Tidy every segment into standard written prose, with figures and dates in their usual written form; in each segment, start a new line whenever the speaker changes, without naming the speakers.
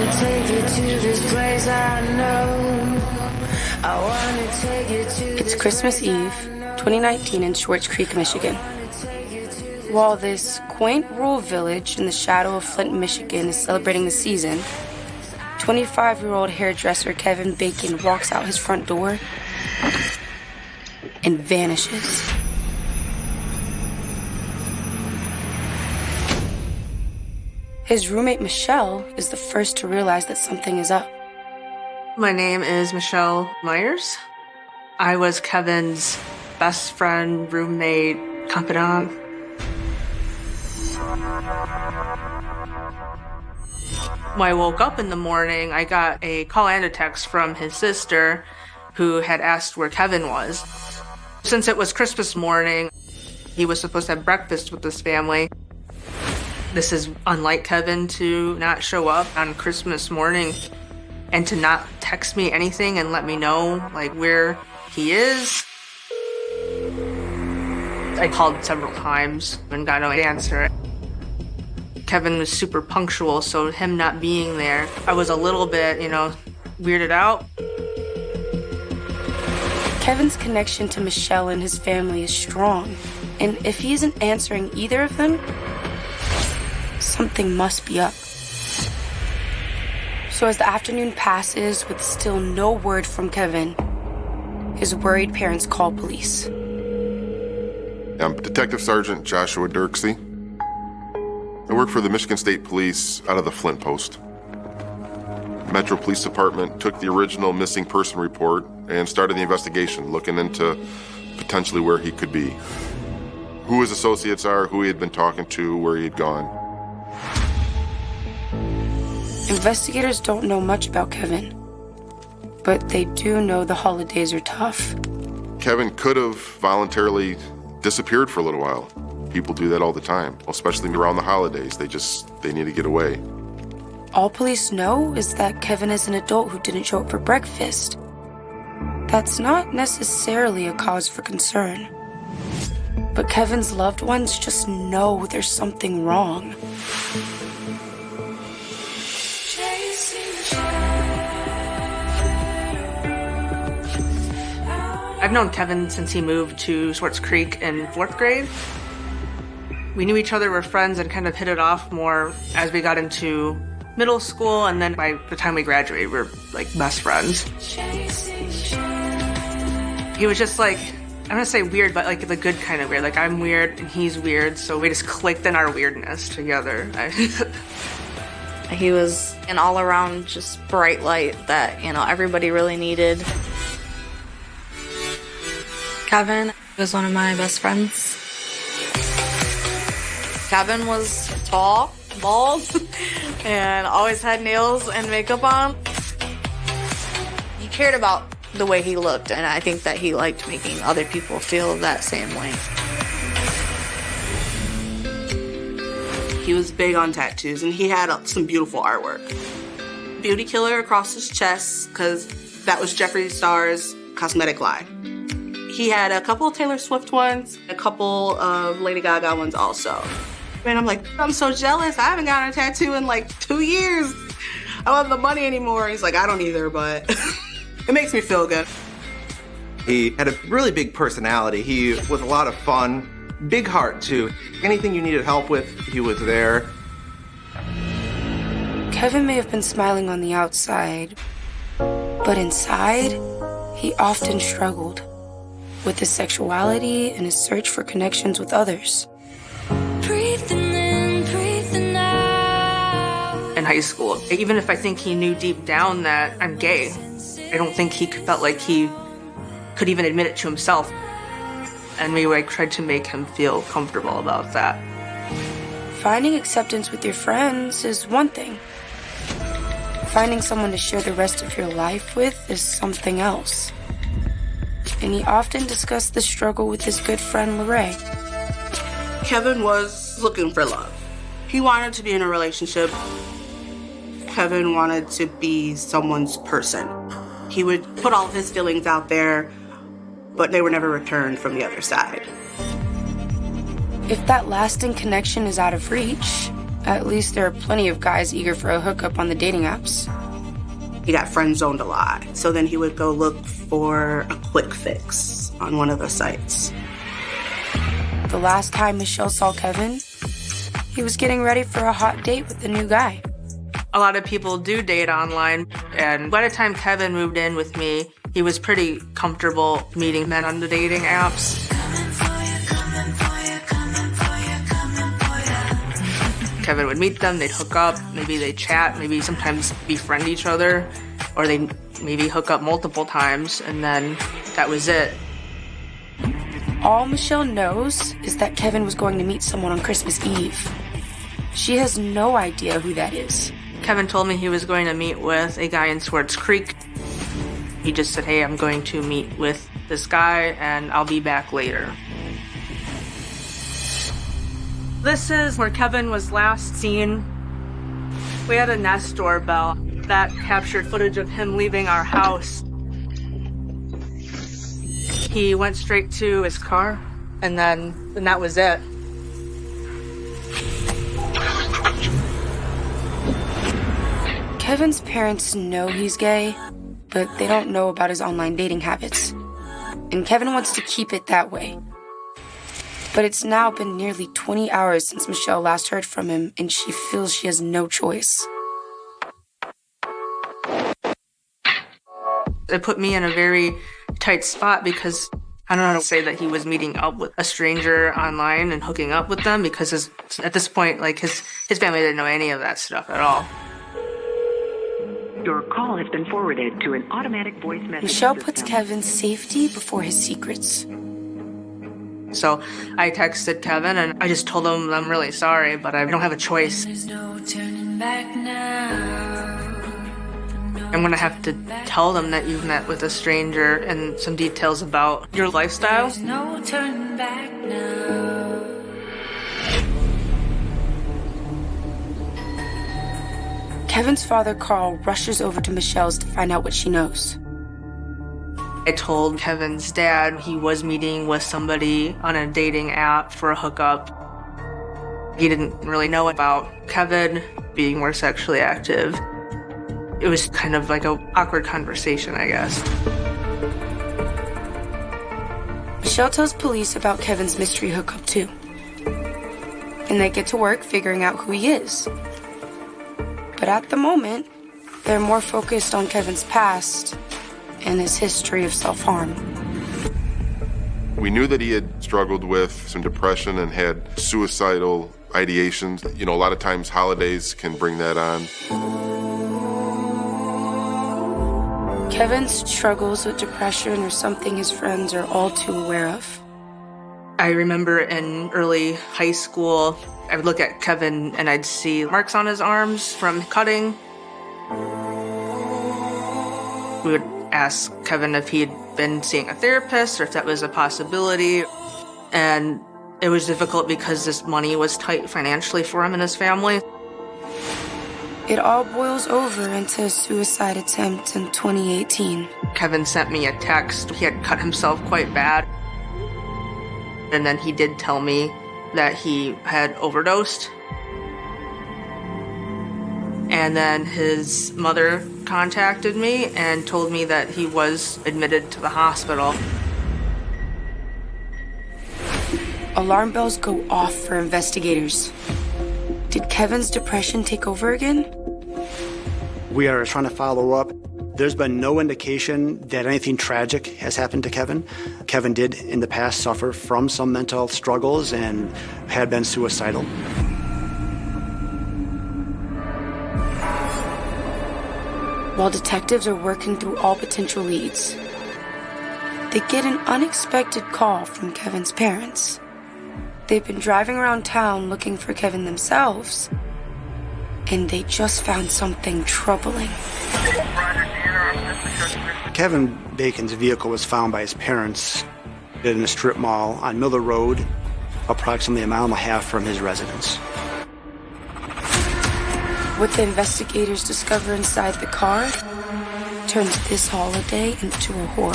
wanna take you to this place I know. I wanna take you to
It's Christmas Eve, 2019 in Swartz Creek, Michigan. While this quaint rural village in the shadow of Flint, Michigan is celebrating the season, 25-year-old hairdresser Kevin Bacon walks out his front door and vanishes. His roommate Michelle is the first to realize that something is up.
My name is Michelle Myers. I was Kevin's best friend, roommate, confidant. When I woke up in the morning, I got a call and a text from his sister who had asked where Kevin was. Since it was Christmas morning, he was supposed to have breakfast with his family. This is unlike Kevin to not show up on Christmas morning and to not text me anything and let me know like where he is. I called several times and got no answer. Kevin was super punctual, so him not being there, I was a little bit, weirded out.
Kevin's connection to Michelle and his family is strong, and if he isn't answering either of them, something must be up. So as the afternoon passes with still no word from Kevin, his worried parents call police.
I'm Detective Sergeant Joshua Dirksey. I work for the Michigan State Police out of the Flint Post. Metro Police Department took the original missing person report and started the investigation, looking into potentially where he could be, who his associates are, who he had been talking to, where he had gone.
Investigators don't know much about Kevin, but they do know the holidays are tough.
Kevin could have voluntarily disappeared for a little while. People do that all the time, especially around the holidays. They need to get away.
All police know is that Kevin is an adult who didn't show up for breakfast. That's not necessarily a cause for concern. But Kevin's loved ones just know there's something wrong.
I've known Kevin since he moved to Swartz Creek in 4th grade. We knew each other, were friends, and kind of hit it off more as we got into middle school, and then by the time we graduated, we were like best friends. He was just like, I'm gonna say weird, but like the good kind of weird. Like I'm weird and he's weird, so we just clicked in our weirdness together.
He was an all-around just bright light that, everybody really needed. Kevin was one of my best friends. Kevin was tall, bald, and always had nails and makeup on. He cared about the way he looked, and I think that he liked making other people feel that same way.
He was big on tattoos, and he had some beautiful artwork. Beauty killer across his chest, because that was Jeffree Star's cosmetic line. He had a couple of Taylor Swift ones, a couple of Lady Gaga ones also. And I'm like, I'm so jealous. I haven't gotten a tattoo in like 2 years. I don't have the money anymore. He's like, I don't either, but it makes me feel good.
He had a really big personality. He was a lot of fun, big heart too. Anything you needed help with, he was there.
Kevin may have been smiling on the outside, but inside, he often struggled with his sexuality and his search for connections with others.
In high school, even if I think he knew deep down that I'm gay, I don't think he felt like he could even admit it to himself. And maybe I tried to make him feel comfortable about that.
Finding acceptance with your friends is one thing. Finding someone to share the rest of your life with is something else. And he often discussed the struggle with his good friend Lorraine.
Kevin was looking for love. He wanted to be in a relationship. Kevin wanted to be someone's person. He would put all of his feelings out there, but they were never returned from the other side.
If that lasting connection is out of reach, At least there are plenty of guys eager for a hookup on the dating apps.
He got friend zoned a lot. So then he would go look for a quick fix on one of the sites.
The last time Michelle saw Kevin, he was getting ready for a hot date with a new guy.
A lot of people do date online, and by the time Kevin moved in with me, he was pretty comfortable meeting men on the dating apps. Kevin would meet them, they'd hook up, maybe they'd chat, maybe sometimes befriend each other, or they'd maybe hook up multiple times, and then that was it.
All Michelle knows is that Kevin was going to meet someone on Christmas Eve. She has no idea who that is.
Kevin told me he was going to meet with a guy in Swartz Creek. He just said, hey, I'm going to meet with this guy and I'll be back later. This is where Kevin was last seen. We had a Nest doorbell that captured footage of him leaving our house. He went straight to his car, and that was it.
Kevin's parents know he's gay, but they don't know about his online dating habits. And Kevin wants to keep it that way. But it's now been nearly 20 hours since Michelle last heard from him, and she feels she has no choice.
It put me in a very tight spot because I don't know how to say that he was meeting up with a stranger online and hooking up with them, because at this point, like his family didn't know any of that stuff at all.
Your call has been forwarded to an automatic voice message
Michelle
system.
puts Kevin's safety before his secrets.
So I texted Kevin and I just told him I'm really sorry, but I don't have a choice.
There's no turning back now.
I'm gonna have to tell them that you've met with a stranger and some details about your lifestyle.
There's no turning back now.
Kevin's father, Carl, rushes over to Michelle's to find out what she knows.
I told Kevin's dad he was meeting with somebody on a dating app for a hookup. He didn't really know about Kevin being more sexually active. It was kind of like an awkward conversation, I guess.
Michelle tells police about Kevin's mystery hookup too. And they get to work figuring out who he is. But at the moment, they're more focused on Kevin's past and his history of self-harm.
We knew that he had struggled with some depression and had suicidal ideations. You know, a lot of times holidays can bring that on.
Kevin struggles with depression are something his friends are all too aware of.
I remember in early high school, I would look at Kevin and I'd see marks on his arms from cutting. We would ask Kevin if he'd been seeing a therapist or if that was a possibility. And it was difficult because this money was tight financially for him and his family.
It all boils over into a suicide attempt in 2018.
Kevin sent me a text. He had cut himself quite bad. And then he did tell me that he had overdosed. And then his mother contacted me and told me that he was admitted to the hospital.
Alarm bells go off for investigators. Did Kevin's depression take over again?
We are trying to follow up. There's been no indication that anything tragic has happened to Kevin. Kevin did in the past suffer from some mental health struggles and had been suicidal.
While detectives are working through all potential leads, they get an unexpected call from Kevin's parents. They've been driving around town looking for Kevin themselves, and they just found something troubling.
Kevin Bacon's vehicle was found by his parents in a strip mall on Miller Road, approximately a mile and a half from his residence.
What the investigators discover inside the car turns this holiday into a horror.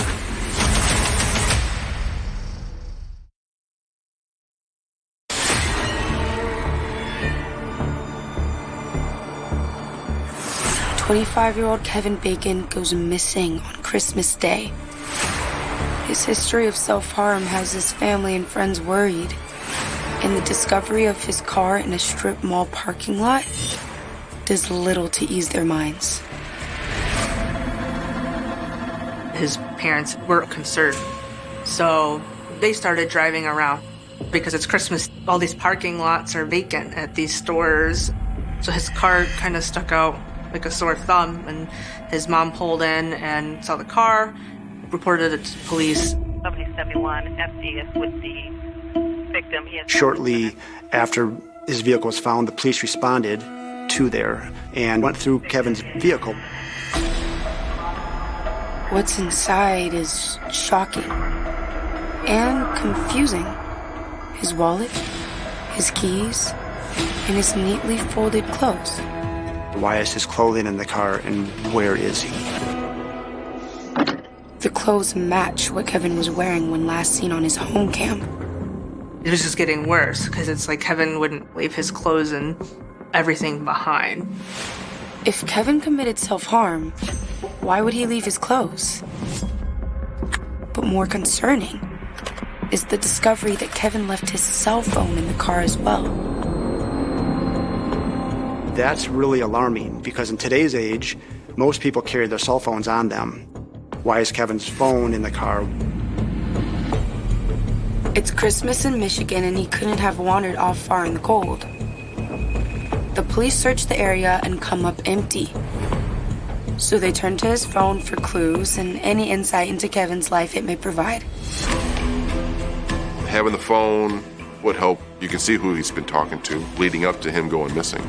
25-year-old Kevin Bacon goes missing on Christmas Day. His history of self-harm has his family and friends worried, and the discovery of his car in a strip mall parking lot does little to ease their minds.
His parents were concerned, so they started driving around. Because it's Christmas, all these parking lots are vacant at these stores. So his car kind of stuck out like a sore thumb, and his mom pulled in and saw the car, reported it to police.
7071 FD is with the victim.
Shortly after his vehicle was found, the police responded to there and went through Kevin's vehicle.
What's inside is shocking and confusing. His wallet, his keys, and his neatly folded clothes.
Why is his clothing in the car, and where is he?
The clothes match what Kevin was wearing when last seen on his home cam.
It was just getting worse, because it's like Kevin wouldn't leave his clothes and everything behind.
If Kevin committed self-harm, why would he leave his clothes? But more concerning is the discovery that Kevin left his cell phone in the car as well.
That's really alarming, because in today's age, most people carry their cell phones on them. Why is Kevin's phone in the car?
It's Christmas in Michigan, and he couldn't have wandered off far in the cold. The police search the area and come up empty. So they turn to his phone for clues and any insight into Kevin's life it may provide.
Having the phone would help. You can see who he's been talking to leading up to him going missing.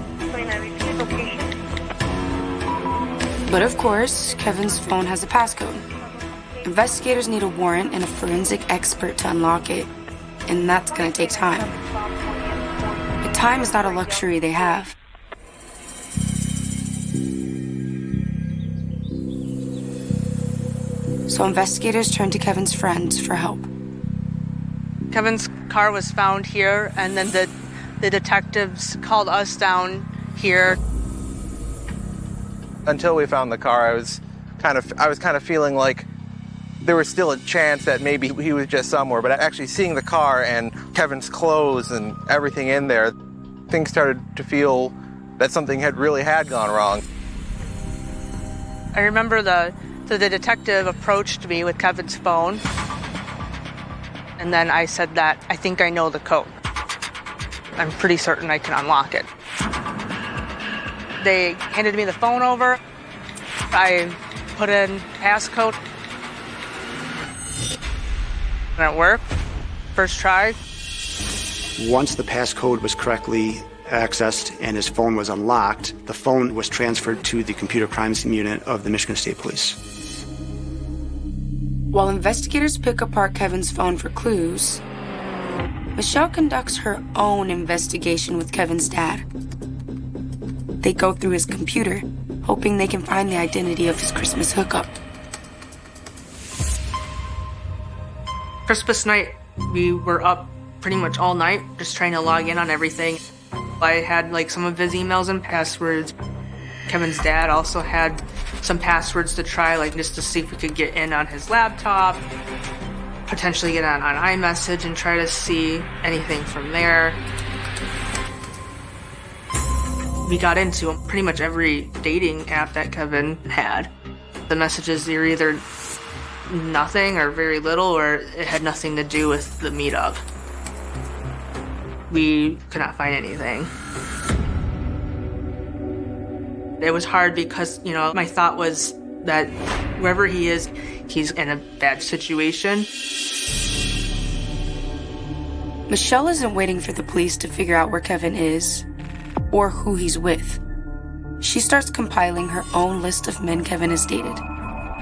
But of course, Kevin's phone has a passcode. Investigators need a warrant and a forensic expert to unlock it, and that's going to take time. But time is not a luxury they have. So investigators turn to Kevin's friends for help.
Kevin's car was found here, and then the detectives called us down here.
Until we found the car, I was kind of feeling like there was still a chance that maybe he was just somewhere. But actually seeing the car and Kevin's clothes and everything in there, things started to feel that something had gone wrong.
I remember the detective approached me with Kevin's phone. And then I said that I think I know the code. I'm pretty certain I can unlock it. They handed me the phone over. I put in passcode. And it worked. First try.
Once the passcode was correctly accessed and his phone was unlocked, the phone was transferred to the computer crimes unit of the Michigan State Police.
While investigators pick apart Kevin's phone for clues, Michelle conducts her own investigation with Kevin's dad. They go through his computer, hoping they can find the identity of his Christmas hookup.
Christmas night, we were up pretty much all night, just trying to log in on everything. I had like some of his emails and passwords. Kevin's dad also had some passwords to try, like just to see if we could get in on his laptop, potentially get on iMessage and try to see anything from there. We got into pretty much every dating app that Kevin had. The messages are either nothing or very little, or it had nothing to do with the meetup. We could not find anything. It was hard because, my thought was that wherever he is, he's in a bad situation.
Michelle isn't waiting for the police to figure out where Kevin is or who he's with. She starts compiling her own list of men Kevin has dated.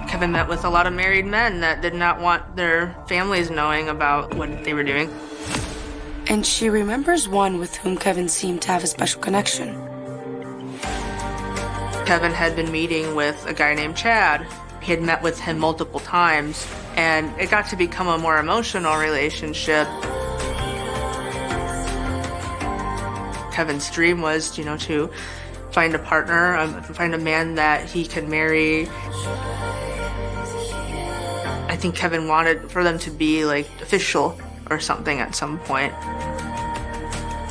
Kevin met with a lot of married men that did not want their families knowing about what they were doing.
And she remembers one with whom Kevin seemed to have a special connection.
Kevin had been meeting with a guy named Chad. He had met with him multiple times, and it got to become a more emotional relationship. Kevin's dream was, to find a partner, find a man that he can marry. I think Kevin wanted for them to be like official or something at some point.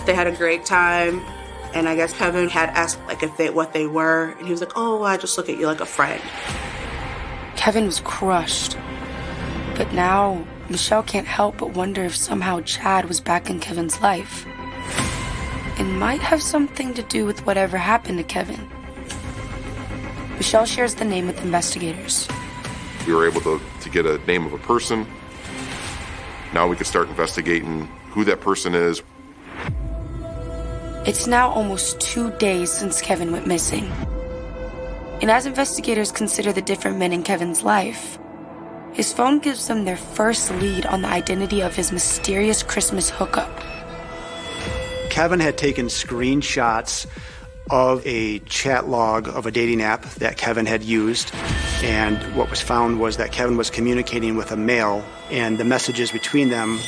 They had a great time, and I guess Kevin had asked like what they were, and he was like, "Oh, I just look at you like a friend."
Kevin was crushed. But now, Michelle can't help but wonder if somehow Chad was back in Kevin's life. It might have something to do with whatever happened to Kevin. Michelle shares the name with investigators.
We were able to get a name of a person. Now we could start investigating who that person is.
It's now almost 2 days since Kevin went missing. And as investigators consider the different men in Kevin's life, his phone gives them their first lead on the identity of his mysterious Christmas hookup.
Kevin had taken screenshots of a chat log of a dating app that Kevin had used, and what was found was that Kevin was communicating with a male, and the messages between them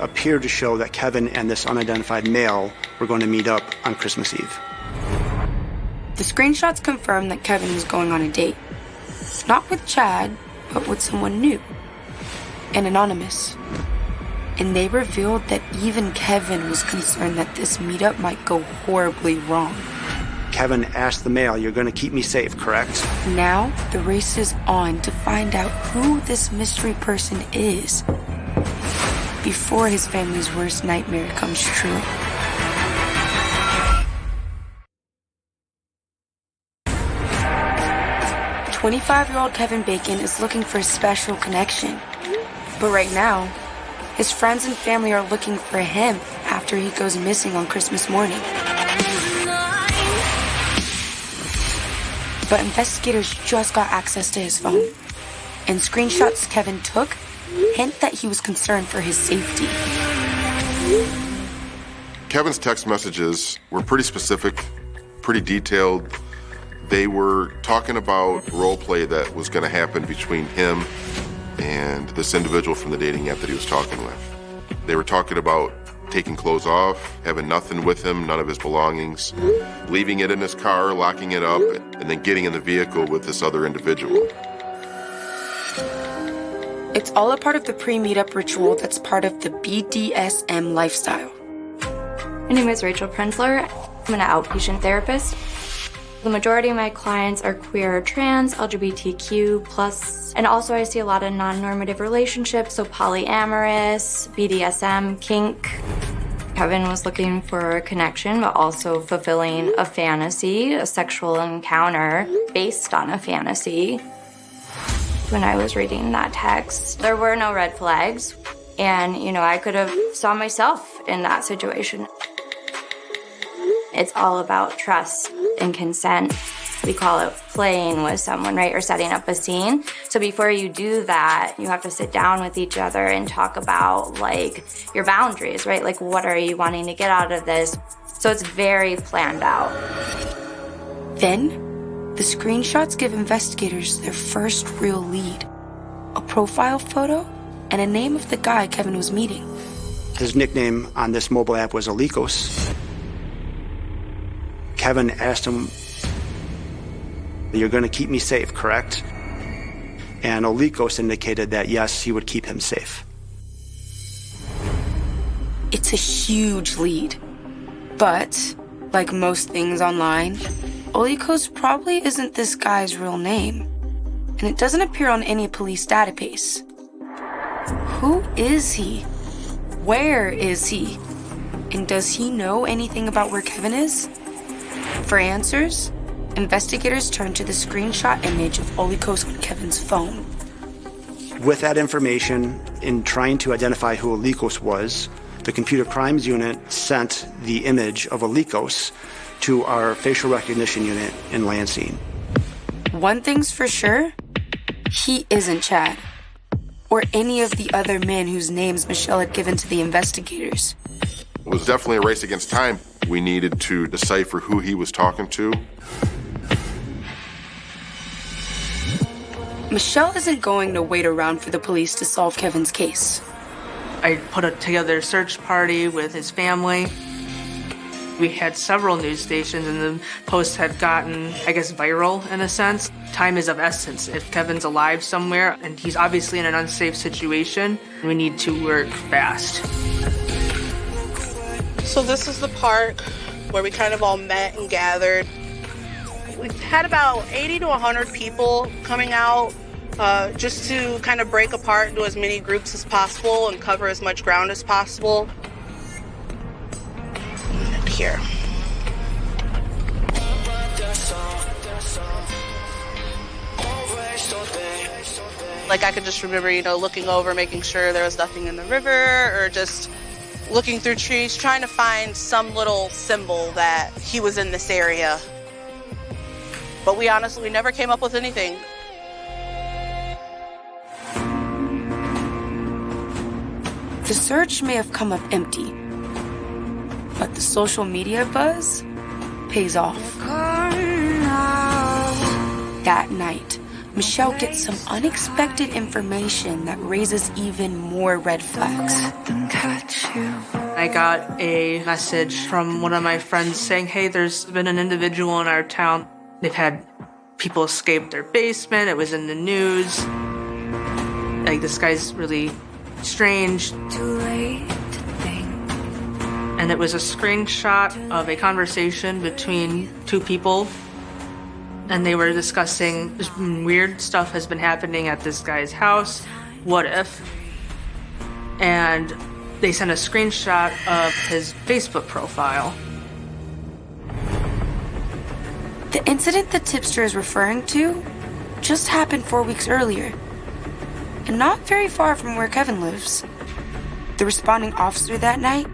appeared to show that Kevin and this unidentified male were going to meet up on Christmas Eve.
The screenshots confirm that Kevin was going on a date. Not with Chad, but with someone new and anonymous. And they revealed that even Kevin was concerned that this meetup might go horribly wrong.
Kevin asked the male, "You're going to keep me safe, correct?"
Now, the race is on to find out who this mystery person is before his family's worst nightmare comes true. "25-year-old Kevin Bacon is looking for a special connection. But right now, his friends and family are looking for him after he goes missing on Christmas morning. But investigators just got access to his phone, and screenshots Kevin took hint that he was concerned for his safety.
Kevin's text messages were pretty specific, pretty detailed. They were talking about role play that was going to happen between him and this individual from the dating app that he was talking with. They were talking about taking clothes off, having nothing with him, none of his belongings, leaving it in his car, locking it up, and then getting in the vehicle with this other individual.
It's all a part of the pre-meetup ritual that's part of the BDSM lifestyle.
My name is Rachel Prenzler. I'm an outpatient therapist. The majority of my clients are queer, trans, LGBTQ+, and also I see a lot of non-normative relationships, so polyamorous, BDSM, kink. Kevin was looking for a connection, but also fulfilling a fantasy, a sexual encounter based on a fantasy. When I was reading that text, there were no red flags, and, I could have saw myself in that situation. It's all about trust and consent. We call it playing with someone, right? Or setting up a scene. So before you do that, you have to sit down with each other and talk about your boundaries, right? What are you wanting to get out of this? So it's very planned out.
Then, the screenshots give investigators their first real lead. A profile photo and a name of the guy Kevin was meeting.
His nickname on this mobile app was Olikos. Kevin asked him, "You're going to keep me safe, correct?" And Olikos indicated that yes, he would keep him safe.
It's a huge lead. But, like most things online, Olikos probably isn't this guy's real name. And it doesn't appear on any police database. Who is he? Where is he? And does he know anything about where Kevin is? For answers, investigators turn to the screenshot image of Olikos on Kevin's phone.
With that information, in trying to identify who Olikos was, the computer crimes unit sent the image of Olikos to our facial recognition unit in Lansing.
One thing's for sure, he isn't Chad, or any of the other men whose names Michelle had given to the investigators.
It was definitely a race against time. We needed to decipher who he was talking to.
Michelle isn't going to wait around for the police to solve Kevin's case.
I put together a search party with his family. We had several news stations, and the post had gotten, I guess, viral in a sense. Time is of essence. If Kevin's alive somewhere and he's obviously in an unsafe situation, we need to work fast.
So this is the park where we kind of all met and gathered. We had about 80 to 100 people coming out just to kind of break apart into as many groups as possible and cover as much ground as possible. Here. Like I could just remember, looking over, making sure there was nothing in the river, or just looking through trees, trying to find some little symbol that he was in this area. But we never came up with anything.
The search may have come up empty, but the social media buzz pays off. That night, Michelle gets some unexpected information that raises even more red flags.
I got a message from one of my friends saying, hey, there's been an individual in our town. They've had people escape their basement. It was in the news. Like, this guy's really strange.
Too late.
And it was a screenshot of a conversation between two people, and they were discussing just weird stuff has been happening at this guy's house. What if? And they sent a screenshot of his Facebook profile.
The incident the tipster is referring to just happened 4 weeks earlier, and not very far from where Kevin lives. The responding officer that night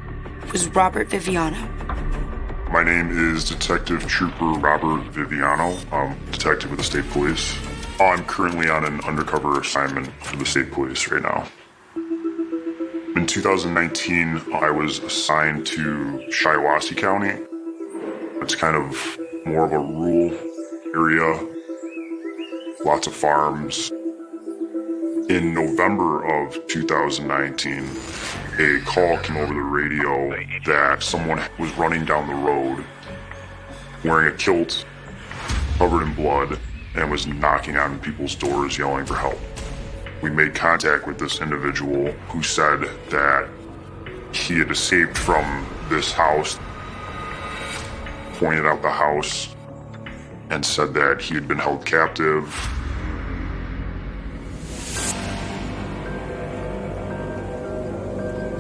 was Robert Viviano.
My name is Detective Trooper Robert Viviano. I'm a detective with the state police. I'm currently on an undercover assignment for the state police right now. In 2019, I was assigned to Shiawassee County. It's kind of more of a rural area, lots of farms. In November of 2019, a call came over the radio that someone was running down the road wearing a kilt, covered in blood, and was knocking on people's doors yelling for help. We made contact with this individual who said that he had escaped from this house, pointed out the house, and said that he had been held captive.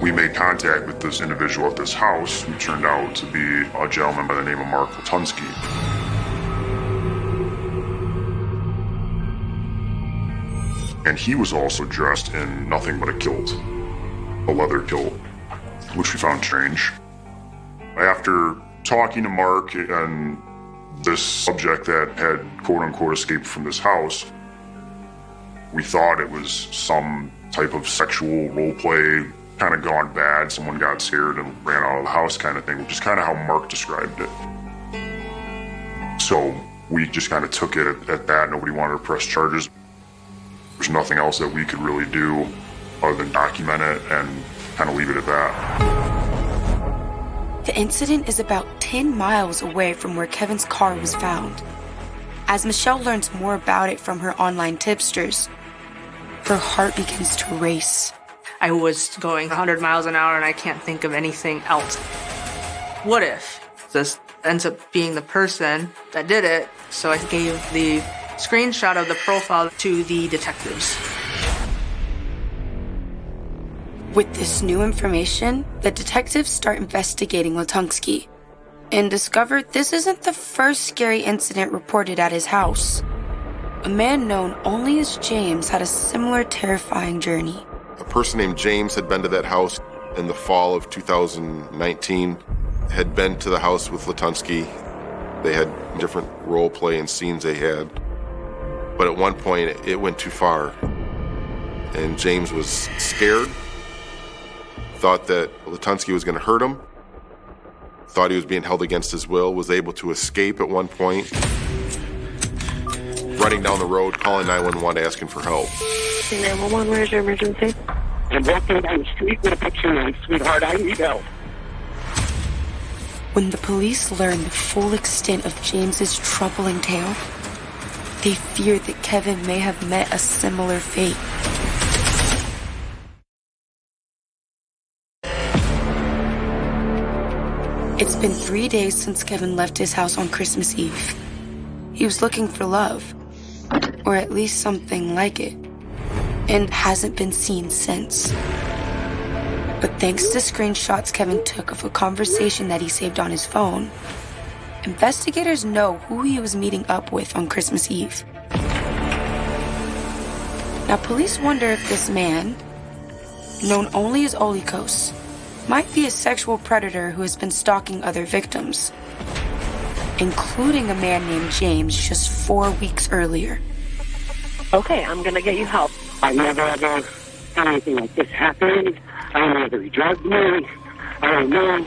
We made contact with this individual at this house, who turned out to be a gentleman by the name of Mark Latunsky. And he was also dressed in nothing but a kilt, a leather kilt, which we found strange. After talking to Mark and this subject that had quote-unquote escaped from this house, we thought it was some type of sexual role play, kind of gone bad. Someone got scared and ran out of the house kind of thing, which is kind of how Mark described it. So we just kind of took it at that. Nobody wanted to press charges. There's nothing else that we could really do other than document it and kind of leave it at that.
The incident is about 10 miles away from where Kevin's car was found. As Michelle learns more about it from her online tipsters, her heart begins to race.
I was going 100 miles an hour and I can't think of anything else. What if this ends up being the person that did it? So I gave the screenshot of the profile to the detectives.
With this new information, the detectives start investigating Latunsky and discover this isn't the first scary incident reported at his house. A man known only as James had a similar terrifying journey.
A person named James had been to that house in the fall of 2019, had been to the house with Latunsky. They had different role play and scenes they had. But at one point, it went too far. And James was scared, thought that Latunsky was going to hurt him, thought he was being held against his will, was able to escape at one point, running down the road, calling 911, asking for help.
911, where's your emergency? I'm walking down the street with a picture on, sweetheart. I need help.
When the police learned the full extent of James's troubling tale, they feared that Kevin may have met a similar fate. It's been 3 days since Kevin left his house on Christmas Eve. He was looking for love, or at least something like it, and hasn't been seen since. But thanks to screenshots Kevin took of a conversation that he saved on his phone, investigators know who he was meeting up with on Christmas Eve. Now, police wonder if this man, known only as Olikos, might be a sexual predator who has been stalking other victims, including a man named James just 4 weeks earlier.
Okay, I'm gonna get you help. I never ever had anything like this happen. I don't know whether he drugged me. I don't know.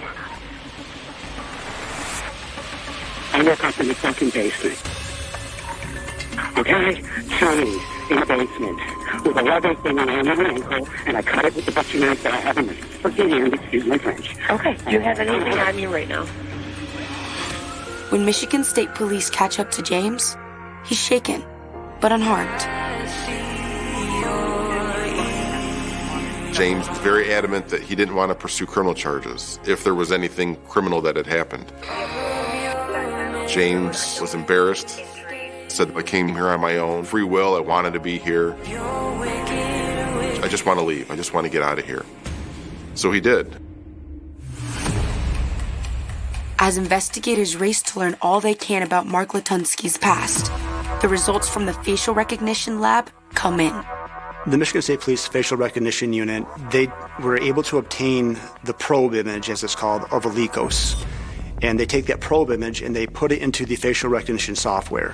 I woke up in the fucking basement. Okay? Chinese in the basement with a leather thing on my ankle, and I cut it with the butcher knife that I have in my fucking hand. Excuse my French. Okay, do you have anything on you right now?
When Michigan State Police catch up to James, he's shaken, but unharmed.
James was very adamant that he didn't want to pursue criminal charges if there was anything criminal that had happened. James was embarrassed, said, I came here on my own, free will, I wanted to be here. I just want to leave, I just want to get out of here. So he did.
As investigators race to learn all they can about Mark Latunsky's past, the results from the facial recognition lab come in.
The Michigan State Police Facial Recognition Unit, they were able to obtain the probe image, as it's called, of Olikos. And they take that probe image and they put it into the facial recognition software.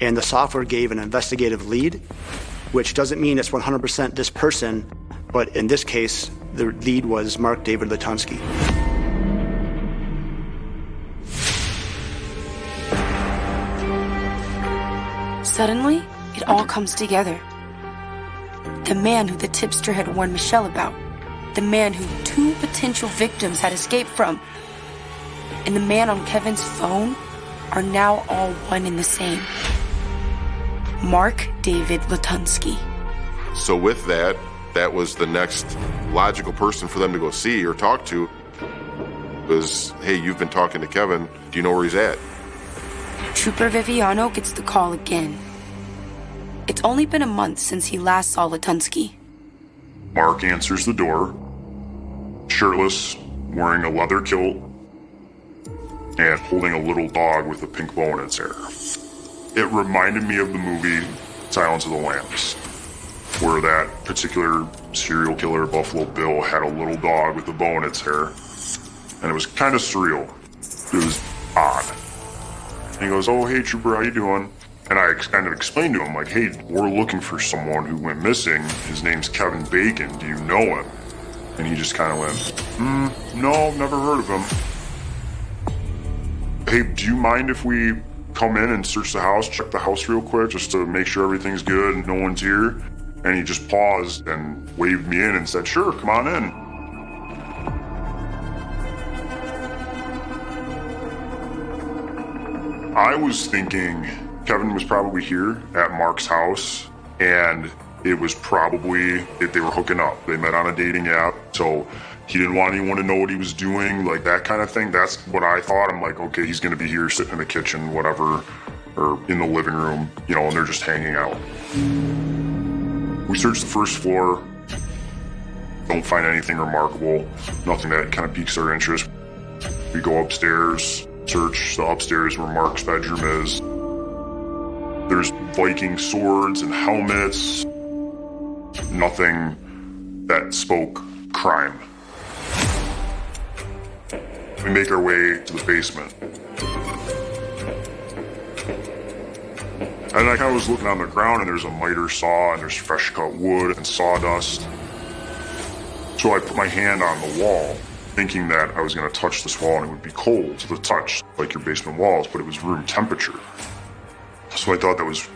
And the software gave an investigative lead, which doesn't mean it's 100% this person, but in this case, the lead was Mark David Latunsky.
Suddenly, it all comes together. The man who the tipster had warned Michelle about, the man who 2 potential victims had escaped from, and the man on Kevin's phone are now all one and the same. Mark David Latunsky.
So with that, that was the next logical person for them to go see or talk to was, hey, you've been talking to Kevin. Do you know where he's at?
Trooper Viviano gets the call again. It's only been a month since he last saw Latunsky.
Mark answers the door, shirtless, wearing a leather kilt, and holding a little dog with a pink bow in its hair. It reminded me of the movie Silence of the Lambs, where that particular serial killer, Buffalo Bill, had a little dog with a bow in its hair. And it was kind of surreal. It was odd. And he goes, oh, hey, Trooper, how you doing? And I kind of explained to him, like, hey, we're looking for someone who went missing. His name's Kevin Bacon. Do you know him? And he just kind of went, no, never heard of him. Hey, do you mind if we come in and search the house, check the house real quick, just to make sure everything's good and no one's here? And he just paused and waved me in and said, sure, come on in. I was thinking Kevin was probably here at Mark's house, and it was probably they were hooking up. They met on a dating app, so he didn't want anyone to know what he was doing, like that kind of thing. That's what I thought. I'm like, okay, he's going to be here sitting in the kitchen, whatever, or in the living room, you know, and they're just hanging out. We searched the first floor. Don't find anything remarkable, nothing that kind of piques our interest. We go upstairs, search the upstairs where Mark's bedroom is. There's Viking swords and helmets. Nothing that spoke crime. We make our way to the basement. And I kind of was looking on the ground, and there's a miter saw, and there's fresh cut wood and sawdust. So I put my hand on the wall, thinking that I was going to touch this wall and it would be cold to the touch, like your basement walls, but it was room temperature. So I thought that was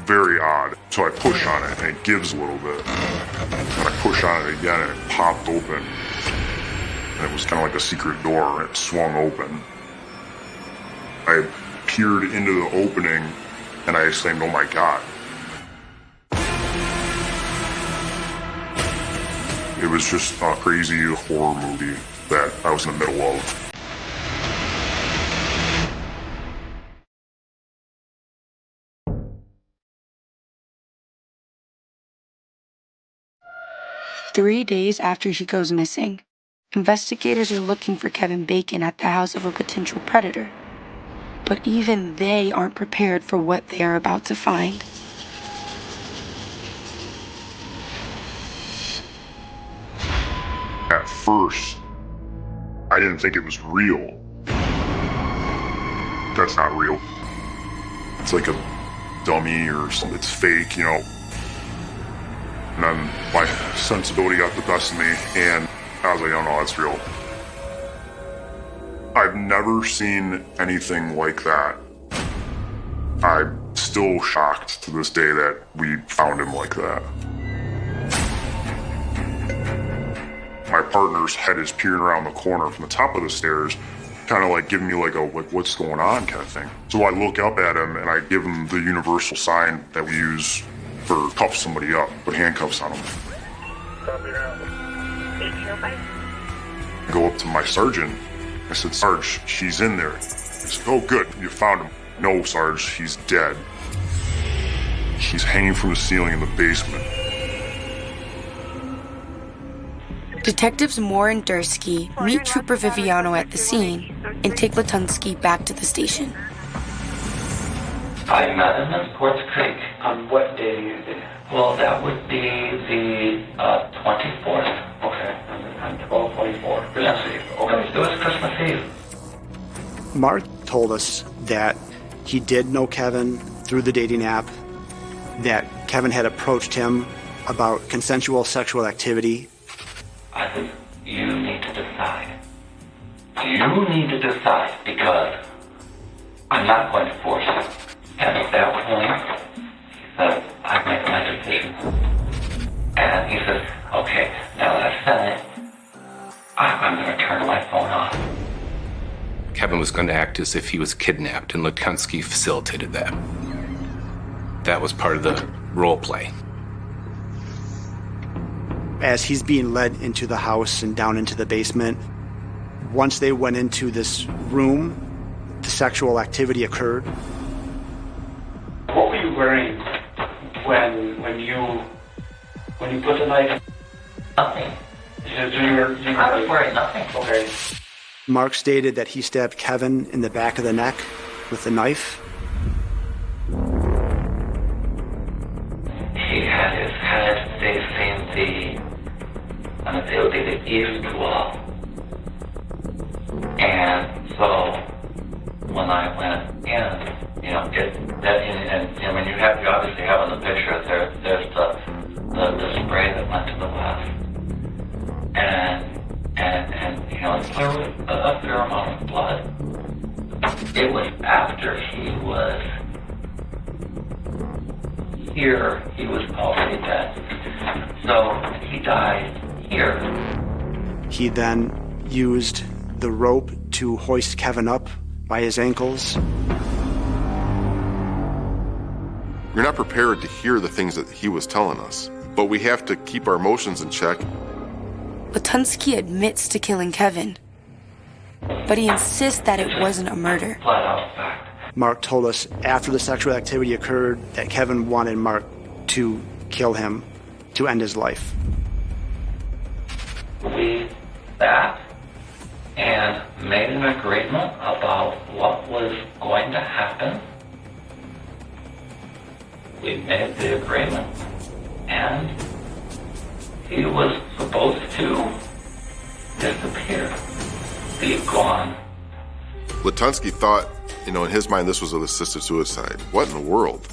very odd. So I push on it and it gives a little bit. And I push on it again and it popped open. and it was kind of like a secret door, and it swung open. I peered into the opening, and I exclaimed, "Oh my God." It was just a crazy horror movie that I was in the middle of.
Three days after he goes missing, investigators are looking for Kevin Bacon at the house of a potential predator. But even they aren't prepared for what they are about to find.
At first, I didn't think it was real. That's not real. It's like a dummy or something. It's fake, you know. And then my sensibility got the best of me, and I was like, oh no, that's real. I've never seen anything like that. I'm still shocked to this day that we found him like that. My partner's head is peering around the corner from the top of the stairs, kind of like giving me like a what's going on kind of thing. So I look up at him and I give him the universal sign that we use for cuff somebody up, put handcuffs on them. I go up to my sergeant. I said, "Sarge, she's in there." He said, "Oh, good, you found him." "No, Sarge, he's dead. He's hanging from the ceiling in the basement."
Detectives Moore and Dursky meet Trooper Viviano at the scene and take Latunsky back to the station.
I met him in Quartz Creek. On what day do you think? Well, that would be the 24th. Okay, on 12/24. Christmas Eve. Okay, it was Christmas Eve.
Mark told us that he did know Kevin through the dating app, that Kevin had approached him about consensual sexual activity.
I said, you need to decide. You need to decide, because I'm not going to force you. And at that point, he said, I've made my decision. And he says, okay, now that I've said it, I'm going to turn my phone off.
Kevin was going to act as if he was kidnapped, and Latunsky facilitated that. That was part of the role play.
As he's being led into the house and down into the basement, once they went into this room, the sexual activity occurred.
What were you wearing when you put the knife? Nothing. I was wearing nothing. Okay.
Mark stated that he stabbed Kevin in the back of the neck with the knife.
He had his head facing it would be the east wall. And so when I went in, you when you obviously have on the picture, there's the spray that went to the left. And there was a fair amount of blood. It was after he was here, he was already dead. So he died here.
He then used the rope to hoist Kevin up by his ankles.
We're not prepared to hear the things that he was telling us, but we have to keep our emotions in check.
Latunsky admits to killing Kevin, but he insists that it wasn't a murder.
Mark told us after the sexual activity occurred that Kevin wanted Mark to kill him, to end his life.
We sat and made an agreement about what was going to happen. We made the agreement, and he was supposed to disappear, be gone.
Latunsky thought, in his mind, this was an assisted suicide. What in the world?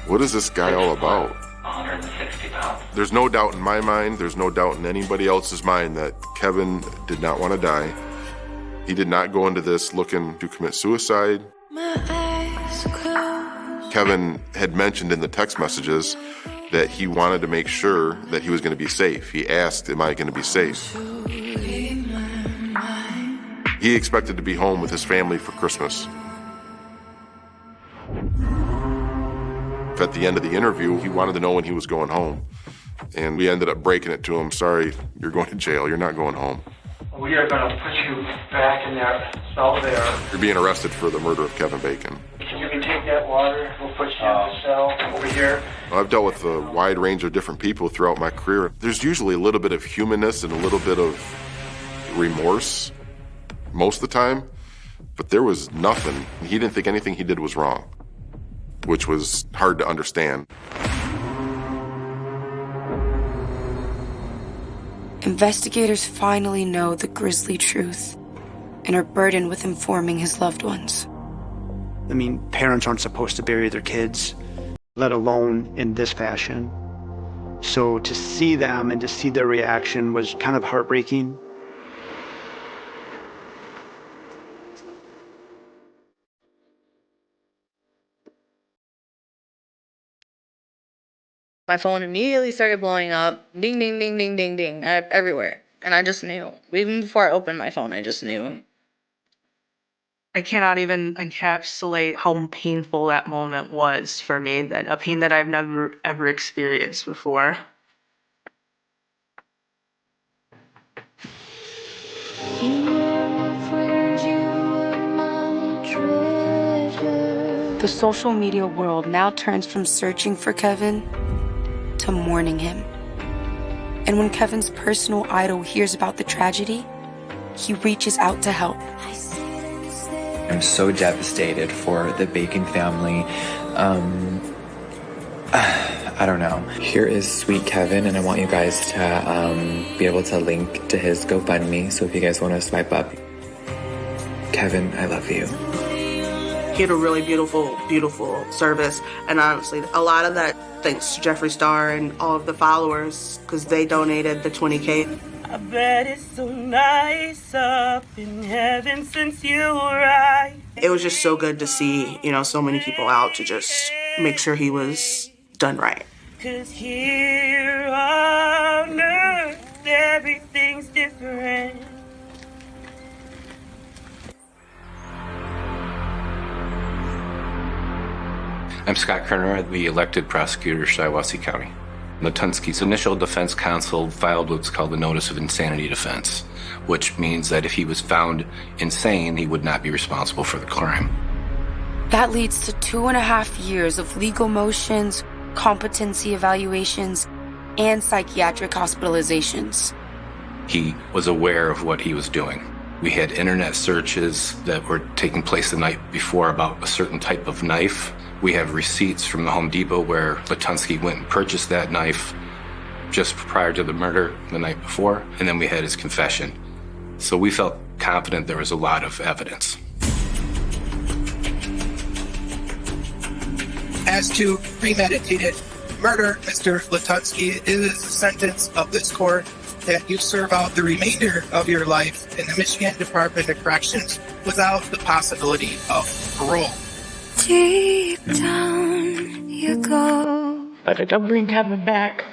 What is this guy all about?
160 pounds.
There's no doubt in my mind, there's no doubt in anybody else's mind that Kevin did not want to die. He did not go into this looking to commit suicide. Kevin had mentioned in the text messages that he wanted to make sure that he was going to be safe. He asked, am I going to be safe? He expected to be home with his family for Christmas. At the end of the interview, he wanted to know when he was going home. And we ended up breaking it to him. Sorry, you're going to jail. You're not going home.
We are going to put you back in that cell there.
You're being arrested for the murder of Kevin Bacon.
You can take that water. We'll put you in the cell over here.
I've dealt with a wide range of different people throughout my career. There's usually a little bit of humanness and a little bit of remorse most of the time, but there was nothing. He didn't think anything he did was wrong, which was hard to understand.
Investigators finally know the grisly truth and are burdened with informing his loved ones.
I mean, parents aren't supposed to bury their kids, let alone in this fashion. So to see them and to see their reaction was kind of heartbreaking.
My phone immediately started blowing up. Ding, ding, ding, ding, ding, ding, everywhere. And I just knew. Even before I opened my phone, I just knew.
I cannot even encapsulate how painful that moment was for me. That a pain that I've never ever experienced before.
The social media world now turns from searching for Kevin to mourning him. And when Kevin's personal idol hears about the tragedy, he reaches out to help.
I'm so devastated for the Bacon family. I don't know. Here is Sweet Kevin, and I want you guys to be able to link to his GoFundMe. So if you guys want to swipe up, Kevin, I love you.
He had a really beautiful, beautiful service. And honestly, a lot of that thanks to Jeffree Star and all of the followers, because they donated the $20K.
I bet it's so nice up in heaven since you arrived.
It was just so good to see, so many people out to just make sure he was done right.
'Cause here on earth, everything's different.
I'm Scott Kerner, the elected prosecutor of Shiawassee County. Lutunsky's initial defense counsel filed what's called the Notice of Insanity Defense, which means that if he was found insane, he would not be responsible for the crime.
That leads to 2.5 years of legal motions, competency evaluations, and psychiatric hospitalizations.
He was aware of what he was doing. We had internet searches that were taking place the night before about a certain type of knife. We have receipts from the Home Depot where Lutunsky went and purchased that knife just prior to the murder the night before, and then we had his confession. So we felt confident there was a lot of evidence.
As to premeditated murder, Mr. Lutunsky, it is the sentence of this court that you serve out the remainder of your life in the Michigan Department of Corrections without the possibility of parole.
Deep down you go.
But it don't bring Kevin back.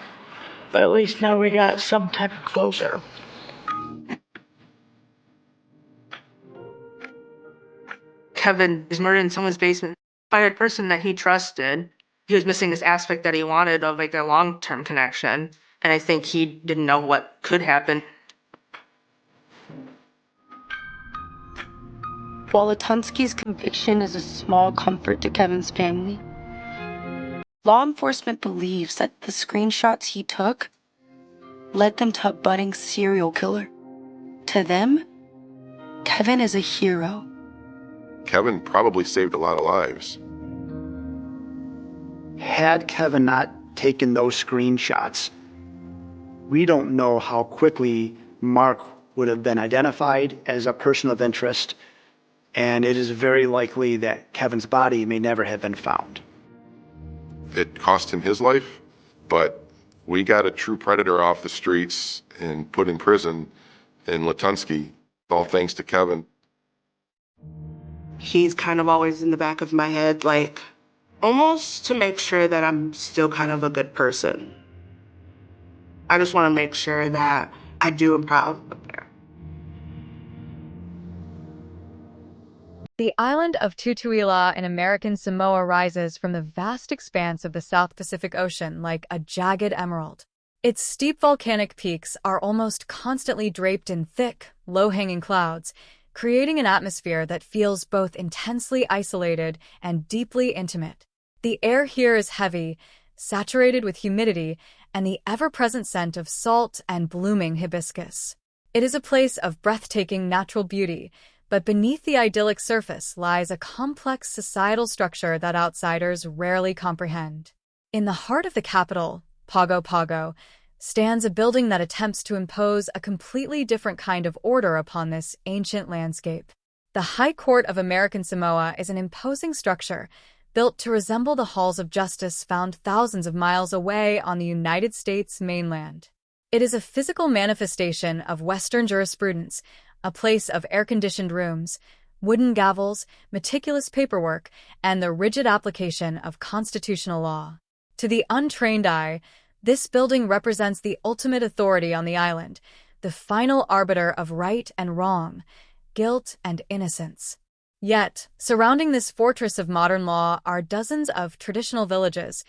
But at least now we got some type of closure.
Kevin is murdered in someone's basement by a person that he trusted. He was missing this aspect that he wanted of a long-term connection. And I think he didn't know what could happen.
While Lutunsky's conviction is a small comfort to Kevin's family, law enforcement believes that the screenshots he took led them to a budding serial killer. To them, Kevin is a hero.
Kevin probably saved a lot of lives.
Had Kevin not taken those screenshots, we don't know how quickly Mark would have been identified as a person of interest, and it is very likely that Kevin's body may never have been found.
It cost him his life, but we got a true predator off the streets and put in prison in Lutunsky, all thanks to Kevin.
He's kind of always in the back of my head, almost to make sure that I'm still kind of a good person. I just want to make sure that I do him proud up there.
The island of Tutuila in American Samoa rises from the vast expanse of the South Pacific Ocean like a jagged emerald. Its steep volcanic peaks are almost constantly draped in thick, low-hanging clouds, creating an atmosphere that feels both intensely isolated and deeply intimate. The air here is heavy, saturated with humidity and the ever-present scent of salt and blooming hibiscus. It is a place of breathtaking natural beauty, but beneath the idyllic surface lies a complex societal structure that outsiders rarely comprehend. In the heart of the capital, Pago Pago, stands a building that attempts to impose a completely different kind of order upon this ancient landscape. The High Court of American Samoa is an imposing structure built to resemble the halls of justice found thousands of miles away on the United States mainland. It is a physical manifestation of Western jurisprudence, a place of air-conditioned rooms, wooden gavels, meticulous paperwork, and the rigid application of constitutional law. To the untrained eye, this building represents the ultimate authority on the island, the final arbiter of right and wrong, guilt and innocence. Yet, surrounding this fortress of modern law are dozens of traditional villages,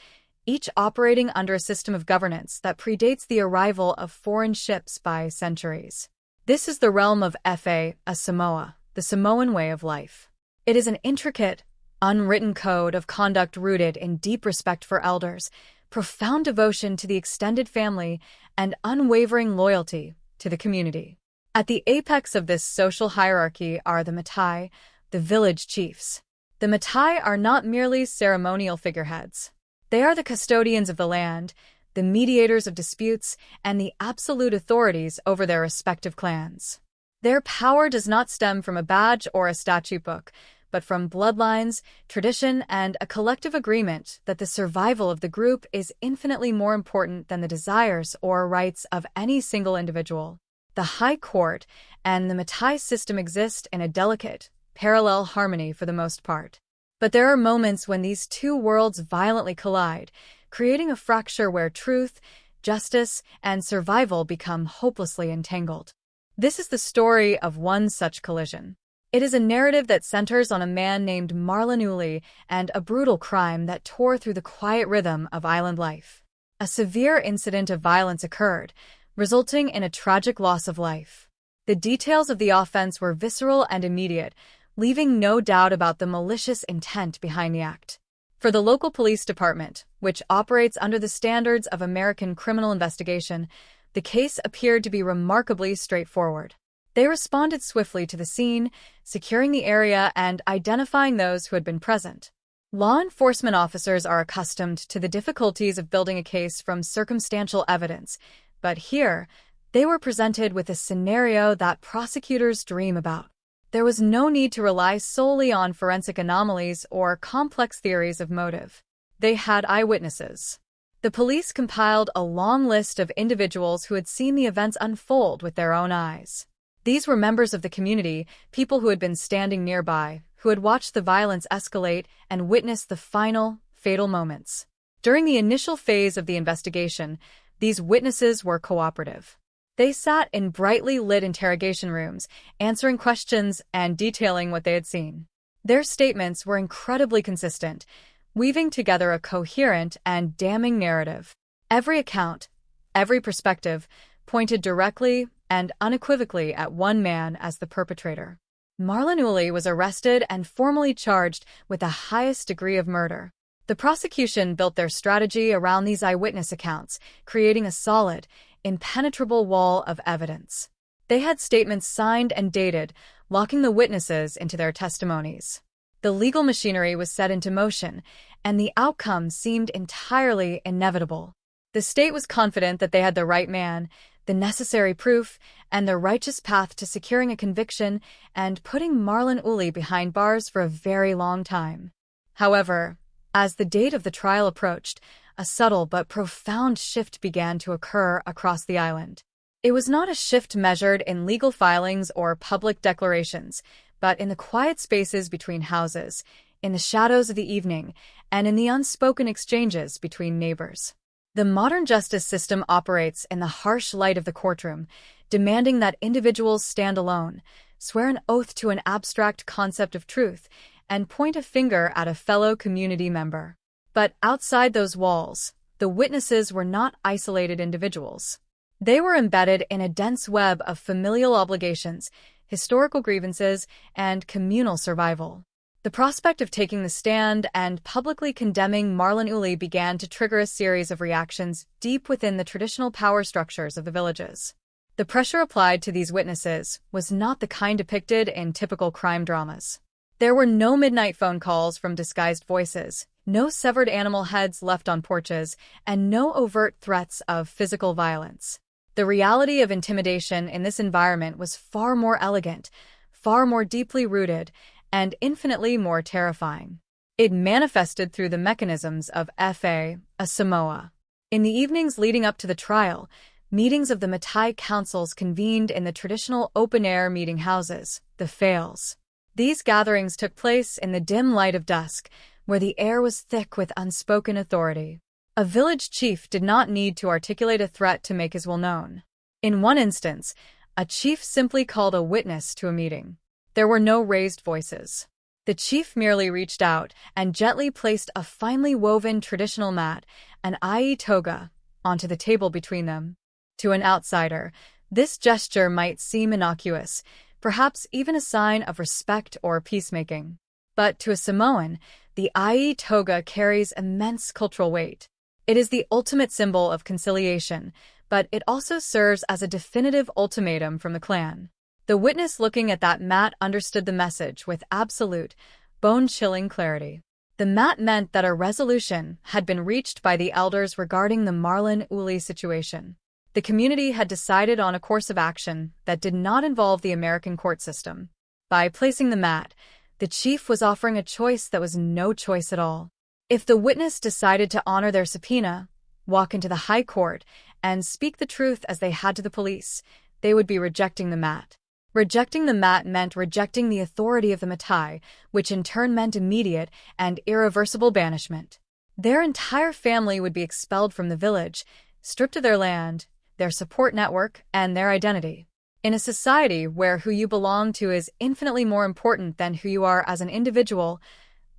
each operating under a system of governance that predates the arrival of foreign ships by centuries. This is the realm of Fa, a Samoa, the Samoan way of life. It is an intricate, unwritten code of conduct rooted in deep respect for elders, profound devotion to the extended family, and unwavering loyalty to the community. At the apex of this social hierarchy are the Matai, the village chiefs. The Matai are not merely ceremonial figureheads. They are the custodians of the land, the mediators of disputes, and the absolute authorities over their respective clans. Their power does not stem from a badge or a statute book, but from bloodlines, tradition, and a collective agreement that the survival of the group is infinitely more important than the desires or rights of any single individual. The High Court and the Matai system exist in a delicate, parallel harmony for the most part. But there are moments when these two worlds violently collide, creating a fracture where truth, justice, and survival become hopelessly entangled. This is the story of one such collision. It is a narrative that centers on a man named Marlon Uli and a brutal crime that tore through the quiet rhythm of island life. A severe incident of violence occurred, resulting in a tragic loss of life. The details of the offense were visceral and immediate, leaving no doubt about the malicious intent behind the act. For the local police department, which operates under the standards of American criminal investigation, the case appeared to be remarkably straightforward. They responded swiftly to the scene, securing the area and identifying those who had been present. Law enforcement officers are accustomed to the difficulties of building a case from circumstantial evidence, but here, they were presented with a scenario that prosecutors dream about. There was no need to rely solely on forensic anomalies or complex theories of motive. They had eyewitnesses. The police compiled a long list of individuals who had seen the events unfold with their own eyes. These were members of the community, people who had been standing nearby, who had watched the violence escalate and witnessed the final, fatal moments. During the initial phase of the investigation, these witnesses were cooperative. They sat in brightly lit interrogation rooms, answering questions and detailing what they had seen. Their statements were incredibly consistent, weaving together a coherent and damning narrative. Every account, every perspective, pointed directly and unequivocally at one man as the perpetrator. Marlon Uli was arrested and formally charged with the highest degree of murder. The prosecution built their strategy around these eyewitness accounts, creating a solid, impenetrable wall of evidence. They had statements signed and dated, locking the witnesses into their testimonies. The legal machinery was set into motion, and the outcome seemed entirely inevitable. The state was confident that they had the right man, the necessary proof, and the righteous path to securing a conviction and putting Marlon Uli behind bars for a very long time. However, as the date of the trial approached, a subtle but profound shift began to occur across the island. It was not a shift measured in legal filings or public declarations, but in the quiet spaces between houses, in the shadows of the evening, and in the unspoken exchanges between neighbors. The modern justice system operates in the harsh light of the courtroom, demanding that individuals stand alone, swear an oath to an abstract concept of truth, and point a finger at a fellow community member. But outside those walls, the witnesses were not isolated individuals. They were embedded in a dense web of familial obligations, historical grievances, and communal survival. The prospect of taking the stand and publicly condemning Marlon Uli began to trigger a series of reactions deep within the traditional power structures of the villages. The pressure applied to these witnesses was not the kind depicted in typical crime dramas. There were no midnight phone calls from disguised voices, no severed animal heads left on porches, and no overt threats of physical violence. The reality of intimidation in this environment was far more elegant, far more deeply rooted, and infinitely more terrifying. It manifested through the mechanisms of F.A. Samoa. In the evenings leading up to the trial, meetings of the Matai councils convened in the traditional open-air meeting houses, the fails. These gatherings took place in the dim light of dusk, where the air was thick with unspoken authority. A village chief did not need to articulate a threat to make his will known. In one instance, a chief simply called a witness to a meeting. There were no raised voices. The chief merely reached out and gently placed a finely woven traditional mat, an ai toga, onto the table between them. To an outsider, this gesture might seem innocuous, perhaps even a sign of respect or peacemaking. But to a Samoan, the ai toga carries immense cultural weight. It is the ultimate symbol of conciliation, but it also serves as a definitive ultimatum from the clan. The witness looking at that mat understood the message with absolute, bone-chilling clarity. The mat meant that a resolution had been reached by the elders regarding the Marlon Uli situation. The community had decided on a course of action that did not involve the American court system. By placing the mat, the chief was offering a choice that was no choice at all. If the witness decided to honor their subpoena, walk into the high court, and speak the truth as they had to the police, they would be rejecting the mat. Rejecting the mat meant rejecting the authority of the Matai, which in turn meant immediate and irreversible banishment. Their entire family would be expelled from the village, stripped of their land, their support network, and their identity. In a society where who you belong to is infinitely more important than who you are as an individual,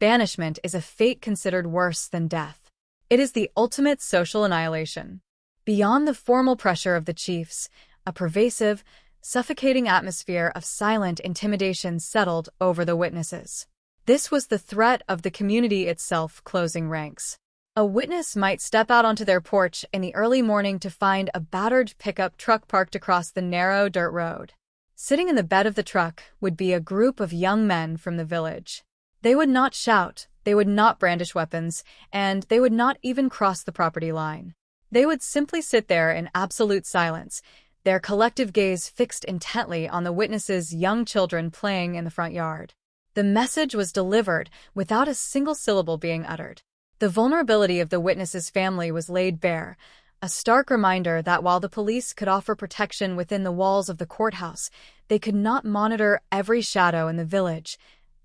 banishment is a fate considered worse than death. It is the ultimate social annihilation. Beyond the formal pressure of the chiefs, a pervasive, suffocating atmosphere of silent intimidation settled over the witnesses. This was the threat of the community itself closing ranks. A witness might step out onto their porch in the early morning to find a battered pickup truck parked across the narrow dirt road. Sitting in the bed of the truck would be a group of young men from the village. They would not shout, they would not brandish weapons, and they would not even cross the property line. They would simply sit there in absolute silence, their collective gaze fixed intently on the witnesses' young children playing in the front yard. The message was delivered without a single syllable being uttered. The vulnerability of the witness's family was laid bare, a stark reminder that while the police could offer protection within the walls of the courthouse, they could not monitor every shadow in the village,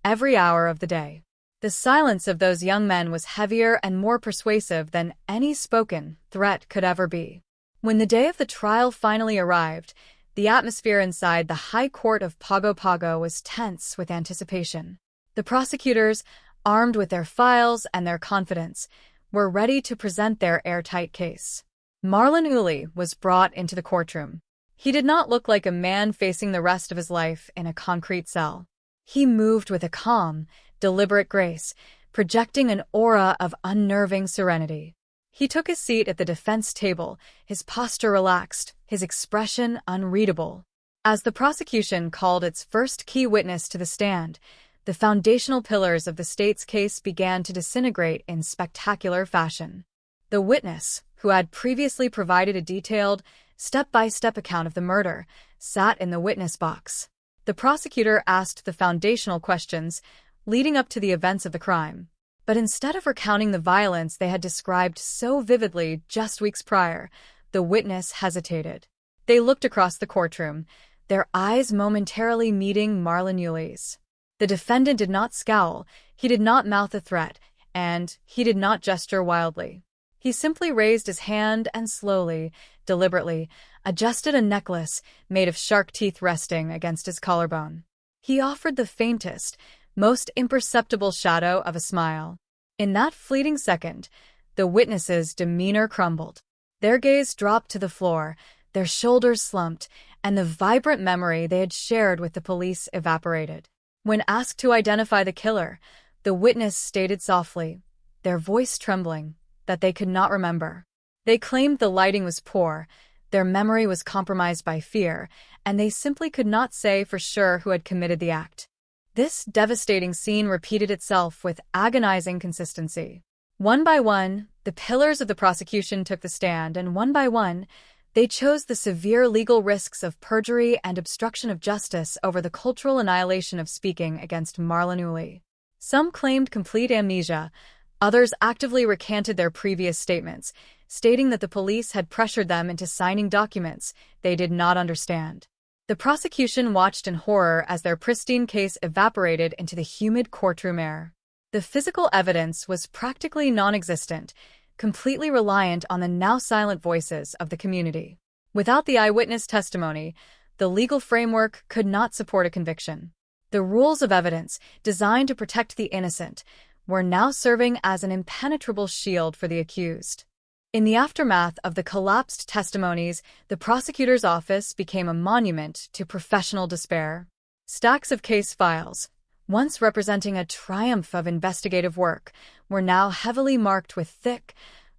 every hour of the day. The silence of those young men was heavier and more persuasive than any spoken threat could ever be. When the day of the trial finally arrived, the atmosphere inside the High Court of Pago Pago was tense with anticipation. The prosecutors, armed with their files and their confidence, were ready to present their airtight case. Marlon Uli was brought into the courtroom. He did not look like a man facing the rest of his life in a concrete cell. He moved with a calm, deliberate grace, projecting an aura of unnerving serenity. He took his seat at the defense table, his posture relaxed, his expression unreadable. As the prosecution called its first key witness to the stand, the foundational pillars of the state's case began to disintegrate in spectacular fashion. The witness, who had previously provided a detailed, step-by-step account of the murder, sat in the witness box. The prosecutor asked the foundational questions leading up to the events of the crime. But instead of recounting the violence they had described so vividly just weeks prior, the witness hesitated. They looked across the courtroom, their eyes momentarily meeting Marlon Uli's. The defendant did not scowl, he did not mouth a threat, and he did not gesture wildly. He simply raised his hand and slowly, deliberately, adjusted a necklace made of shark teeth resting against his collarbone. He offered the faintest, most imperceptible shadow of a smile. In that fleeting second, the witnesses' demeanor crumbled. Their gaze dropped to the floor, their shoulders slumped, and the vibrant memory they had shared with the police evaporated. When asked to identify the killer, the witness stated softly, their voice trembling, that they could not remember. They claimed the lighting was poor, their memory was compromised by fear, and they simply could not say for sure who had committed the act. This devastating scene repeated itself with agonizing consistency. One by one, the pillars of the prosecution took the stand, and one by one, they chose the severe legal risks of perjury and obstruction of justice over the cultural annihilation of speaking against Marlon Uli. Some claimed complete amnesia, others actively recanted their previous statements, stating that the police had pressured them into signing documents they did not understand. The prosecution watched in horror as their pristine case evaporated into the humid courtroom air. The physical evidence was practically non-existent, completely reliant on the now silent voices of the community. Without the eyewitness testimony, the legal framework could not support a conviction. The rules of evidence, designed to protect the innocent, were now serving as an impenetrable shield for the accused. In the aftermath of the collapsed testimonies, the prosecutor's office became a monument to professional despair. Stacks of case files, once representing a triumph of investigative work, were now heavily marked with thick,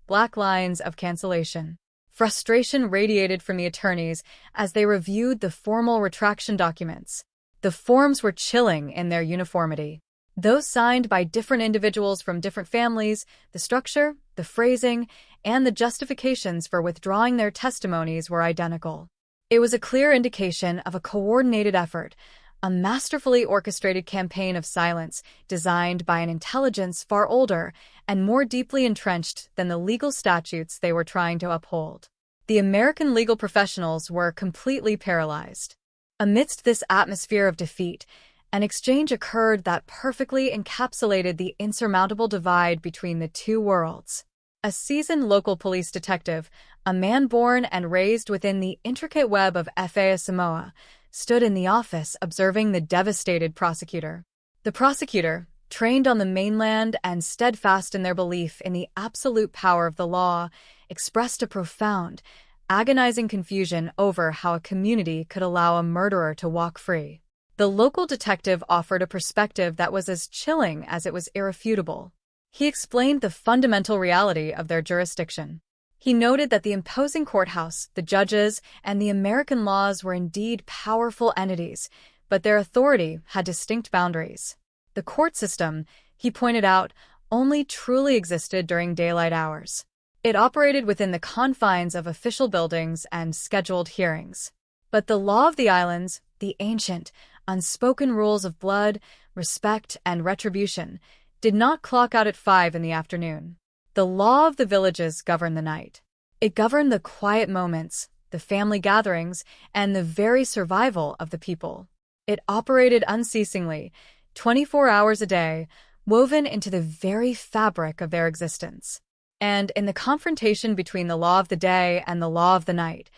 black lines of cancellation. Frustration radiated from the attorneys as they reviewed the formal retraction documents. The forms were chilling in their uniformity. Though signed by different individuals from different families, the structure, the phrasing, and the justifications for withdrawing their testimonies were identical. It was a clear indication of a coordinated effort, a masterfully orchestrated campaign of silence designed by an intelligence far older and more deeply entrenched than the legal statutes they were trying to uphold. The American legal professionals were completely paralyzed. Amidst this atmosphere of defeat, an exchange occurred that perfectly encapsulated the insurmountable divide between the two worlds. A seasoned local police detective, a man born and raised within the intricate web of FA Samoa, stood in the office observing the devastated prosecutor. The prosecutor, trained on the mainland and steadfast in their belief in the absolute power of the law, expressed a profound, agonizing confusion over how a community could allow a murderer to walk free. The local detective offered a perspective that was as chilling as it was irrefutable. He explained the fundamental reality of their jurisdiction. He noted that the imposing courthouse, the judges, and the American laws were indeed powerful entities, but their authority had distinct boundaries. The court system, he pointed out, only truly existed during daylight hours. It operated within the confines of official buildings and scheduled hearings. But the law of the islands, the ancient, unspoken rules of blood, respect, and retribution, did not clock out at 5 in the afternoon. The law of the villages governed the night. It governed the quiet moments, the family gatherings, and the very survival of the people. It operated unceasingly, 24 hours a day, woven into the very fabric of their existence. And in the confrontation between the law of the day and the law of the night,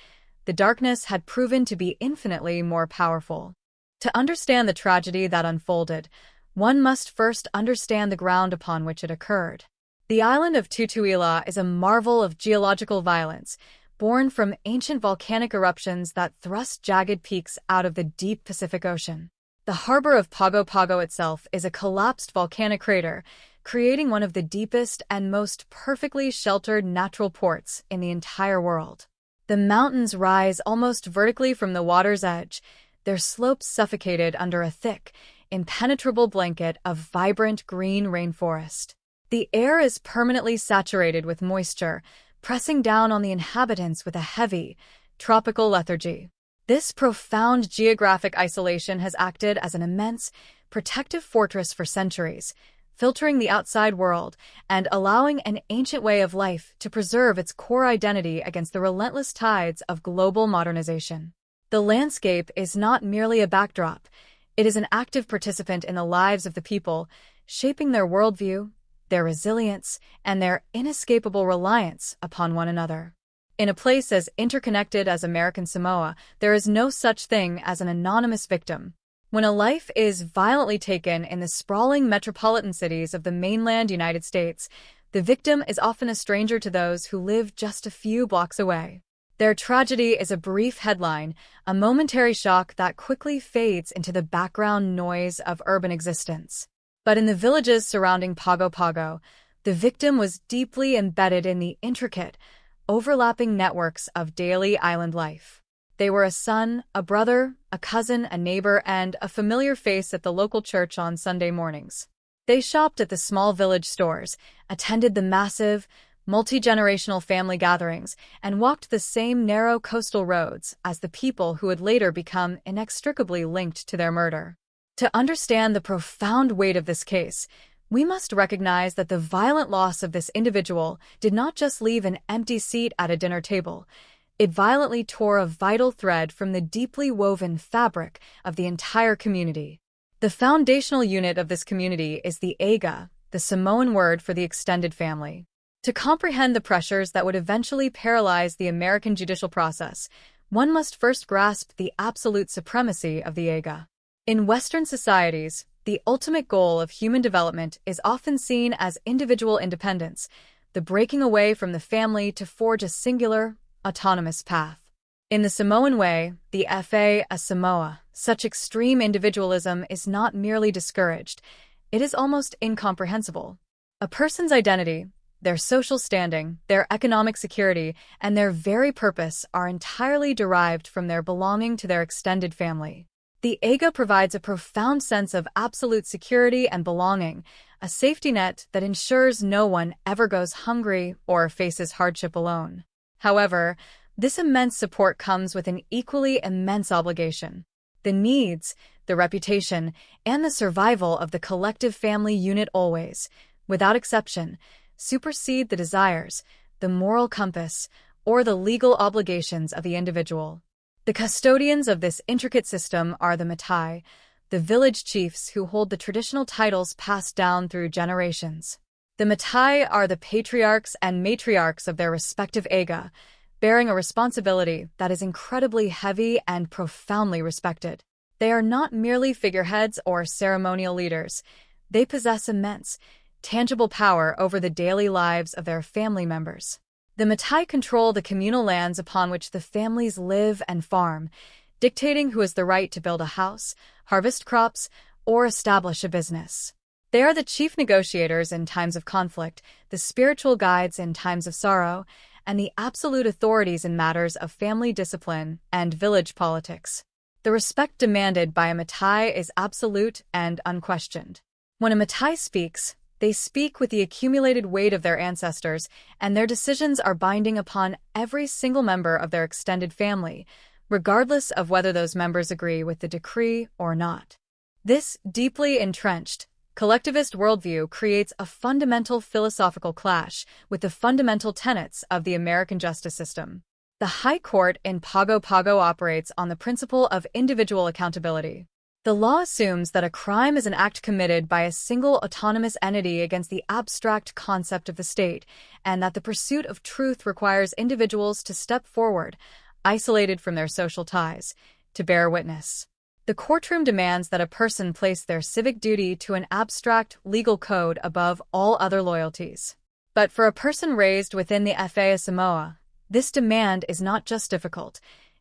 the darkness had proven to be infinitely more powerful. To understand the tragedy that unfolded, one must first understand the ground upon which it occurred. The island of Tutuila is a marvel of geological violence, born from ancient volcanic eruptions that thrust jagged peaks out of the deep Pacific Ocean. The harbor of Pago Pago itself is a collapsed volcanic crater, creating one of the deepest and most perfectly sheltered natural ports in the entire world. The mountains rise almost vertically from the water's edge, their slopes suffocated under a thick, impenetrable blanket of vibrant green rainforest. The air is permanently saturated with moisture, pressing down on the inhabitants with a heavy, tropical lethargy. This profound geographic isolation has acted as an immense, protective fortress for centuries, filtering the outside world and allowing an ancient way of life to preserve its core identity against the relentless tides of global modernization. The landscape is not merely a backdrop, it is an active participant in the lives of the people, shaping their worldview, their resilience, and their inescapable reliance upon one another. In a place as interconnected as American Samoa, there is no such thing as an anonymous victim. When a life is violently taken in the sprawling metropolitan cities of the mainland United States, the victim is often a stranger to those who live just a few blocks away. Their tragedy is a brief headline, a momentary shock that quickly fades into the background noise of urban existence. But in the villages surrounding Pago Pago, the victim was deeply embedded in the intricate, overlapping networks of daily island life. They were a son, a brother, a cousin, a neighbor, and a familiar face at the local church on Sunday mornings. They shopped at the small village stores, attended the massive, multi-generational family gatherings, and walked the same narrow coastal roads as the people who would later become inextricably linked to their murder. To understand the profound weight of this case, we must recognize that the violent loss of this individual did not just leave an empty seat at a dinner table. It violently tore a vital thread from the deeply woven fabric of the entire community. The foundational unit of this community is the Aga, the Samoan word for the extended family. To comprehend the pressures that would eventually paralyze the American judicial process, one must first grasp the absolute supremacy of the Aga. In Western societies, the ultimate goal of human development is often seen as individual independence, the breaking away from the family to forge a singular, autonomous path. In the Samoan way, the Fa a Samoa, such extreme individualism is not merely discouraged, it is almost incomprehensible. A person's identity, their social standing, their economic security, and their very purpose are entirely derived from their belonging to their extended family. The Aga provides a profound sense of absolute security and belonging, a safety net that ensures no one ever goes hungry or faces hardship alone. However, this immense support comes with an equally immense obligation. The needs, the reputation, and the survival of the collective family unit always, without exception, supersede the desires, the moral compass, or the legal obligations of the individual. The custodians of this intricate system are the Matai, the village chiefs who hold the traditional titles passed down through generations. The Matai are the patriarchs and matriarchs of their respective Aga, bearing a responsibility that is incredibly heavy and profoundly respected. They are not merely figureheads or ceremonial leaders. They possess immense, tangible power over the daily lives of their family members. The Matai control the communal lands upon which the families live and farm, dictating who has the right to build a house, harvest crops, or establish a business. They are the chief negotiators in times of conflict, the spiritual guides in times of sorrow, and the absolute authorities in matters of family discipline and village politics. The respect demanded by a Matai is absolute and unquestioned. When a Matai speaks, they speak with the accumulated weight of their ancestors, and their decisions are binding upon every single member of their extended family, regardless of whether those members agree with the decree or not. This deeply entrenched, collectivist worldview creates a fundamental philosophical clash with the fundamental tenets of the American justice system. The High Court in Pago Pago operates on the principle of individual accountability. The law assumes that a crime is an act committed by a single autonomous entity against the abstract concept of the state, and that the pursuit of truth requires individuals to step forward, isolated from their social ties, to bear witness. The courtroom demands that a person place their civic duty to an abstract legal code above all other loyalties. But for a person raised within the Fa Samoa, this demand is not just difficult,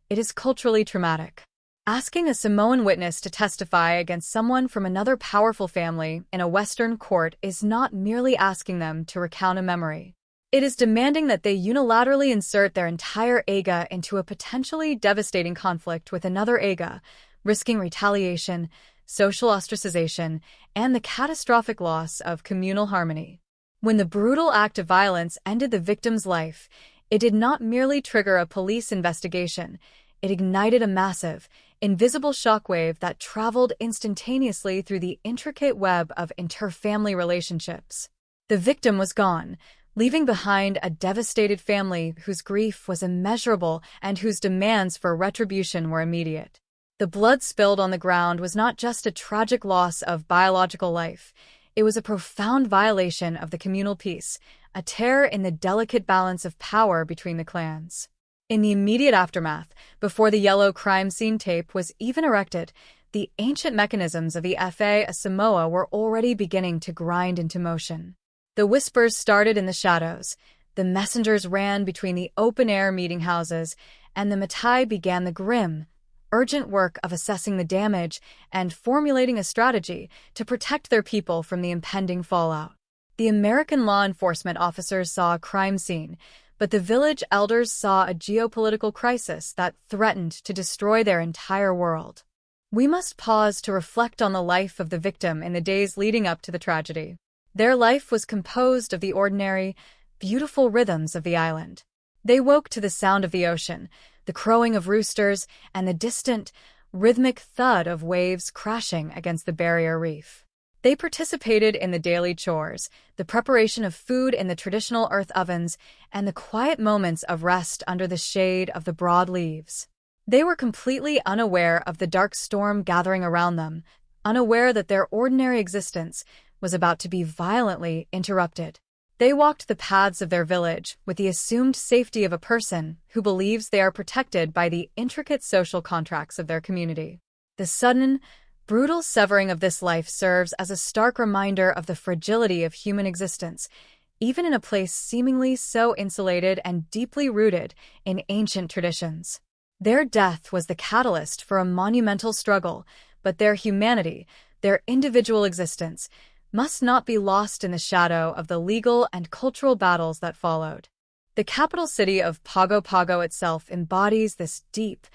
it is culturally traumatic. Asking a Samoan witness to testify against someone from another powerful family in a Western court is not merely asking them to recount a memory. It is demanding that they unilaterally insert their entire Aga into a potentially devastating conflict with another Aga, risking retaliation, social ostracization, and the catastrophic loss of communal harmony. When the brutal act of violence ended the victim's life, it did not merely trigger a police investigation, it ignited a massive, invisible shockwave that traveled instantaneously through the intricate web of inter-family relationships. The victim was gone, leaving behind a devastated family whose grief was immeasurable and whose demands for retribution were immediate. The blood spilled on the ground was not just a tragic loss of biological life, it was a profound violation of the communal peace, a tear in the delicate balance of power between the clans. In the immediate aftermath, before the yellow crime scene tape was even erected, The ancient mechanisms of the Fa Samoa were already beginning to grind into motion. The whispers started in the shadows, the messengers ran between the open-air meeting houses, and the Matai began the grim, urgent work of assessing the damage and formulating a strategy to protect their people from the impending fallout. The American law enforcement officers saw a crime scene, but the village elders saw a geopolitical crisis that threatened to destroy their entire world. We must pause to reflect on the life of the victim in the days leading up to the tragedy. Their life was composed of the ordinary, beautiful rhythms of the island. They woke to the sound of the ocean, the crowing of roosters, and the distant, rhythmic thud of waves crashing against the barrier reef. They participated in the daily chores, the preparation of food in the traditional earth ovens, and the quiet moments of rest under the shade of the broad leaves. They were completely unaware of the dark storm gathering around them, unaware that their ordinary existence was about to be violently interrupted. They walked the paths of their village with the assumed safety of a person who believes they are protected by the intricate social contracts of their community. The sudden, brutal severing of this life serves as a stark reminder of the fragility of human existence, even in a place seemingly so insulated and deeply rooted in ancient traditions. Their death was the catalyst for a monumental struggle, but their humanity, their individual existence, must not be lost in the shadow of the legal and cultural battles that followed. The capital city of Pago Pago itself embodies this deep,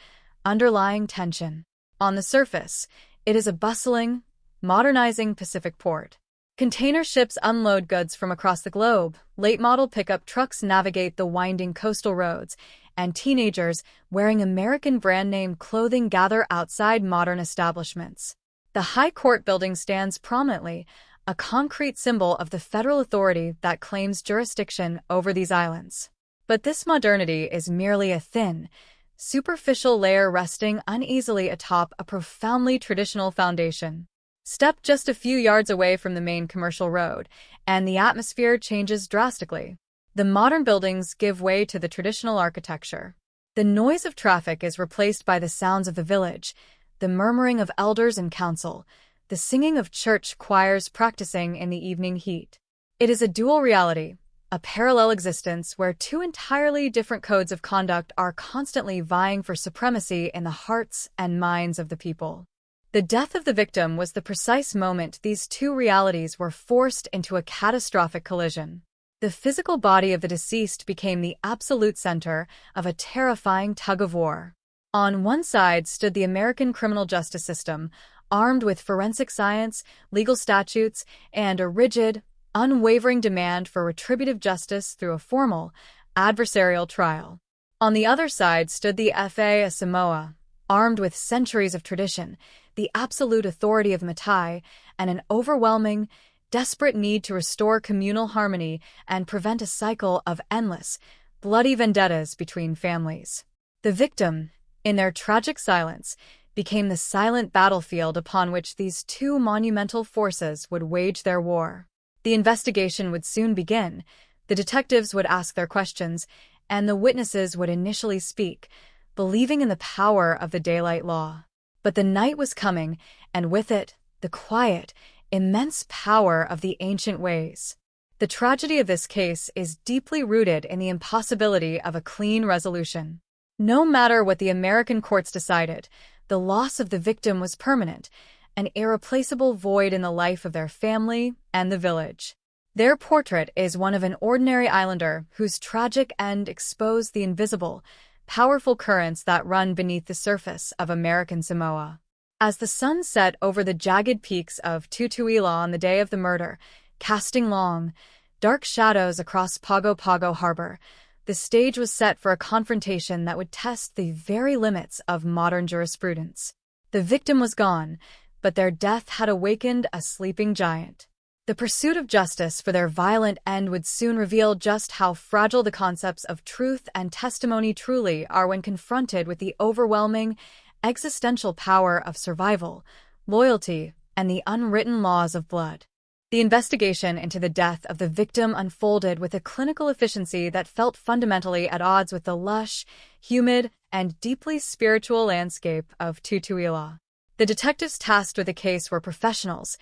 underlying tension. On the surface, it is a bustling, modernizing Pacific port. Container ships unload goods from across the globe, late-model pickup trucks navigate the winding coastal roads, and teenagers wearing American brand-name clothing gather outside modern establishments. The High Court building stands prominently, a concrete symbol of the federal authority that claims jurisdiction over these islands. But this modernity is merely a thin, superficial layer resting uneasily atop a profoundly traditional foundation. Step just a few yards away from the main commercial road, and the atmosphere changes drastically. The modern buildings give way to the traditional architecture. The noise of traffic is replaced by the sounds of the village, the murmuring of elders in council, the singing of church choirs practicing in the evening heat. It is a dual reality, a parallel existence where two entirely different codes of conduct are constantly vying for supremacy in the hearts and minds of the people. The death of the victim was the precise moment these two realities were forced into a catastrophic collision. The physical body of the deceased became the absolute center of a terrifying tug-of-war. On one side stood the American criminal justice system, armed with forensic science, legal statutes, and a rigid, unwavering demand for retributive justice through a formal, adversarial trial. On the other side stood the Fa Samoa, armed with centuries of tradition, the absolute authority of Matai, and an overwhelming, desperate need to restore communal harmony and prevent a cycle of endless, bloody vendettas between families. The victim, in their tragic silence, became the silent battlefield upon which these two monumental forces would wage their war. The investigation would soon begin, the detectives would ask their questions, and the witnesses would initially speak, believing in the power of the daylight law. But the night was coming, and with it, the quiet, immense power of the ancient ways. The tragedy of this case is deeply rooted in the impossibility of a clean resolution. No matter what the American courts decided, the loss of the victim was permanent, an irreplaceable void in the life of their family and the village. Their portrait is one of an ordinary islander whose tragic end exposed the invisible, powerful currents that run beneath the surface of American Samoa. As the sun set over the jagged peaks of Tutuila on the day of the murder, casting long, dark shadows across Pago Pago Harbor, the stage was set for a confrontation that would test the very limits of modern jurisprudence. The victim was gone, but their death had awakened a sleeping giant. The pursuit of justice for their violent end would soon reveal just how fragile the concepts of truth and testimony truly are when confronted with the overwhelming, existential power of survival, loyalty, and the unwritten laws of blood. The investigation into the death of the victim unfolded with a clinical efficiency that felt fundamentally at odds with the lush, humid, and deeply spiritual landscape of Tutuila. The detectives tasked with the case were professionals,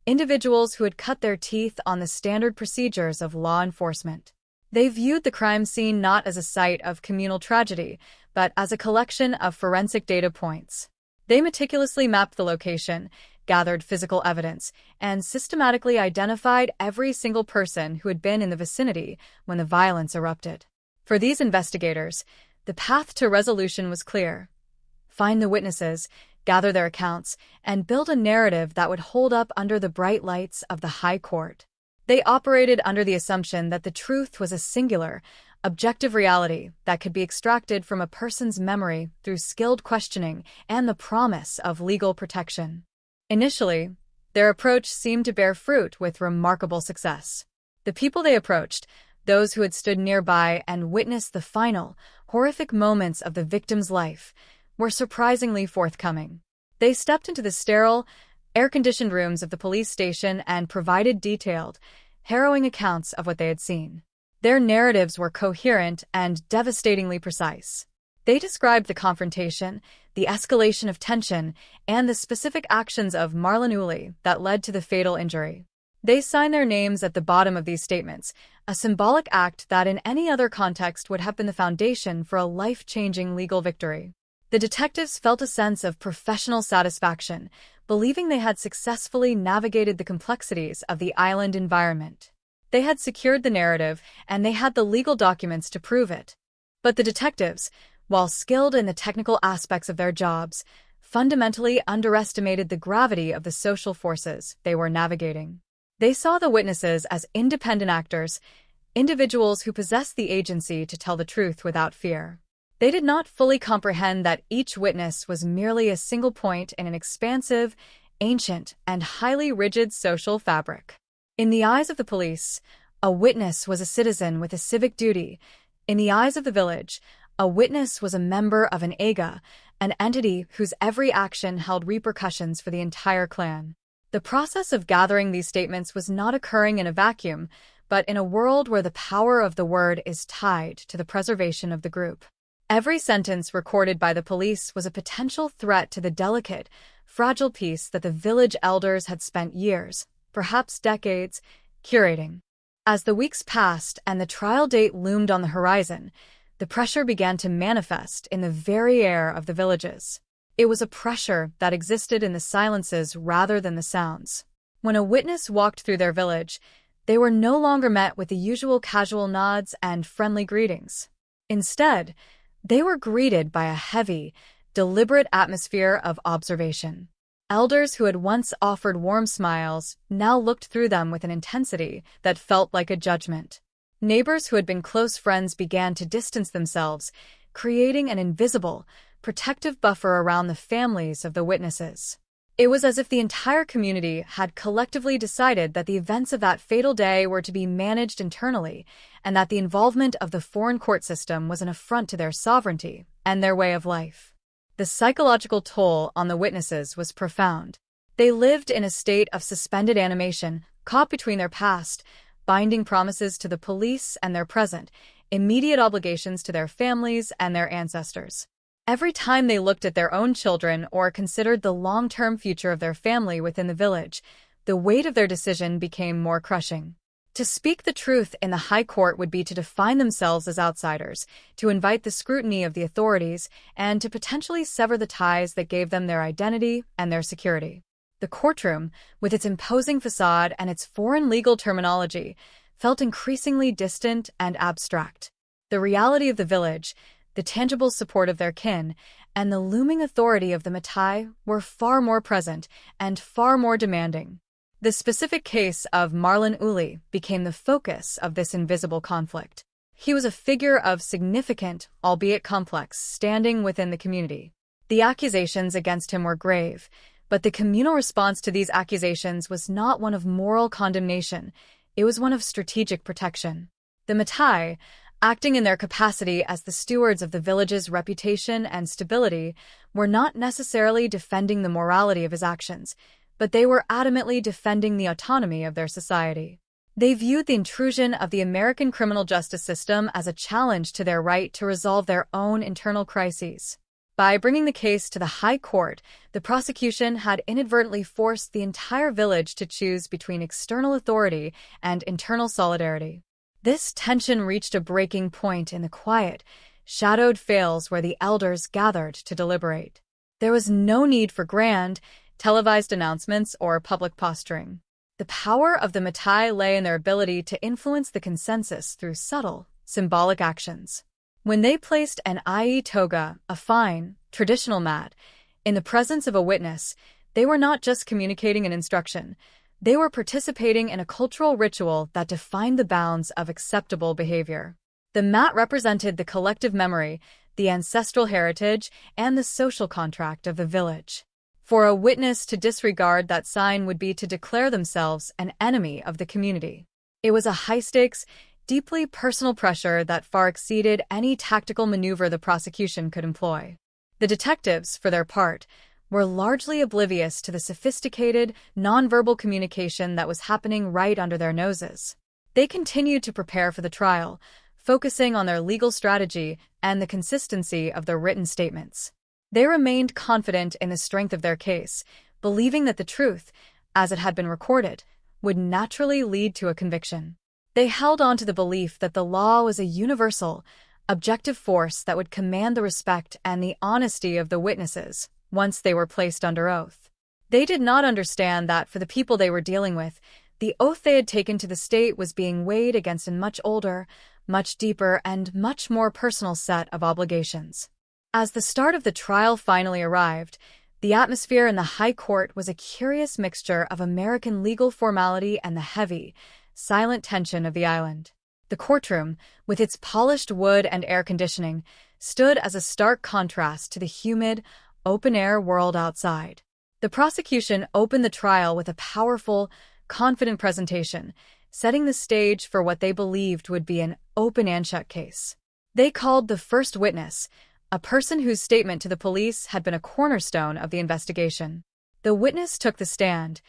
individuals who had cut their teeth on the standard procedures of law enforcement. They viewed the crime scene not as a site of communal tragedy, but as a collection of forensic data points. They meticulously mapped the location, gathered physical evidence, and systematically identified every single person who had been in the vicinity when the violence erupted. For these investigators, the path to resolution was clear. Find the witnesses, gather their accounts, and build a narrative that would hold up under the bright lights of the High Court. They operated under the assumption that the truth was a singular, objective reality that could be extracted from a person's memory through skilled questioning and the promise of legal protection. Initially, their approach seemed to bear fruit with remarkable success. The people they approached, those who had stood nearby and witnessed the final, horrific moments of the victim's life, were surprisingly forthcoming. They stepped into the sterile, air-conditioned rooms of the police station and provided detailed, harrowing accounts of what they had seen. Their narratives were coherent and devastatingly precise. They described the confrontation, the escalation of tension, and the specific actions of Marlon Uli that led to the fatal injury. They signed their names at the bottom of these statements, a symbolic act that in any other context would have been the foundation for a life-changing legal victory. The detectives felt a sense of professional satisfaction, believing they had successfully navigated the complexities of the island environment. They had secured the narrative, and they had the legal documents to prove it. But the detectives, while skilled in the technical aspects of their jobs, fundamentally underestimated the gravity of the social forces they were navigating. They saw the witnesses as independent actors, individuals who possessed the agency to tell the truth without fear. They did not fully comprehend that each witness was merely a single point in an expansive, ancient, and highly rigid social fabric. In the eyes of the police, a witness was a citizen with a civic duty. In the eyes of the village, a witness was a member of an Aga, an entity whose every action held repercussions for the entire clan. The process of gathering these statements was not occurring in a vacuum, but in a world where the power of the word is tied to the preservation of the group. Every sentence recorded by the police was a potential threat to the delicate, fragile peace that the village elders had spent years, perhaps decades, curating. As the weeks passed and the trial date loomed on the horizon, the pressure began to manifest in the very air of the villages. It was a pressure that existed in the silences rather than the sounds. When a witness walked through their village, they were no longer met with the usual casual nods and friendly greetings. Instead, they were greeted by a heavy, deliberate atmosphere of observation. Elders who had once offered warm smiles now looked through them with an intensity that felt like a judgment. Neighbors who had been close friends began to distance themselves, creating an invisible, protective buffer around the families of the witnesses. It was as if the entire community had collectively decided that the events of that fatal day were to be managed internally, and that the involvement of the foreign court system was an affront to their sovereignty and their way of life. The psychological toll on the witnesses was profound. They lived in a state of suspended animation, caught between their past, binding promises to the police and their present, immediate obligations to their families and their ancestors. Every time they looked at their own children or considered the long-term future of their family within the village, the weight of their decision became more crushing. To speak the truth in the High Court would be to define themselves as outsiders, to invite the scrutiny of the authorities, and to potentially sever the ties that gave them their identity and their security. The courtroom, with its imposing facade and its foreign legal terminology, felt increasingly distant and abstract. The reality of the village, the tangible support of their kin, and the looming authority of the Matai were far more present and far more demanding. The specific case of Marlon Uli became the focus of this invisible conflict. He was a figure of significant, albeit complex, standing within the community. The accusations against him were grave, but the communal response to these accusations was not one of moral condemnation, it was one of strategic protection. The Matai, acting in their capacity as the stewards of the village's reputation and stability, were not necessarily defending the morality of his actions, but they were adamantly defending the autonomy of their society. They viewed the intrusion of the American criminal justice system as a challenge to their right to resolve their own internal crises. By bringing the case to the High Court, the prosecution had inadvertently forced the entire village to choose between external authority and internal solidarity. This tension reached a breaking point in the quiet, shadowed fails where the elders gathered to deliberate. There was no need for grand, televised announcements or public posturing. The power of the Matai lay in their ability to influence the consensus through subtle, symbolic actions. When they placed an ai toga, a fine, traditional mat, in the presence of a witness, they were not just communicating an instruction. They were participating in a cultural ritual that defined the bounds of acceptable behavior. The mat represented the collective memory, the ancestral heritage, and the social contract of the village. For a witness to disregard that sign would be to declare themselves an enemy of the community. It was a high-stakes, deeply personal pressure that far exceeded any tactical maneuver the prosecution could employ. The detectives, for their part, were largely oblivious to the sophisticated, nonverbal communication that was happening right under their noses. They continued to prepare for the trial, focusing on their legal strategy and the consistency of their written statements. They remained confident in the strength of their case, believing that the truth, as it had been recorded, would naturally lead to a conviction. They held on to the belief that the law was a universal, objective force that would command the respect and the honesty of the witnesses once they were placed under oath. They did not understand that for the people they were dealing with, the oath they had taken to the state was being weighed against a much older, much deeper, and much more personal set of obligations. As the start of the trial finally arrived, the atmosphere in the High Court was a curious mixture of American legal formality and the heavy, silent tension of the island. The courtroom, with its polished wood and air conditioning, stood as a stark contrast to the humid, open-air world outside. The prosecution opened the trial with a powerful, confident presentation, setting the stage for what they believed would be an open and shut case. They called the first witness, a person whose statement to the police had been a cornerstone of the investigation. The witness took the stand,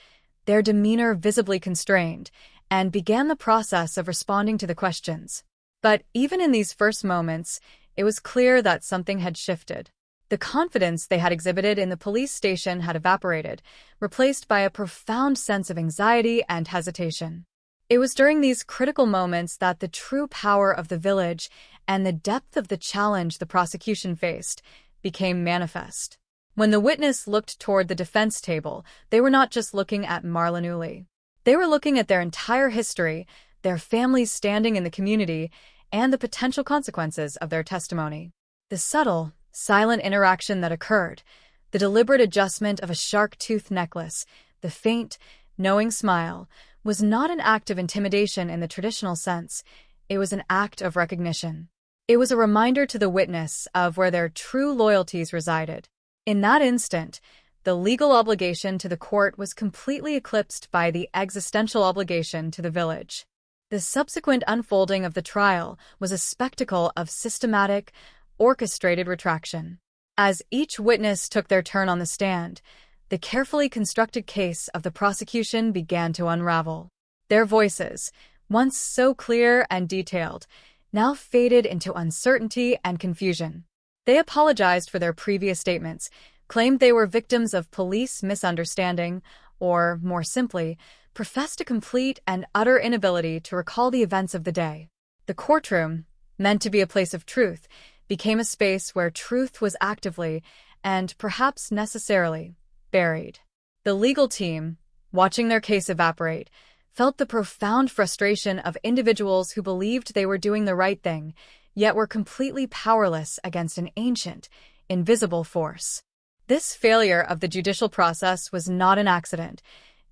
their demeanor visibly constrained, and began the process of responding to the questions. But even in these first moments, it was clear that something had shifted. The confidence they had exhibited in the police station had evaporated, replaced by a profound sense of anxiety and hesitation. It was during these critical moments that the true power of the village and the depth of the challenge the prosecution faced became manifest. When the witness looked toward the defense table, they were not just looking at Marlon Uli. They were looking at their entire history, their family's standing in the community, and the potential consequences of their testimony. The subtle, silent interaction that occurred, the deliberate adjustment of a shark-tooth necklace, the faint, knowing smile, was not an act of intimidation in the traditional sense. It was an act of recognition. It was a reminder to the witness of where their true loyalties resided. In that instant, the legal obligation to the court was completely eclipsed by the existential obligation to the village. The subsequent unfolding of the trial was a spectacle of systematic, orchestrated retraction. As each witness took their turn on the stand, the carefully constructed case of the prosecution began to unravel. Their voices, once so clear and detailed, now faded into uncertainty and confusion. They apologized for their previous statements, claimed they were victims of police misunderstanding, or, more simply, professed a complete and utter inability to recall the events of the day. The courtroom, meant to be a place of truth, became a space where truth was actively, and perhaps necessarily, buried. The legal team, watching their case evaporate, felt the profound frustration of individuals who believed they were doing the right thing, yet were completely powerless against an ancient, invisible force. This failure of the judicial process was not an accident.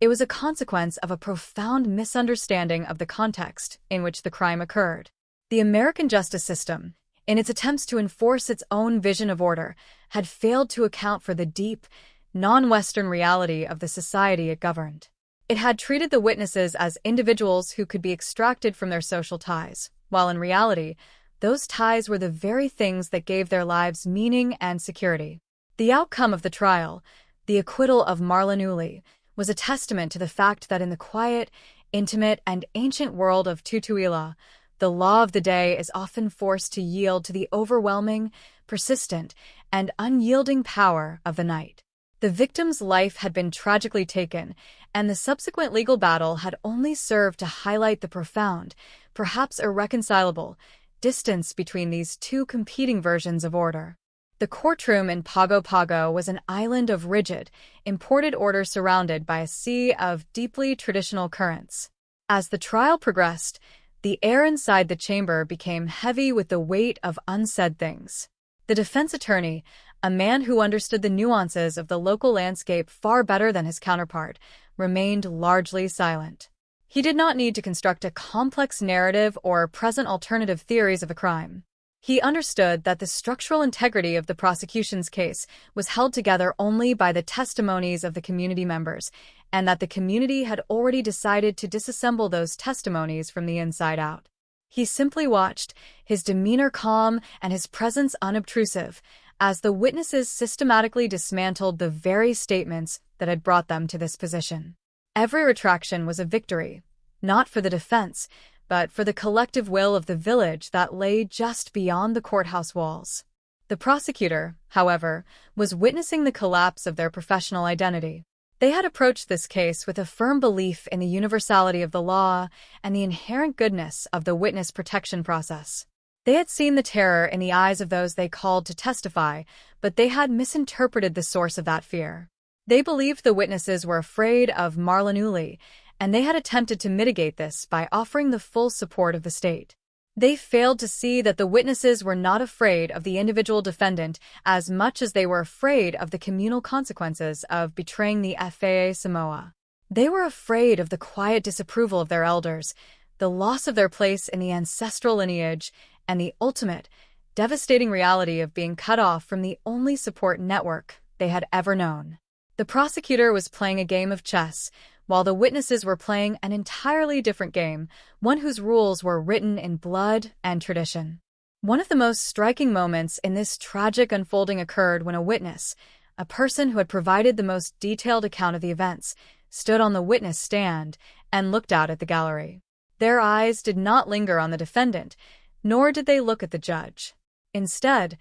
It was a consequence of a profound misunderstanding of the context in which the crime occurred. The American justice system, in its attempts to enforce its own vision of order, had failed to account for the deep, non-Western reality of the society it governed. It had treated the witnesses as individuals who could be extracted from their social ties, while in reality, those ties were the very things that gave their lives meaning and security. The outcome of the trial, the acquittal of Marlon Uli, was a testament to the fact that in the quiet, intimate, and ancient world of Tutuila, the law of the day is often forced to yield to the overwhelming, persistent, and unyielding power of the night. The victim's life had been tragically taken, and the subsequent legal battle had only served to highlight the profound, perhaps irreconcilable, distance between these two competing versions of order. The courtroom in Pago Pago was an island of rigid, imported order surrounded by a sea of deeply traditional currents. As the trial progressed, the air inside the chamber became heavy with the weight of unsaid things. The defense attorney, a man who understood the nuances of the local landscape far better than his counterpart, remained largely silent. He did not need to construct a complex narrative or present alternative theories of a crime. He understood that the structural integrity of the prosecution's case was held together only by the testimonies of the community members, and that the community had already decided to disassemble those testimonies from the inside out. He simply watched, his demeanor calm and his presence unobtrusive, as the witnesses systematically dismantled the very statements that had brought them to this position. Every retraction was a victory, not for the defense, but for the collective will of the village that lay just beyond the courthouse walls. The prosecutor, however, was witnessing the collapse of their professional identity. They had approached this case with a firm belief in the universality of the law and the inherent goodness of the witness protection process. They had seen the terror in the eyes of those they called to testify, but they had misinterpreted the source of that fear. They believed the witnesses were afraid of Marlon Uli, and they had attempted to mitigate this by offering the full support of the state. They failed to see that the witnesses were not afraid of the individual defendant as much as they were afraid of the communal consequences of betraying the FAA Samoa. They were afraid of the quiet disapproval of their elders, the loss of their place in the ancestral lineage, and the ultimate, devastating reality of being cut off from the only support network they had ever known. The prosecutor was playing a game of chess, while the witnesses were playing an entirely different game, one whose rules were written in blood and tradition. One of the most striking moments in this tragic unfolding occurred when a witness, a person who had provided the most detailed account of the events, stood on the witness stand and looked out at the gallery. Their eyes did not linger on the defendant, nor did they look at the judge. Instead,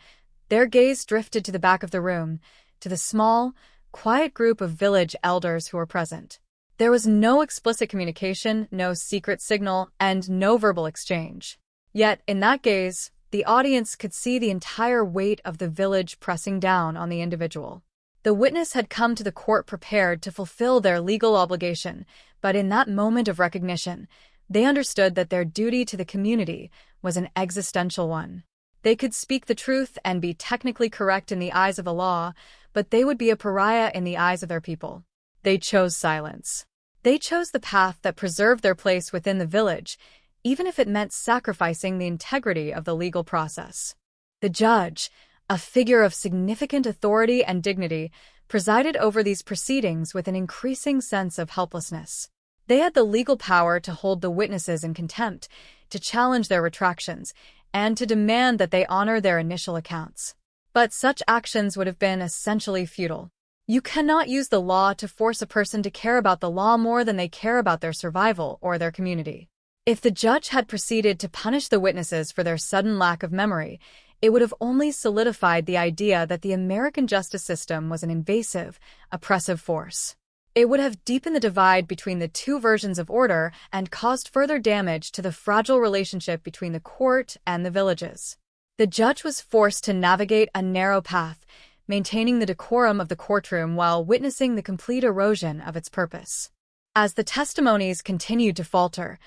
their gaze drifted to the back of the room, to the small, quiet group of village elders who were present. There was no explicit communication, no secret signal, and no verbal exchange. Yet, in that gaze, the audience could see the entire weight of the village pressing down on the individual. The witness had come to the court prepared to fulfill their legal obligation, but in that moment of recognition, they understood that their duty to the community was an existential one. They could speak the truth and be technically correct in the eyes of the law, but they would be a pariah in the eyes of their people. They chose silence. They chose the path that preserved their place within the village, even if it meant sacrificing the integrity of the legal process. The judge, a figure of significant authority and dignity, presided over these proceedings with an increasing sense of helplessness. They had the legal power to hold the witnesses in contempt, to challenge their retractions, and to demand that they honor their initial accounts. But such actions would have been essentially futile. You cannot use the law to force a person to care about the law more than they care about their survival or their community. If the judge had proceeded to punish the witnesses for their sudden lack of memory, it would have only solidified the idea that the American justice system was an invasive, oppressive force. It would have deepened the divide between the two versions of order and caused further damage to the fragile relationship between the court and the villages. The judge was forced to navigate a narrow path, maintaining the decorum of the courtroom while witnessing the complete erosion of its purpose. As the testimonies continued to falter,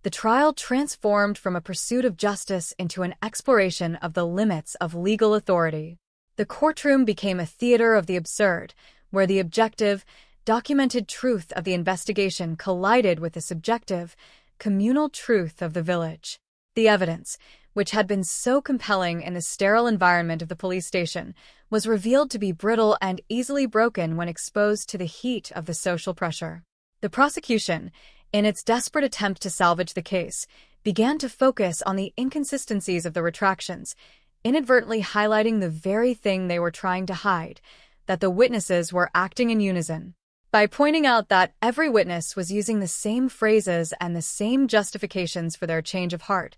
the trial transformed from a pursuit of justice into an exploration of the limits of legal authority. The courtroom became a theater of the absurd, where the objective, documented truth of the investigation collided with the subjective, communal truth of the village. The evidence, which had been so compelling in the sterile environment of the police station, was revealed to be brittle and easily broken when exposed to the heat of the social pressure. The prosecution, in its desperate attempt to salvage the case, began to focus on the inconsistencies of the retractions, inadvertently highlighting the very thing they were trying to hide, that the witnesses were acting in unison. By pointing out that every witness was using the same phrases and the same justifications for their change of heart,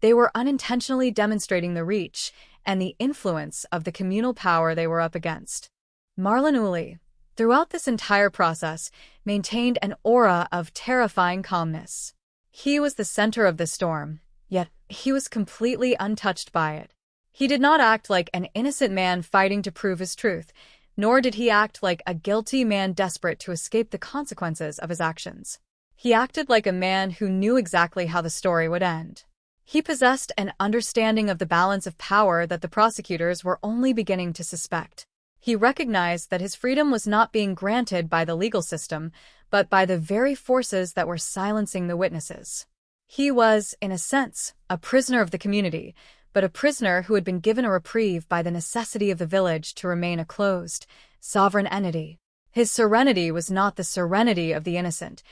They were unintentionally demonstrating the reach and the influence of the communal power they were up against. Marlon Uli, throughout this entire process, maintained an aura of terrifying calmness. He was the center of the storm, yet he was completely untouched by it. He did not act like an innocent man fighting to prove his truth, nor did he act like a guilty man desperate to escape the consequences of his actions. He acted like a man who knew exactly how the story would end. He possessed an understanding of the balance of power that the prosecutors were only beginning to suspect. He recognized that his freedom was not being granted by the legal system, but by the very forces that were silencing the witnesses. He was, in a sense, a prisoner of the community, but a prisoner who had been given a reprieve by the necessity of the village to remain a closed, sovereign entity. His serenity was not the serenity of the innocent.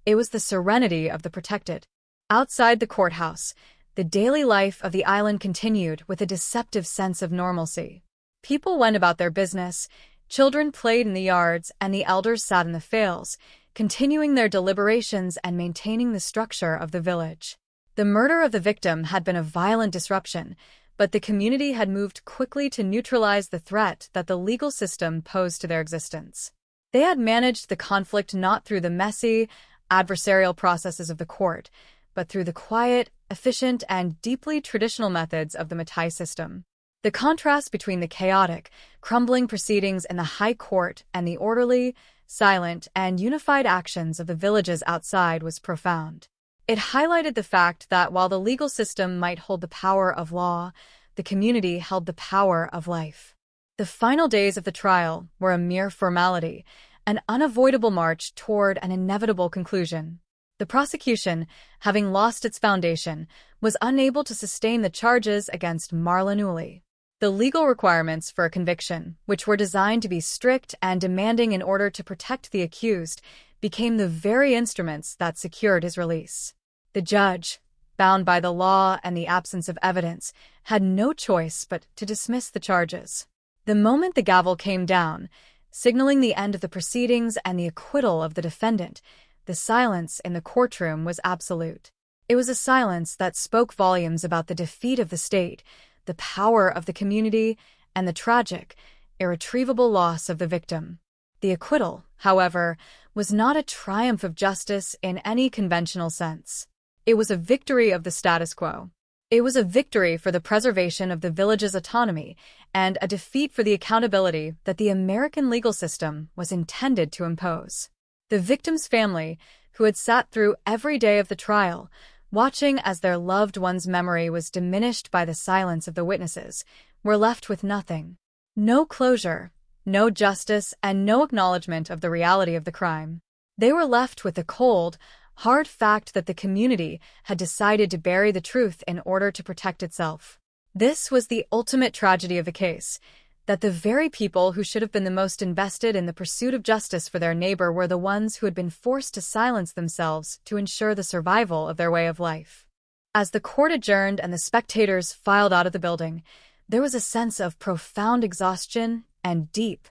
It was the serenity of the protected. Outside the courthouse, the daily life of the island continued with a deceptive sense of normalcy. People went about their business, children played in the yards, and the elders sat in the fails, continuing their deliberations and maintaining the structure of the village. The murder of the victim had been a violent disruption, but the community had moved quickly to neutralize the threat that the legal system posed to their existence. They had managed the conflict not through the messy, adversarial processes of the court, but through the quiet, efficient, and deeply traditional methods of the Matai system. The contrast between the chaotic, crumbling proceedings in the High Court and the orderly, silent, and unified actions of the villages outside was profound. It highlighted the fact that while the legal system might hold the power of law, the community held the power of life. The final days of the trial were a mere formality, an unavoidable march toward an inevitable conclusion. The prosecution, having lost its foundation, was unable to sustain the charges against Marlon Uli. The legal requirements for a conviction, which were designed to be strict and demanding in order to protect the accused, became the very instruments that secured his release. The judge, bound by the law and the absence of evidence, had no choice but to dismiss the charges. The moment the gavel came down, signaling the end of the proceedings and the acquittal of the defendant, the silence in the courtroom was absolute. It was a silence that spoke volumes about the defeat of the state, the power of the community, and the tragic, irretrievable loss of the victim. The acquittal, however, was not a triumph of justice in any conventional sense. It was a victory of the status quo. It was a victory for the preservation of the village's autonomy and a defeat for the accountability that the American legal system was intended to impose. The victim's family, who had sat through every day of the trial, watching as their loved one's memory was diminished by the silence of the witnesses, were left with nothing. No closure, no justice, and no acknowledgement of the reality of the crime. They were left with the cold, hard fact that the community had decided to bury the truth in order to protect itself. This was the ultimate tragedy of the case, that the very people who should have been the most invested in the pursuit of justice for their neighbor were the ones who had been forced to silence themselves to ensure the survival of their way of life. As the court adjourned and the spectators filed out of the building, there was a sense of profound exhaustion and deep,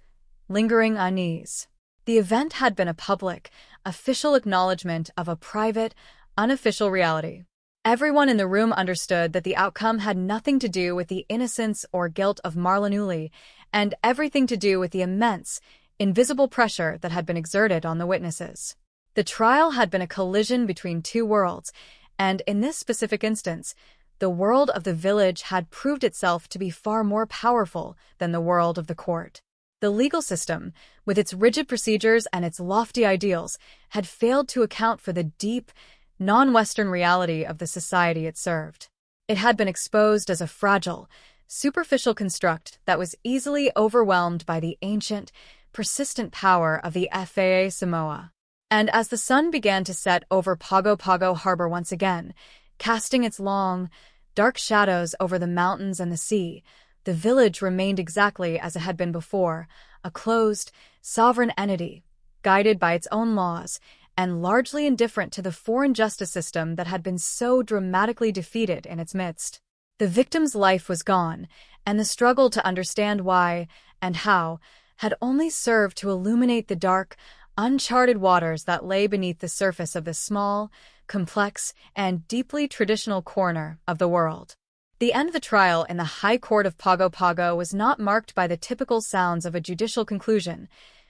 lingering unease. The event had been a public, official acknowledgement of a private, unofficial reality. Everyone in the room understood that the outcome had nothing to do with the innocence or guilt of Marlon Uli, and everything to do with the immense, invisible pressure that had been exerted on the witnesses. The trial had been a collision between two worlds, and in this specific instance, the world of the village had proved itself to be far more powerful than the world of the court. The legal system, with its rigid procedures and its lofty ideals, had failed to account for the deep, non-Western reality of the society it served. It had been exposed as a fragile, superficial construct that was easily overwhelmed by the ancient, persistent power of the FAA Samoa. And as the sun began to set over Pago Pago Harbor once again, casting its long, dark shadows over the mountains and the sea, the village remained exactly as it had been before, a closed, sovereign entity, guided by its own laws, and largely indifferent to the foreign justice system that had been so dramatically defeated in its midst. The victim's life was gone, and the struggle to understand why and how had only served to illuminate the dark, uncharted waters that lay beneath the surface of the small, complex, and deeply traditional corner of the world. The end of the trial in the High Court of Pago Pago was not marked by the typical sounds of a judicial conclusion.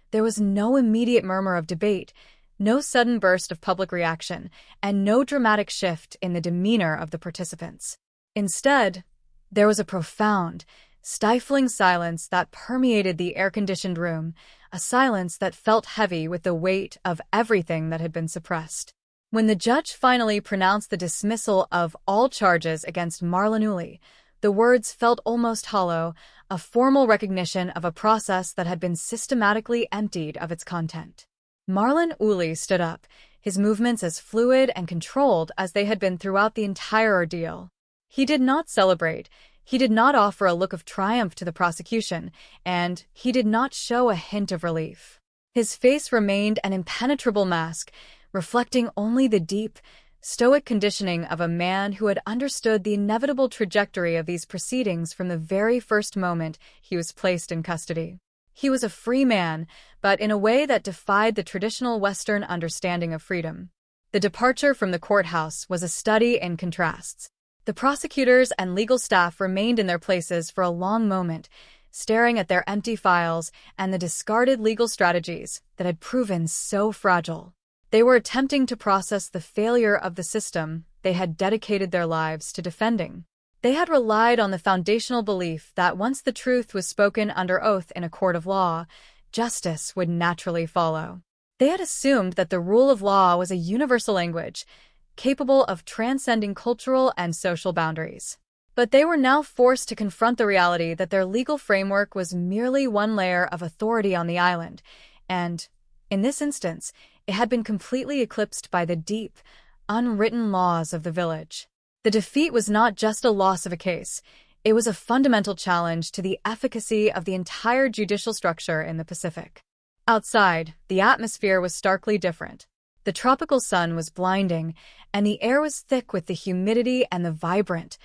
There was no immediate murmur of debate, no sudden burst of public reaction, and no dramatic shift in the demeanor of the participants. Instead, there was a profound, stifling silence that permeated the air-conditioned room, a silence that felt heavy with the weight of everything that had been suppressed. When the judge finally pronounced the dismissal of all charges against Marlon Uli, the words felt almost hollow, a formal recognition of a process that had been systematically emptied of its content. Marlon Uli stood up, his movements as fluid and controlled as they had been throughout the entire ordeal. He did not celebrate, he did not offer a look of triumph to the prosecution, and he did not show a hint of relief. His face remained an impenetrable mask, reflecting only the deep, stoic conditioning of a man who had understood the inevitable trajectory of these proceedings from the very first moment he was placed in custody. He was a free man, but in a way that defied the traditional Western understanding of freedom. The departure from the courthouse was a study in contrasts. The prosecutors and legal staff remained in their places for a long moment, staring at their empty files and the discarded legal strategies that had proven so fragile. They were attempting to process the failure of the system they had dedicated their lives to defending. They had relied on the foundational belief that once the truth was spoken under oath in a court of law, justice would naturally follow. They had assumed that the rule of law was a universal language, capable of transcending cultural and social boundaries. But they were now forced to confront the reality that their legal framework was merely one layer of authority on the island, and, in this instance, it had been completely eclipsed by the deep, unwritten laws of the village. The defeat was not just a loss of a case, it was a fundamental challenge to the efficacy of the entire judicial structure in the Pacific. Outside, the atmosphere was starkly different. The tropical sun was blinding, and the air was thick with the humidity and the vibrant,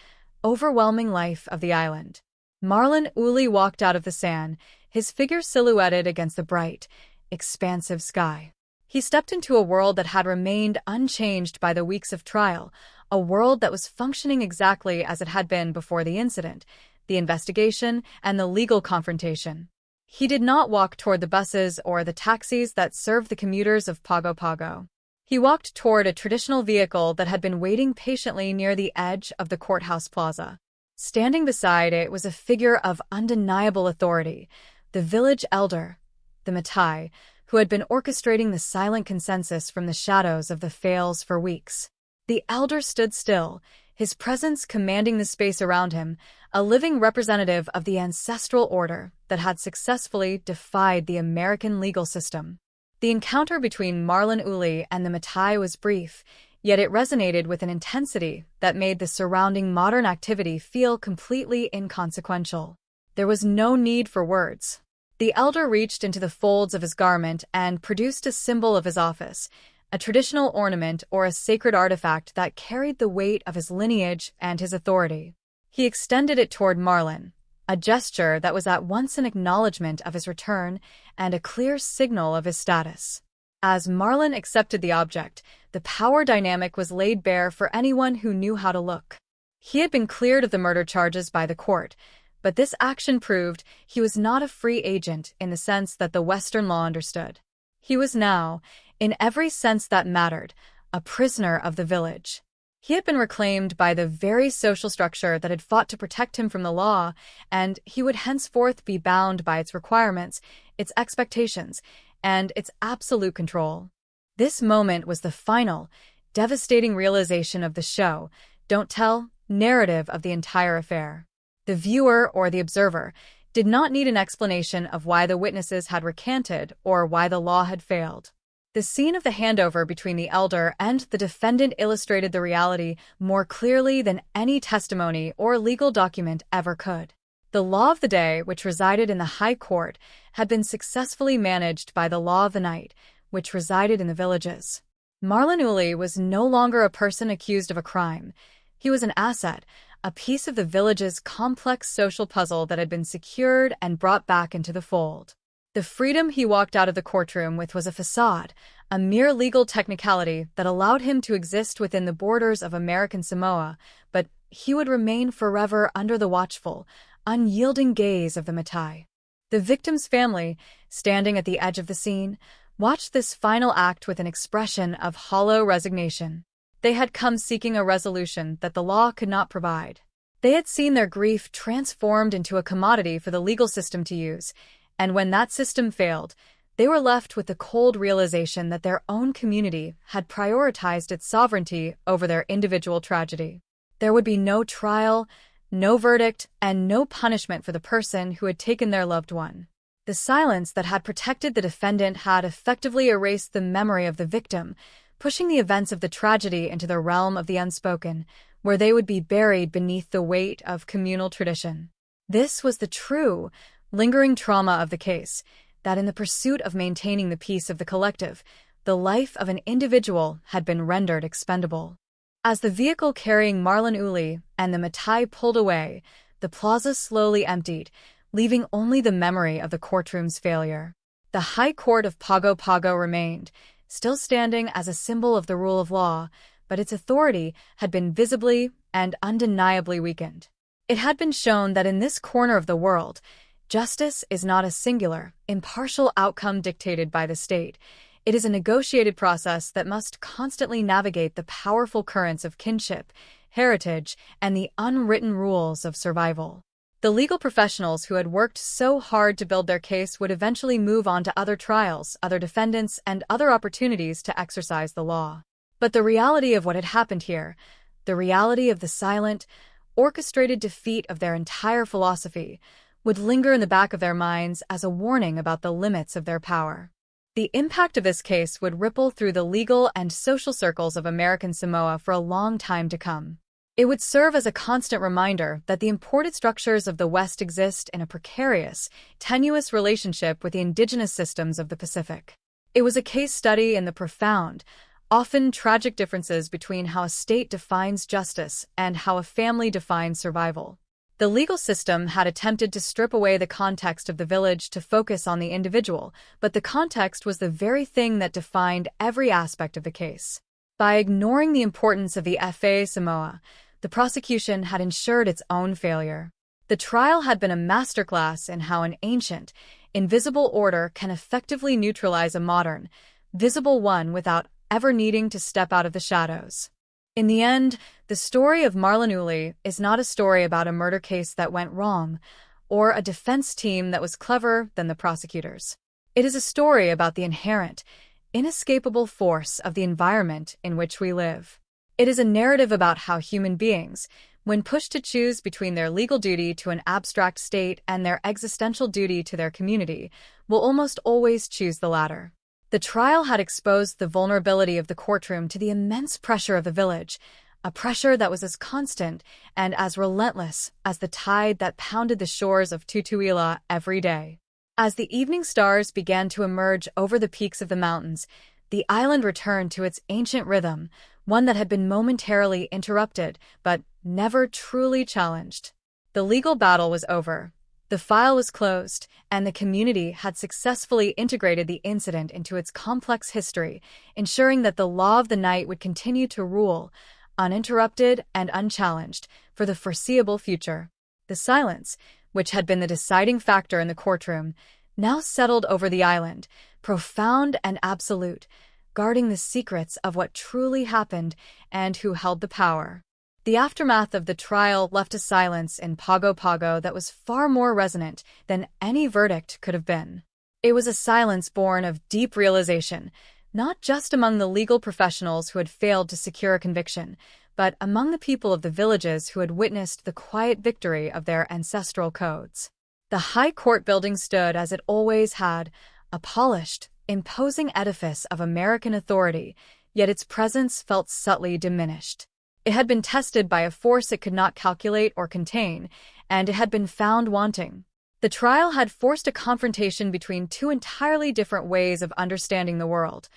overwhelming life of the island. Marlon Uli walked out of the sand, his figure silhouetted against the bright, expansive sky. He stepped into a world that had remained unchanged by the weeks of trial, a world that was functioning exactly as it had been before the incident, the investigation, and the legal confrontation. He did not walk toward the buses or the taxis that served the commuters of Pago Pago. He walked toward a traditional vehicle that had been waiting patiently near the edge of the courthouse plaza. Standing beside it was a figure of undeniable authority, the village elder, the Matai, who had been orchestrating the silent consensus from the shadows of the fails for weeks. The elder stood still, his presence commanding the space around him, a living representative of the ancestral order that had successfully defied the American legal system. The encounter between Marlon Uli and the Matai was brief, yet it resonated with an intensity that made the surrounding modern activity feel completely inconsequential. There was no need for words. The elder reached into the folds of his garment and produced a symbol of his office, a traditional ornament or a sacred artifact that carried the weight of his lineage and his authority. He extended it toward Marlon, a gesture that was at once an acknowledgement of his return and a clear signal of his status. As Marlon accepted the object, the power dynamic was laid bare for anyone who knew how to look. He had been cleared of the murder charges by the court, but this action proved he was not a free agent in the sense that the Western law understood. He was now, in every sense that mattered, a prisoner of the village. He had been reclaimed by the very social structure that had fought to protect him from the law, and he would henceforth be bound by its requirements, its expectations, and its absolute control. This moment was the final, devastating realization of the show, don't tell, narrative of the entire affair. The viewer or the observer did not need an explanation of why the witnesses had recanted or why the law had failed. The scene of the handover between the elder and the defendant illustrated the reality more clearly than any testimony or legal document ever could. The law of the day, which resided in the High Court, had been successfully managed by the law of the night, which resided in the villages. Marlon Uli was no longer a person accused of a crime. He was an asset, a piece of the village's complex social puzzle that had been secured and brought back into the fold. The freedom he walked out of the courtroom with was a facade, a mere legal technicality that allowed him to exist within the borders of American Samoa, but he would remain forever under the watchful, unyielding gaze of the Matai. The victim's family, standing at the edge of the scene, watched this final act with an expression of hollow resignation. They had come seeking a resolution that the law could not provide. They had seen their grief transformed into a commodity for the legal system to use, and when that system failed, they were left with the cold realization that their own community had prioritized its sovereignty over their individual tragedy. There would be no trial, no verdict, and no punishment for the person who had taken their loved one. The silence that had protected the defendant had effectively erased the memory of the victim, pushing the events of the tragedy into the realm of the unspoken, where they would be buried beneath the weight of communal tradition. This was the true, lingering trauma of the case, that in the pursuit of maintaining the peace of the collective, the life of an individual had been rendered expendable. As the vehicle carrying Marlon Uli and the Matai pulled away, the plaza slowly emptied, leaving only the memory of the courtroom's failure. The High Court of Pago Pago remained, still standing as a symbol of the rule of law, but its authority had been visibly and undeniably weakened. It had been shown that in this corner of the world, justice is not a singular, impartial outcome dictated by the state. It is a negotiated process that must constantly navigate the powerful currents of kinship, heritage, and the unwritten rules of survival. The legal professionals who had worked so hard to build their case would eventually move on to other trials, other defendants, and other opportunities to exercise the law. But the reality of what had happened here, the reality of the silent, orchestrated defeat of their entire philosophy, would linger in the back of their minds as a warning about the limits of their power. The impact of this case would ripple through the legal and social circles of American Samoa for a long time to come. It would serve as a constant reminder that the imported structures of the West exist in a precarious, tenuous relationship with the indigenous systems of the Pacific. It was a case study in the profound, often tragic differences between how a state defines justice and how a family defines survival. The legal system had attempted to strip away the context of the village to focus on the individual, but the context was the very thing that defined every aspect of the case. By ignoring the importance of the FA Samoa, the prosecution had ensured its own failure. The trial had been a masterclass in how an ancient, invisible order can effectively neutralize a modern, visible one without ever needing to step out of the shadows. In the end, the story of Marlon Uli is not a story about a murder case that went wrong, or a defense team that was cleverer than the prosecutors. It is a story about the inherent, inescapable force of the environment in which we live. It is a narrative about how human beings, when pushed to choose between their legal duty to an abstract state and their existential duty to their community, will almost always choose the latter. The trial had exposed the vulnerability of the courtroom to the immense pressure of the village, a pressure that was as constant and as relentless as the tide that pounded the shores of Tutuila every day. As the evening stars began to emerge over the peaks of the mountains, the island returned to its ancient rhythm, one that had been momentarily interrupted but never truly challenged. The legal battle was over. The file was closed, and the community had successfully integrated the incident into its complex history, ensuring that the law of the night would continue to rule, uninterrupted and unchallenged, for the foreseeable future. The silence, which had been the deciding factor in the courtroom, now settled over the island, profound and absolute, guarding the secrets of what truly happened and who held the power. The aftermath of the trial left a silence in Pago Pago that was far more resonant than any verdict could have been. It was a silence born of deep realization, not just among the legal professionals who had failed to secure a conviction, but among the people of the villages who had witnessed the quiet victory of their ancestral codes. The High Court building stood as it always had, a polished, imposing edifice of American authority, yet its presence felt subtly diminished. It had been tested by a force it could not calculate or contain, and it had been found wanting. The trial had forced a confrontation between two entirely different ways of understanding the world,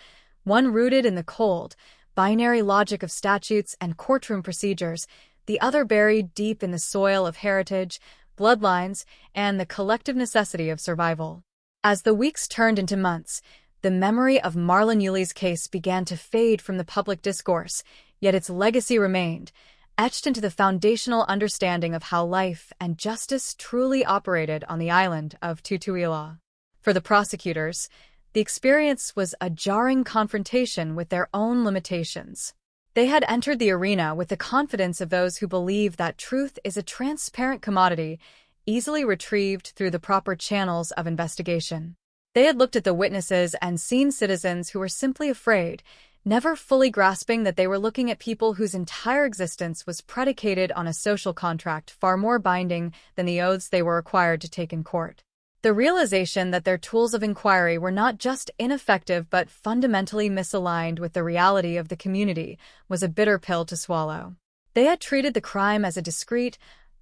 one rooted in the cold, binary logic of statutes and courtroom procedures, the other buried deep in the soil of heritage, bloodlines, and the collective necessity of survival. As the weeks turned into months, The memory of Marlon Yuli's case began to fade from the public discourse, yet its legacy remained, etched into the foundational understanding of how life and justice truly operated on the island of Tutuila. For the prosecutors, the experience was a jarring confrontation with their own limitations. They had entered the arena with the confidence of those who believe that truth is a transparent commodity, easily retrieved through the proper channels of investigation. They had looked at the witnesses and seen citizens who were simply afraid, never fully grasping that they were looking at people whose entire existence was predicated on a social contract far more binding than the oaths they were required to take in court. The realization that their tools of inquiry were not just ineffective but fundamentally misaligned with the reality of the community was a bitter pill to swallow. They had treated the crime as a discrete,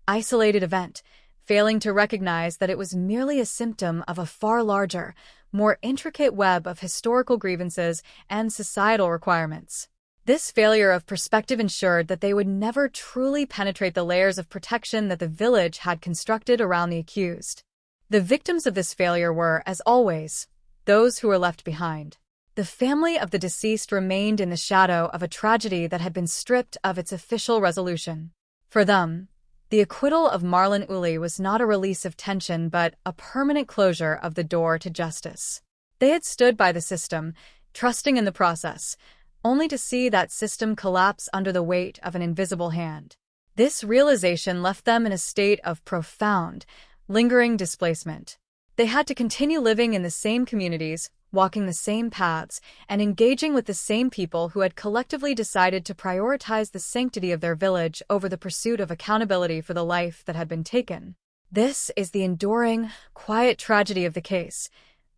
isolated event, failing to recognize that it was merely a symptom of a far larger, more intricate web of historical grievances and societal requirements. This failure of perspective ensured that they would never truly penetrate the layers of protection that the village had constructed around the accused. The victims of this failure were, as always, those who were left behind. The family of the deceased remained in the shadow of a tragedy that had been stripped of its official resolution. For them, the acquittal of Marlon Uli was not a release of tension but a permanent closure of the door to justice. They had stood by the system, trusting in the process, only to see that system collapse under the weight of an invisible hand. This realization left them in a state of profound, lingering displacement. They had to continue living in the same communities, walking the same paths, and engaging with the same people who had collectively decided to prioritize the sanctity of their village over the pursuit of accountability for the life that had been taken. This is the enduring, quiet tragedy of the case,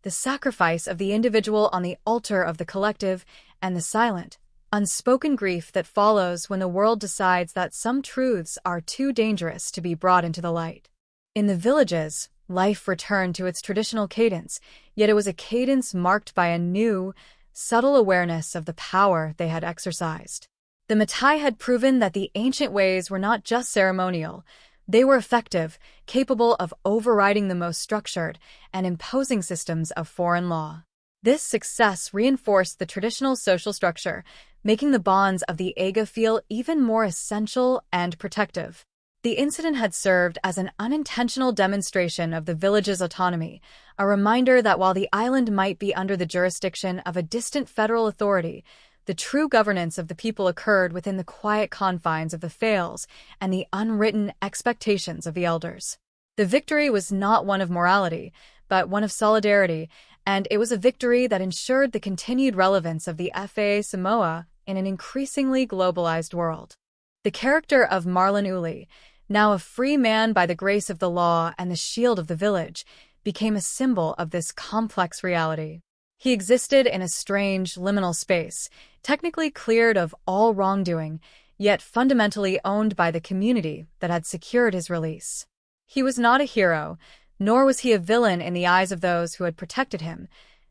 the sacrifice of the individual on the altar of the collective, and the silent, unspoken grief that follows when the world decides that some truths are too dangerous to be brought into the light. In the villages, life returned to its traditional cadence, yet it was a cadence marked by a new, subtle awareness of the power they had exercised. The Matai had proven that the ancient ways were not just ceremonial, they were effective, capable of overriding the most structured and imposing systems of foreign law. This success reinforced the traditional social structure, making the bonds of the Aga feel even more essential and protective. The incident had served as an unintentional demonstration of the village's autonomy, a reminder that while the island might be under the jurisdiction of a distant federal authority, the true governance of the people occurred within the quiet confines of the fails and the unwritten expectations of the elders. The victory was not one of morality, but one of solidarity, and it was a victory that ensured the continued relevance of the FAA Samoa in an increasingly globalized world. The character of Marlon Uli, now a free man by the grace of the law and the shield of the village, became a symbol of this complex reality. He existed in a strange, liminal space, technically cleared of all wrongdoing, yet fundamentally owned by the community that had secured his release. He was not a hero, nor was he a villain in the eyes of those who had protected him.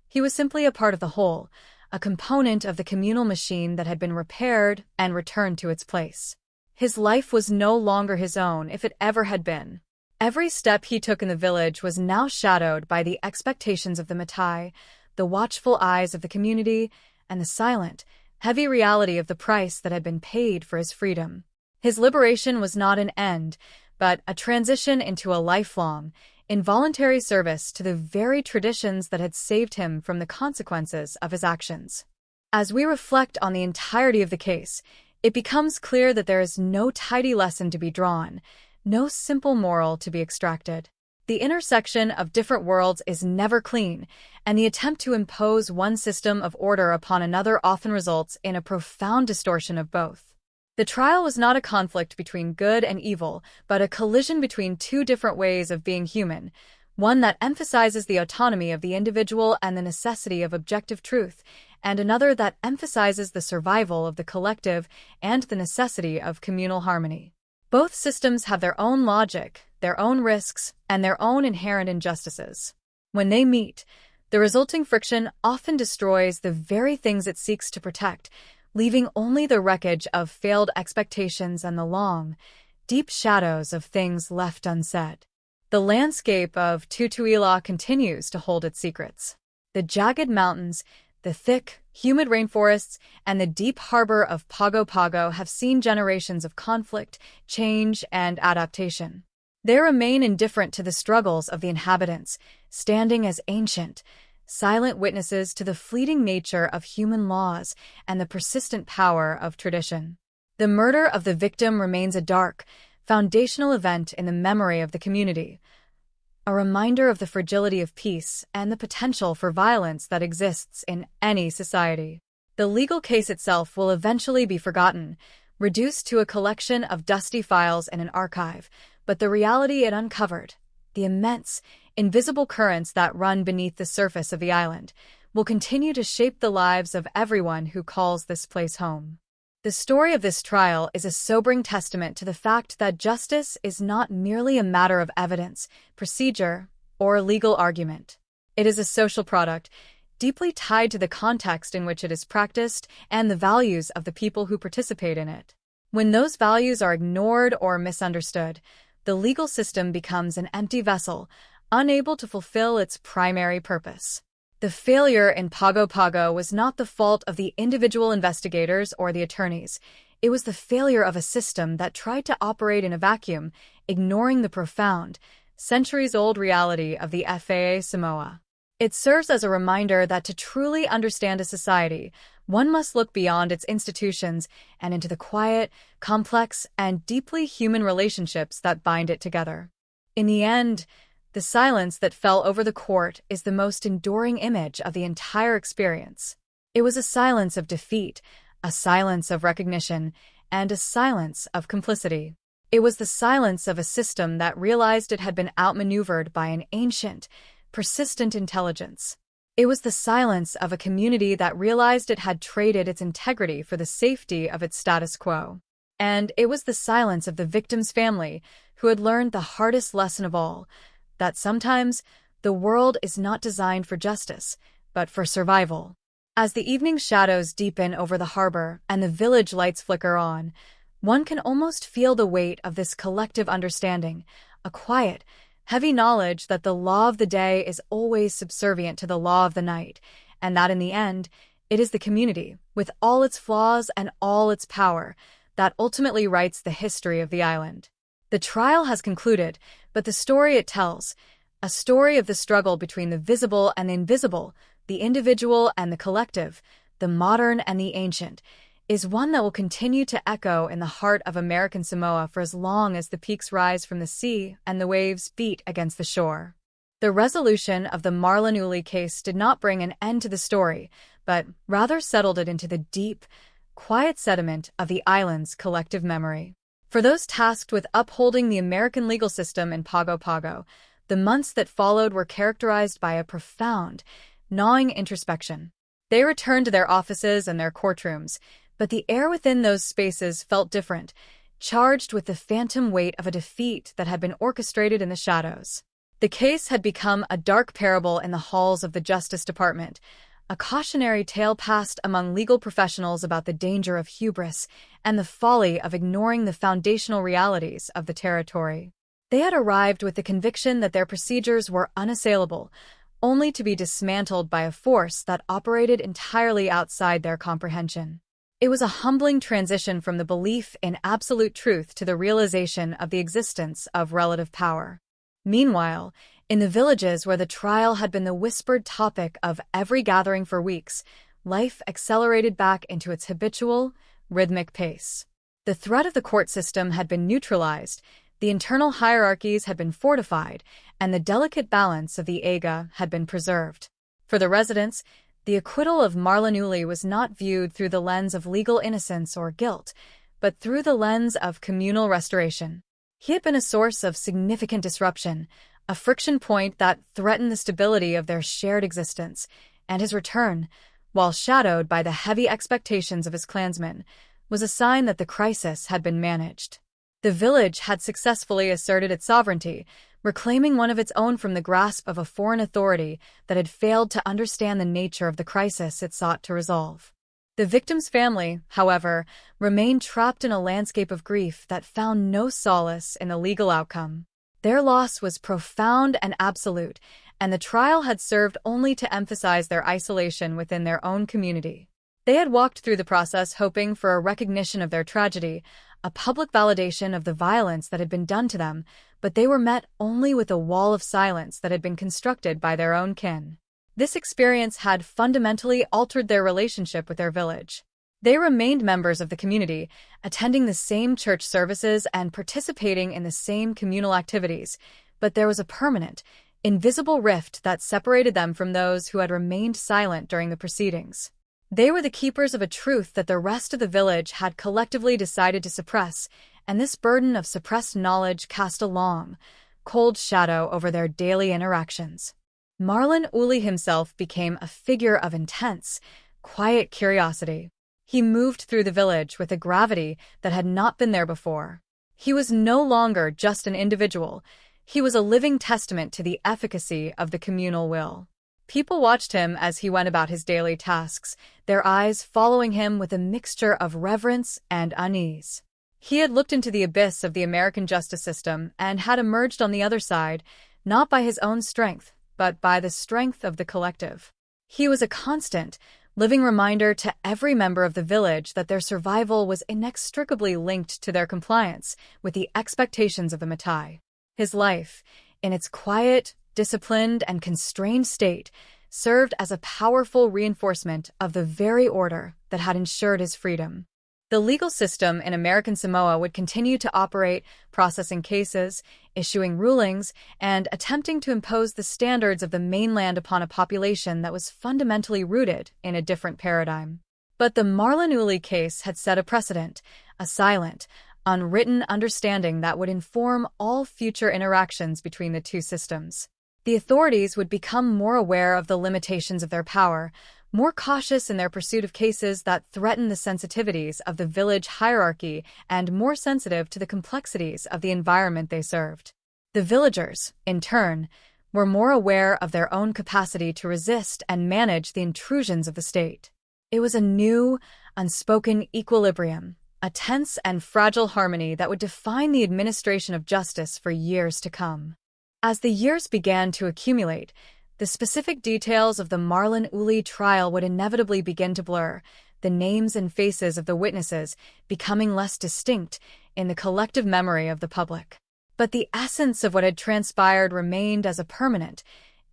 He was simply a part of the whole, a component of the communal machine that had been repaired and returned to its place. His life was no longer his own, if it ever had been. Every step he took in the village was now shadowed by the expectations of the Matai, the watchful eyes of the community, and the silent, heavy reality of the price that had been paid for his freedom. His liberation was not an end, but a transition into a lifelong, involuntary service to the very traditions that had saved him from the consequences of his actions. As we reflect on the entirety of the case, it becomes clear that there is no tidy lesson to be drawn, no simple moral to be extracted. The intersection of different worlds is never clean, and the attempt to impose one system of order upon another often results in a profound distortion of both. The trial was not a conflict between good and evil, but a collision between two different ways of being human, one that emphasizes the autonomy of the individual and the necessity of objective truth, and another that emphasizes the survival of the collective and the necessity of communal harmony. Both systems have their own logic, their own risks, and their own inherent injustices. When they meet, the resulting friction often destroys the very things it seeks to protect, leaving only the wreckage of failed expectations and the long, deep shadows of things left unsaid. The landscape of Tutuila continues to hold its secrets. The The jagged mountains, the thick, humid rainforests, and the deep harbor of Pago Pago have seen generations of conflict, change, and adaptation. They remain indifferent to the struggles of the inhabitants, standing as ancient, silent witnesses to the fleeting nature of human laws and the persistent power of tradition. The murder of the victim remains a dark, foundational event in the memory of the community, a reminder of the fragility of peace and the potential for violence that exists in any society. The legal case itself will eventually be forgotten, reduced to a collection of dusty files in an archive, but the reality it uncovered, the immense, invisible currents that run beneath the surface of the island, will continue to shape the lives of everyone who calls this place home. The story of this trial is a sobering testament to the fact that justice is not merely a matter of evidence, procedure, or legal argument. It is a social product, deeply tied to the context in which it is practiced and the values of the people who participate in it. When those values are ignored or misunderstood, the legal system becomes an empty vessel, unable to fulfill its primary purpose. The failure in Pago Pago was not the fault of the individual investigators or the attorneys. It was the failure of a system that tried to operate in a vacuum, ignoring the profound, centuries-old reality of the FAA Samoa. It serves as a reminder that to truly understand a society, one must look beyond its institutions and into the quiet, complex, and deeply human relationships that bind it together. In the end, the silence that fell over the court is the most enduring image of the entire experience. It was a silence of defeat, a silence of recognition, and a silence of complicity. It was the silence of a system that realized it had been outmaneuvered by an ancient, persistent intelligence. It was the silence of a community that realized it had traded its integrity for the safety of its status quo. And it was the silence of the victim's family, who had learned the hardest lesson of all, that sometimes the world is not designed for justice, but for survival. As the evening shadows deepen over the harbor and the village lights flicker on, one can almost feel the weight of this collective understanding, a quiet, heavy knowledge that the law of the day is always subservient to the law of the night, and that in the end, it is the community, with all its flaws and all its power, that ultimately writes the history of the island. The trial has concluded, but the story it tells, a story of the struggle between the visible and the invisible, the individual and the collective, the modern and the ancient, is one that will continue to echo in the heart of American Samoa for as long as the peaks rise from the sea and the waves beat against the shore. The resolution of the Marlon Uli case did not bring an end to the story, but rather settled it into the deep, quiet sediment of the island's collective memory. For those tasked with upholding the American legal system in Pago Pago, the months that followed were characterized by a profound, gnawing introspection. They returned to their offices and their courtrooms, but the air within those spaces felt different, charged with the phantom weight of a defeat that had been orchestrated in the shadows. The case had become a dark parable in the halls of the Justice Department, a cautionary tale passed among legal professionals about the danger of hubris and the folly of ignoring the foundational realities of the territory. They had arrived with the conviction that their procedures were unassailable, only to be dismantled by a force that operated entirely outside their comprehension. It was a humbling transition from the belief in absolute truth to the realization of the existence of relative power. Meanwhile, in the villages where the trial had been the whispered topic of every gathering for weeks, life accelerated back into its habitual, rhythmic pace. The threat of the court system had been neutralized, the internal hierarchies had been fortified, and the delicate balance of the AGA had been preserved. For the residents, the acquittal of Marlon Uli was not viewed through the lens of legal innocence or guilt, but through the lens of communal restoration. He had been a source of significant disruption, a friction point that threatened the stability of their shared existence, and his return, while shadowed by the heavy expectations of his clansmen, was a sign that the crisis had been managed. The village had successfully asserted its sovereignty, reclaiming one of its own from the grasp of a foreign authority that had failed to understand the nature of the crisis it sought to resolve. The victim's family, however, remained trapped in a landscape of grief that found no solace in the legal outcome. Their loss was profound and absolute, and the trial had served only to emphasize their isolation within their own community. They had walked through the process hoping for a recognition of their tragedy, a public validation of the violence that had been done to them, but they were met only with a wall of silence that had been constructed by their own kin. This experience had fundamentally altered their relationship with their village. They remained members of the community, attending the same church services and participating in the same communal activities, but there was a permanent, invisible rift that separated them from those who had remained silent during the proceedings. They were the keepers of a truth that the rest of the village had collectively decided to suppress, and this burden of suppressed knowledge cast a long, cold shadow over their daily interactions. Marlon Uli himself became a figure of intense, quiet curiosity. He moved through the village with a gravity that had not been there before. He was no longer just an individual. He was a living testament to the efficacy of the communal will. People watched him as he went about his daily tasks, their eyes following him with a mixture of reverence and unease. He had looked into the abyss of the American justice system and had emerged on the other side, not by his own strength, but by the strength of the collective. He was a constant, living reminder to every member of the village that their survival was inextricably linked to their compliance with the expectations of the Matai. His life, in its quiet, disciplined, and constrained state, served as a powerful reinforcement of the very order that had ensured his freedom. The legal system in American Samoa would continue to operate, processing cases, issuing rulings, and attempting to impose the standards of the mainland upon a population that was fundamentally rooted in a different paradigm. But the Marlon Uli case had set a precedent, a silent, unwritten understanding that would inform all future interactions between the two systems. The authorities would become more aware of the limitations of their power, more cautious in their pursuit of cases that threaten the sensitivities of the village hierarchy, and more sensitive to the complexities of the environment they served. The villagers, in turn, were more aware of their own capacity to resist and manage the intrusions of the state. It was a new, unspoken equilibrium, a tense and fragile harmony that would define the administration of justice for years to come. As the years began to accumulate, the specific details of the Marlon Uli trial would inevitably begin to blur, the names and faces of the witnesses becoming less distinct in the collective memory of the public. But the essence of what had transpired remained as a permanent,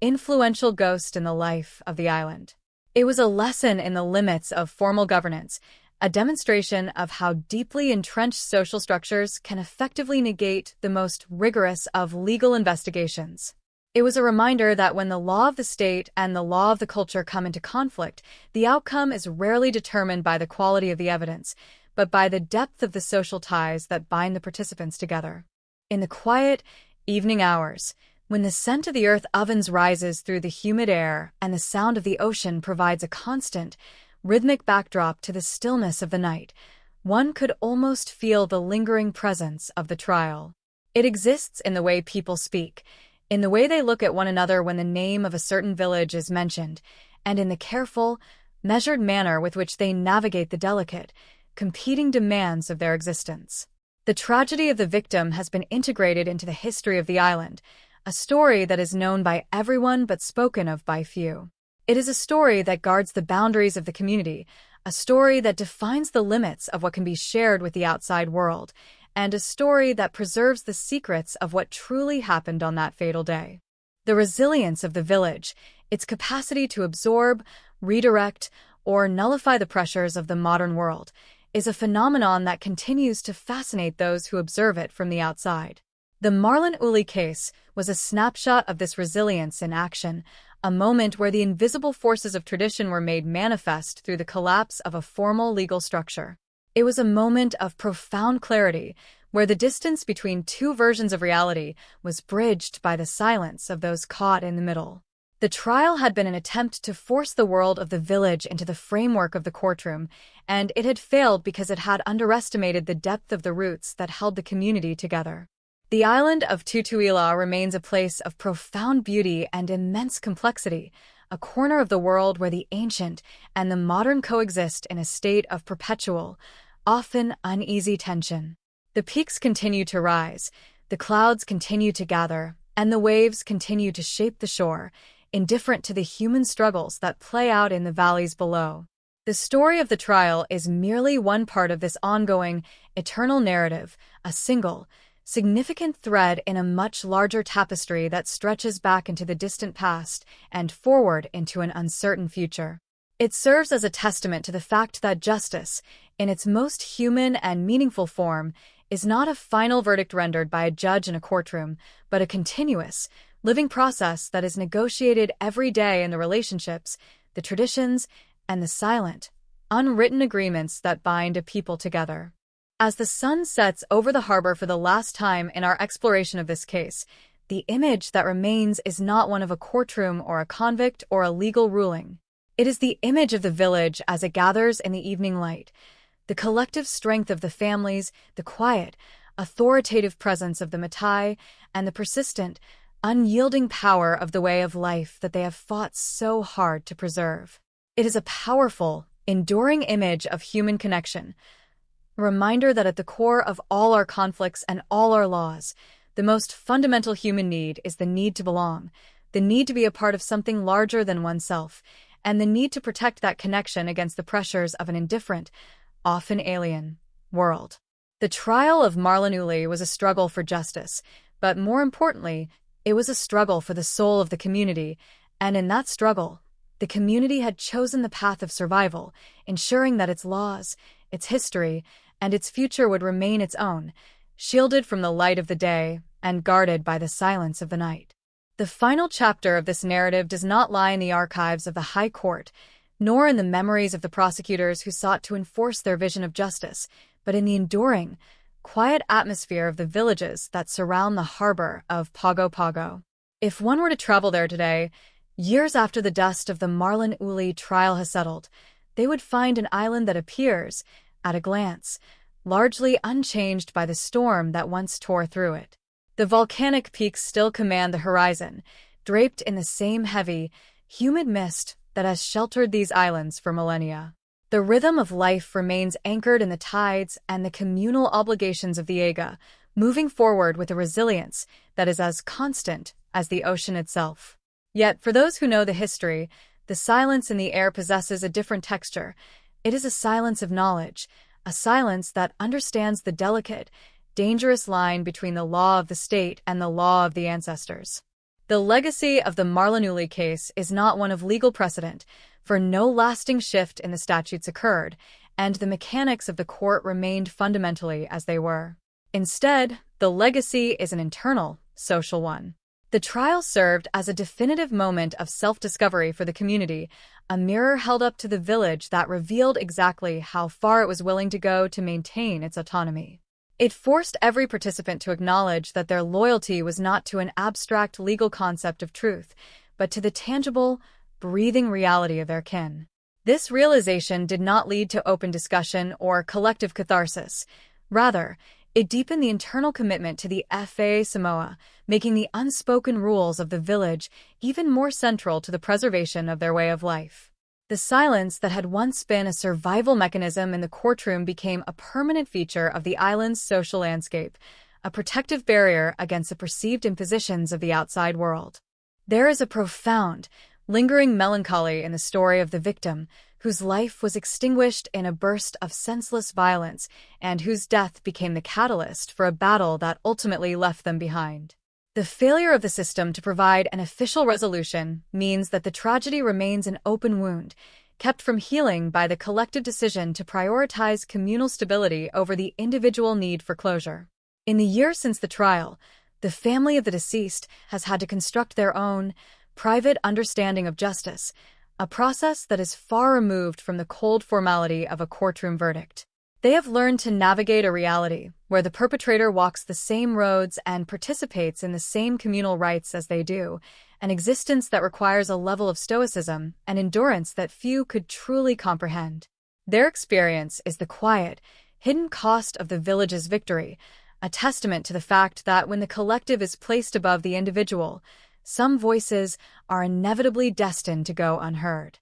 influential ghost in the life of the island. It was a lesson in the limits of formal governance, a demonstration of how deeply entrenched social structures can effectively negate the most rigorous of legal investigations. It was a reminder that when the law of the state and the law of the culture come into conflict, the outcome is rarely determined by the quality of the evidence, but by the depth of the social ties that bind the participants together. In the quiet, evening hours, when the scent of the earth ovens rises through the humid air and the sound of the ocean provides a constant, rhythmic backdrop to the stillness of the night, one could almost feel the lingering presence of the trial. It exists in the way people speak, in the way they look at one another when the name of a certain village is mentioned, and in the careful, measured manner with which they navigate the delicate, competing demands of their existence. The tragedy of the victim has been integrated into the history of the island, a story that is known by everyone but spoken of by few. It is a story that guards the boundaries of the community, a story that defines the limits of what can be shared with the outside world, and a story that preserves the secrets of what truly happened on that fatal day. The resilience of the village, its capacity to absorb, redirect, or nullify the pressures of the modern world, is a phenomenon that continues to fascinate those who observe it from the outside. The Marlon Uli case was a snapshot of this resilience in action, a moment where the invisible forces of tradition were made manifest through the collapse of a formal legal structure. It was a moment of profound clarity, where the distance between two versions of reality was bridged by the silence of those caught in the middle. The trial had been an attempt to force the world of the village into the framework of the courtroom, and it had failed because it had underestimated the depth of the roots that held the community together. The island of Tutuila remains a place of profound beauty and immense complexity, a corner of the world where the ancient and the modern coexist in a state of perpetual, often uneasy tension. The peaks continue to rise, the clouds continue to gather, and the waves continue to shape the shore, indifferent to the human struggles that play out in the valleys below. The story of the trial is merely one part of this ongoing, eternal narrative, a single, significant thread in a much larger tapestry that stretches back into the distant past and forward into an uncertain future. It serves as a testament to the fact that justice, in its most human and meaningful form, is not a final verdict rendered by a judge in a courtroom, but a continuous, living process that is negotiated every day in the relationships, the traditions, and the silent, unwritten agreements that bind a people together. As the sun sets over the harbor for the last time in our exploration of this case, the image that remains is not one of a courtroom or a convict or a legal ruling. It is the image of the village as it gathers in the evening light, the collective strength of the families, the quiet, authoritative presence of the Matai, and the persistent, unyielding power of the way of life that they have fought so hard to preserve. It is a powerful, enduring image of human connection, a reminder that at the core of all our conflicts and all our laws, the most fundamental human need is the need to belong, the need to be a part of something larger than oneself, and the need to protect that connection against the pressures of an indifferent, often alien, world. The trial of Marlon Uli was a struggle for justice, but more importantly, it was a struggle for the soul of the community, and in that struggle, the community had chosen the path of survival, ensuring that its laws, its history, and its future would remain its own, shielded from the light of the day and guarded by the silence of the night. The final chapter of this narrative does not lie in the archives of the High Court, nor in the memories of the prosecutors who sought to enforce their vision of justice, but in the enduring, quiet atmosphere of the villages that surround the harbor of Pago Pago. If one were to travel there today, years after the dust of the Marlon Uli trial has settled, they would find an island that appears, at a glance, largely unchanged by the storm that once tore through it. The volcanic peaks still command the horizon, draped in the same heavy, humid mist that has sheltered these islands for millennia. The rhythm of life remains anchored in the tides and the communal obligations of the Aga, moving forward with a resilience that is as constant as the ocean itself. Yet, for those who know the history, the silence in the air possesses a different texture. It is a silence of knowledge, a silence that understands the delicate, dangerous line between the law of the state and the law of the ancestors. The legacy of the Marlon Uli case is not one of legal precedent, for no lasting shift in the statutes occurred, and the mechanics of the court remained fundamentally as they were. Instead, the legacy is an internal, social one. The trial served as a definitive moment of self-discovery for the community, a mirror held up to the village that revealed exactly how far it was willing to go to maintain its autonomy. It forced every participant to acknowledge that their loyalty was not to an abstract legal concept of truth, but to the tangible, breathing reality of their kin. This realization did not lead to open discussion or collective catharsis. Rather, it deepened the internal commitment to the FA Samoa, making the unspoken rules of the village even more central to the preservation of their way of life. The silence that had once been a survival mechanism in the courtroom became a permanent feature of the island's social landscape, a protective barrier against the perceived impositions of the outside world. There is a profound, lingering melancholy in the story of the victim, whose life was extinguished in a burst of senseless violence and whose death became the catalyst for a battle that ultimately left them behind. The failure of the system to provide an official resolution means that the tragedy remains an open wound, kept from healing by the collective decision to prioritize communal stability over the individual need for closure. In the years since the trial, the family of the deceased has had to construct their own private understanding of justice, a process that is far removed from the cold formality of a courtroom verdict. They have learned to navigate a reality where the perpetrator walks the same roads and participates in the same communal rites as they do, an existence that requires a level of stoicism and endurance that few could truly comprehend. Their experience is the quiet, hidden cost of the village's victory, a testament to the fact that when the collective is placed above the individual, some voices are inevitably destined to go unheard.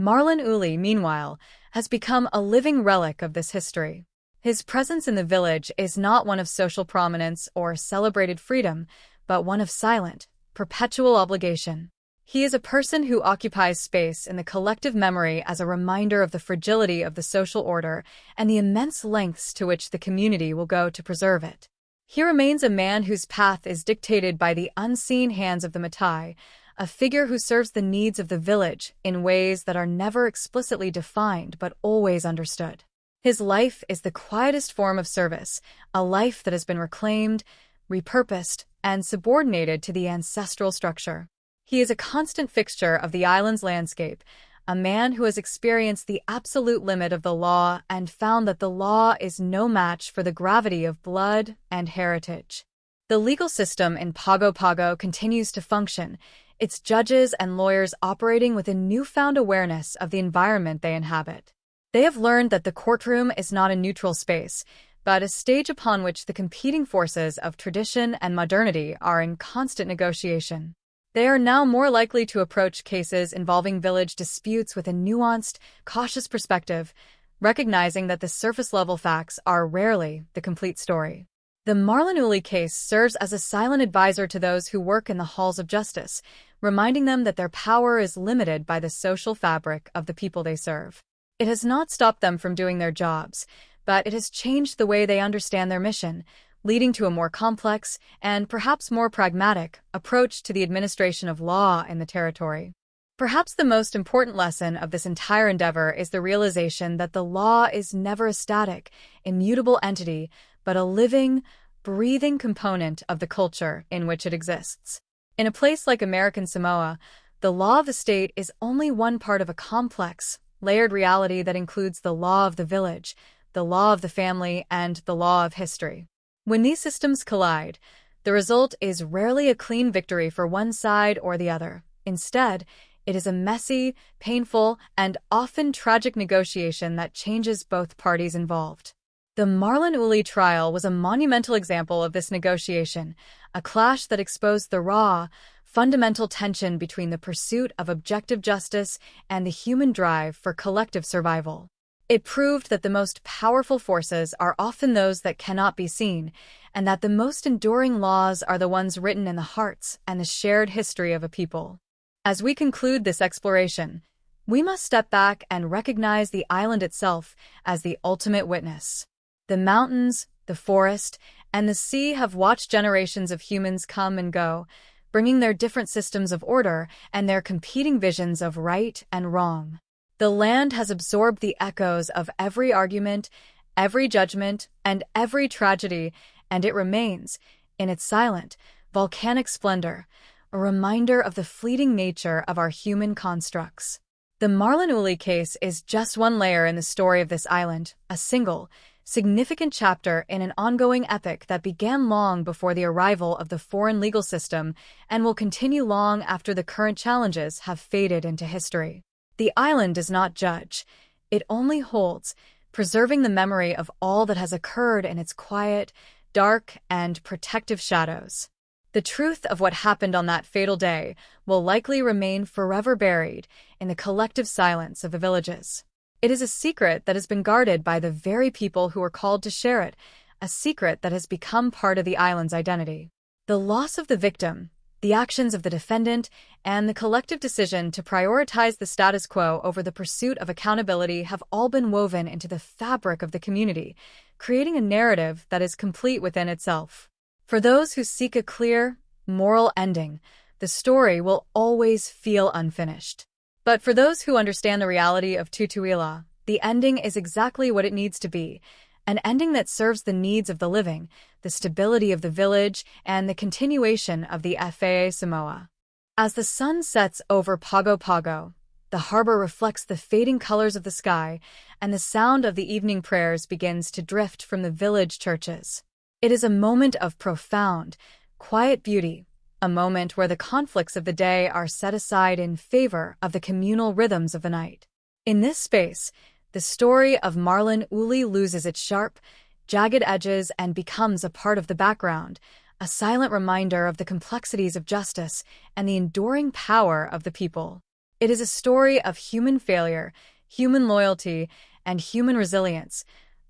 Marlon Uli, meanwhile, has become a living relic of this history. His presence in the village is not one of social prominence or celebrated freedom, but one of silent, perpetual obligation. He is a person who occupies space in the collective memory as a reminder of the fragility of the social order and the immense lengths to which the community will go to preserve it. He remains a man whose path is dictated by the unseen hands of the Matai, a figure who serves the needs of the village in ways that are never explicitly defined but always understood. His life is the quietest form of service, a life that has been reclaimed, repurposed, and subordinated to the ancestral structure. He is a constant fixture of the island's landscape, a man who has experienced the absolute limit of the law and found that the law is no match for the gravity of blood and heritage. The legal system in Pago Pago continues to function, its judges and lawyers operating with a newfound awareness of the environment they inhabit. They have learned that the courtroom is not a neutral space, but a stage upon which the competing forces of tradition and modernity are in constant negotiation. They are now more likely to approach cases involving village disputes with a nuanced, cautious perspective, recognizing that the surface-level facts are rarely the complete story. The Marlon Uli case serves as a silent advisor to those who work in the halls of justice, reminding them that their power is limited by the social fabric of the people they serve. It has not stopped them from doing their jobs, but it has changed the way they understand their mission, leading to a more complex and perhaps more pragmatic approach to the administration of law in the territory. Perhaps the most important lesson of this entire endeavor is the realization that the law is never a static, immutable entity, but a living, breathing component of the culture in which it exists. In a place like American Samoa, the law of the state is only one part of a complex, layered reality that includes the law of the village, the law of the family, and the law of history. When these systems collide, the result is rarely a clean victory for one side or the other. Instead, it is a messy, painful, and often tragic negotiation that changes both parties involved. The Marlon Uli trial was a monumental example of this negotiation, a clash that exposed the raw, fundamental tension between the pursuit of objective justice and the human drive for collective survival. It proved that the most powerful forces are often those that cannot be seen, and that the most enduring laws are the ones written in the hearts and the shared history of a people. As we conclude this exploration, we must step back and recognize the island itself as the ultimate witness. The mountains, the forest, and the sea have watched generations of humans come and go, bringing their different systems of order and their competing visions of right and wrong. The land has absorbed the echoes of every argument, every judgment, and every tragedy, and it remains, in its silent, volcanic splendor, a reminder of the fleeting nature of our human constructs. The Marlon Uli case is just one layer in the story of this island, a single, significant chapter in an ongoing epic that began long before the arrival of the foreign legal system and will continue long after the current challenges have faded into history. The island does not judge, it only holds, preserving the memory of all that has occurred in its quiet, dark, and protective shadows. The truth of what happened on that fatal day will likely remain forever buried in the collective silence of the villages. It is a secret that has been guarded by the very people who are called to share it, a secret that has become part of the island's identity. The loss of the victim, the actions of the defendant, and the collective decision to prioritize the status quo over the pursuit of accountability have all been woven into the fabric of the community, creating a narrative that is complete within itself. For those who seek a clear, moral ending, the story will always feel unfinished. But for those who understand the reality of Tutuila, the ending is exactly what it needs to be, an ending that serves the needs of the living, the stability of the village, and the continuation of the FAA Samoa. As the sun sets over Pago Pago, the harbor reflects the fading colors of the sky, and the sound of the evening prayers begins to drift from the village churches. It is a moment of profound, quiet beauty, a moment where the conflicts of the day are set aside in favor of the communal rhythms of the night. In this space, the story of Marlon Uli loses its sharp, jagged edges and becomes a part of the background, a silent reminder of the complexities of justice and the enduring power of the people. It is a story of human failure, human loyalty, and human resilience,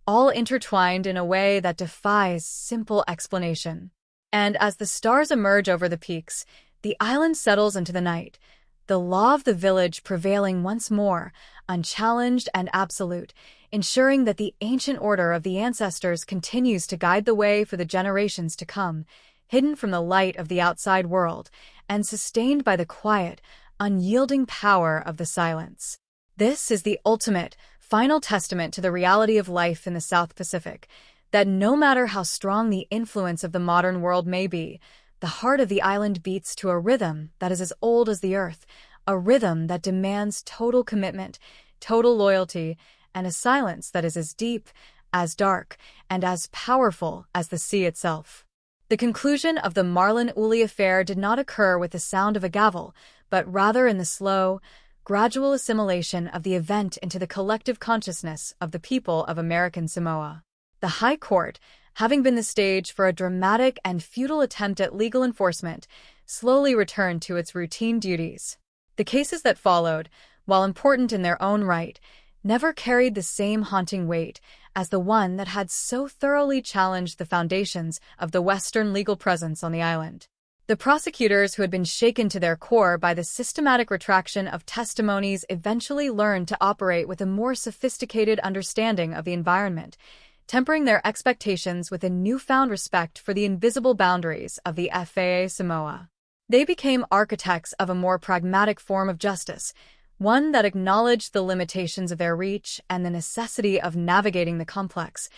all intertwined in a way that defies simple explanation. And as the stars emerge over the peaks, the island settles into the night, the law of the village prevailing once more, unchallenged and absolute, ensuring that the ancient order of the ancestors continues to guide the way for the generations to come, hidden from the light of the outside world, and sustained by the quiet, unyielding power of the silence. This is the ultimate, final testament to the reality of life in the South Pacific, that no matter how strong the influence of the modern world may be, the heart of the island beats to a rhythm that is as old as the earth, a rhythm that demands total commitment, total loyalty, and a silence that is as deep, as dark, and as powerful as the sea itself. The conclusion of the Marlon Uli affair did not occur with the sound of a gavel, but rather in the slow, gradual assimilation of the event into the collective consciousness of the people of American Samoa. The High Court, having been the stage for a dramatic and futile attempt at legal enforcement, slowly returned to its routine duties. The cases that followed, while important in their own right, never carried the same haunting weight as the one that had so thoroughly challenged the foundations of the Western legal presence on the island. The prosecutors, who had been shaken to their core by the systematic retraction of testimonies, eventually learned to operate with a more sophisticated understanding of the environment, tempering their expectations with a newfound respect for the invisible boundaries of the FAA Samoa. They became architects of a more pragmatic form of justice, one that acknowledged the limitations of their reach and the necessity of navigating the complex,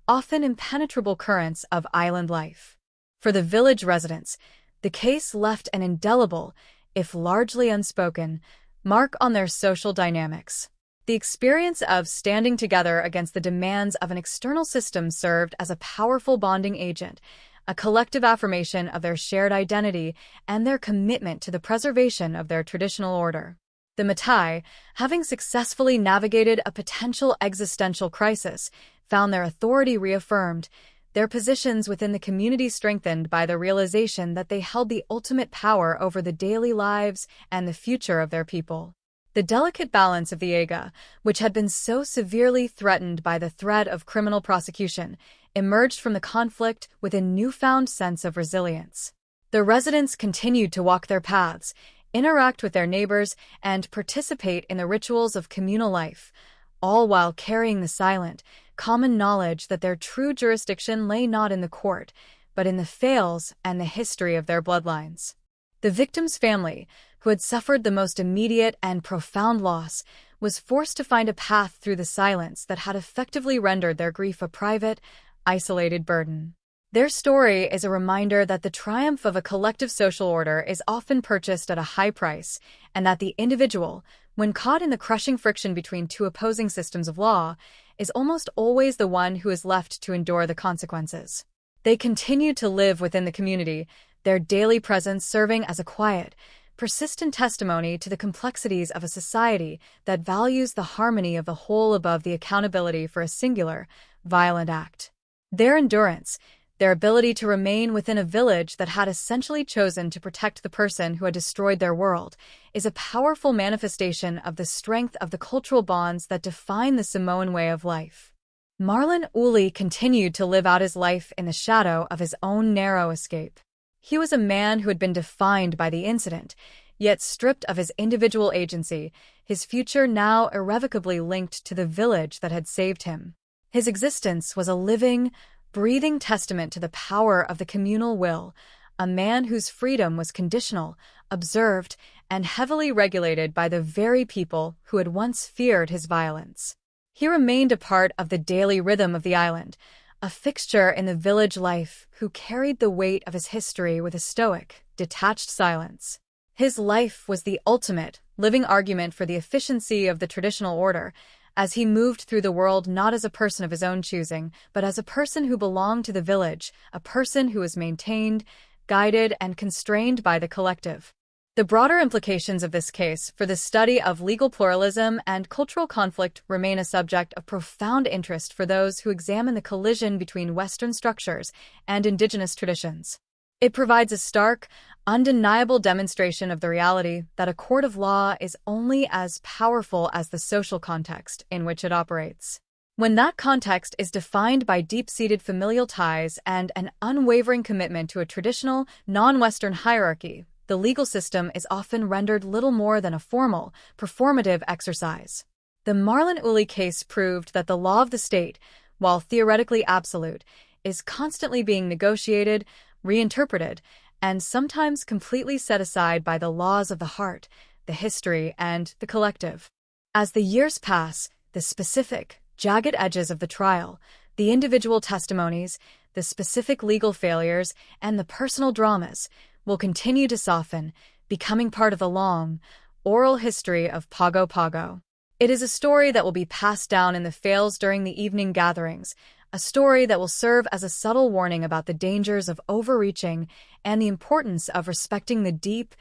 often impenetrable currents of island life. For the village residents, the case left an indelible, if largely unspoken, mark on their social dynamics. The experience of standing together against the demands of an external system served as a powerful bonding agent, a collective affirmation of their shared identity and their commitment to the preservation of their traditional order. The Matai, having successfully navigated a potential existential crisis, found their authority reaffirmed, their positions within the community strengthened by the realization that they held the ultimate power over the daily lives and the future of their people. The delicate balance of the Aga, which had been so severely threatened by the threat of criminal prosecution, emerged from the conflict with a newfound sense of resilience. The residents continued to walk their paths, interact with their neighbors, and participate in the rituals of communal life, all while carrying the silent, common knowledge that their true jurisdiction lay not in the court, but in the fails and the history of their bloodlines. The victim's family, who had suffered the most immediate and profound loss, was forced to find a path through the silence that had effectively rendered their grief a private, isolated burden. Their story is a reminder that the triumph of a collective social order is often purchased at a high price, and that the individual, when caught in the crushing friction between two opposing systems of law, is almost always the one who is left to endure the consequences. They continue to live within the community, their daily presence serving as a quiet, persistent testimony to the complexities of a society that values the harmony of the whole above the accountability for a singular, violent act. Their endurance, their ability to remain within a village that had essentially chosen to protect the person who had destroyed their world, is a powerful manifestation of the strength of the cultural bonds that define the Samoan way of life. Marlon Uli continued to live out his life in the shadow of his own narrow escape. He was a man who had been defined by the incident, yet stripped of his individual agency, his future now irrevocably linked to the village that had saved him. His existence was a living, breathing testament to the power of the communal will, a man whose freedom was conditional, observed, and heavily regulated by the very people who had once feared his violence. He remained a part of the daily rhythm of the island, a fixture in the village life who carried the weight of his history with a stoic, detached silence. His life was the ultimate, living argument for the efficiency of the traditional order, as he moved through the world not as a person of his own choosing, but as a person who belonged to the village, a person who was maintained, guided, and constrained by the collective. The broader implications of this case for the study of legal pluralism and cultural conflict remain a subject of profound interest for those who examine the collision between Western structures and indigenous traditions. It provides a stark, undeniable demonstration of the reality that a court of law is only as powerful as the social context in which it operates. When that context is defined by deep-seated familial ties and an unwavering commitment to a traditional, non-Western hierarchy, the legal system is often rendered little more than a formal, performative exercise. The Marlon Uli case proved that the law of the state, while theoretically absolute, is constantly being negotiated, reinterpreted, and sometimes completely set aside by the laws of the heart, the history, and the collective. As the years pass, the specific, jagged edges of the trial, the individual testimonies, the specific legal failures, and the personal dramas will continue to soften, becoming part of the long, oral history of Pago Pago. It is a story that will be passed down in the fails during the evening gatherings, a story that will serve as a subtle warning about the dangers of overreaching and the importance of respecting the deep,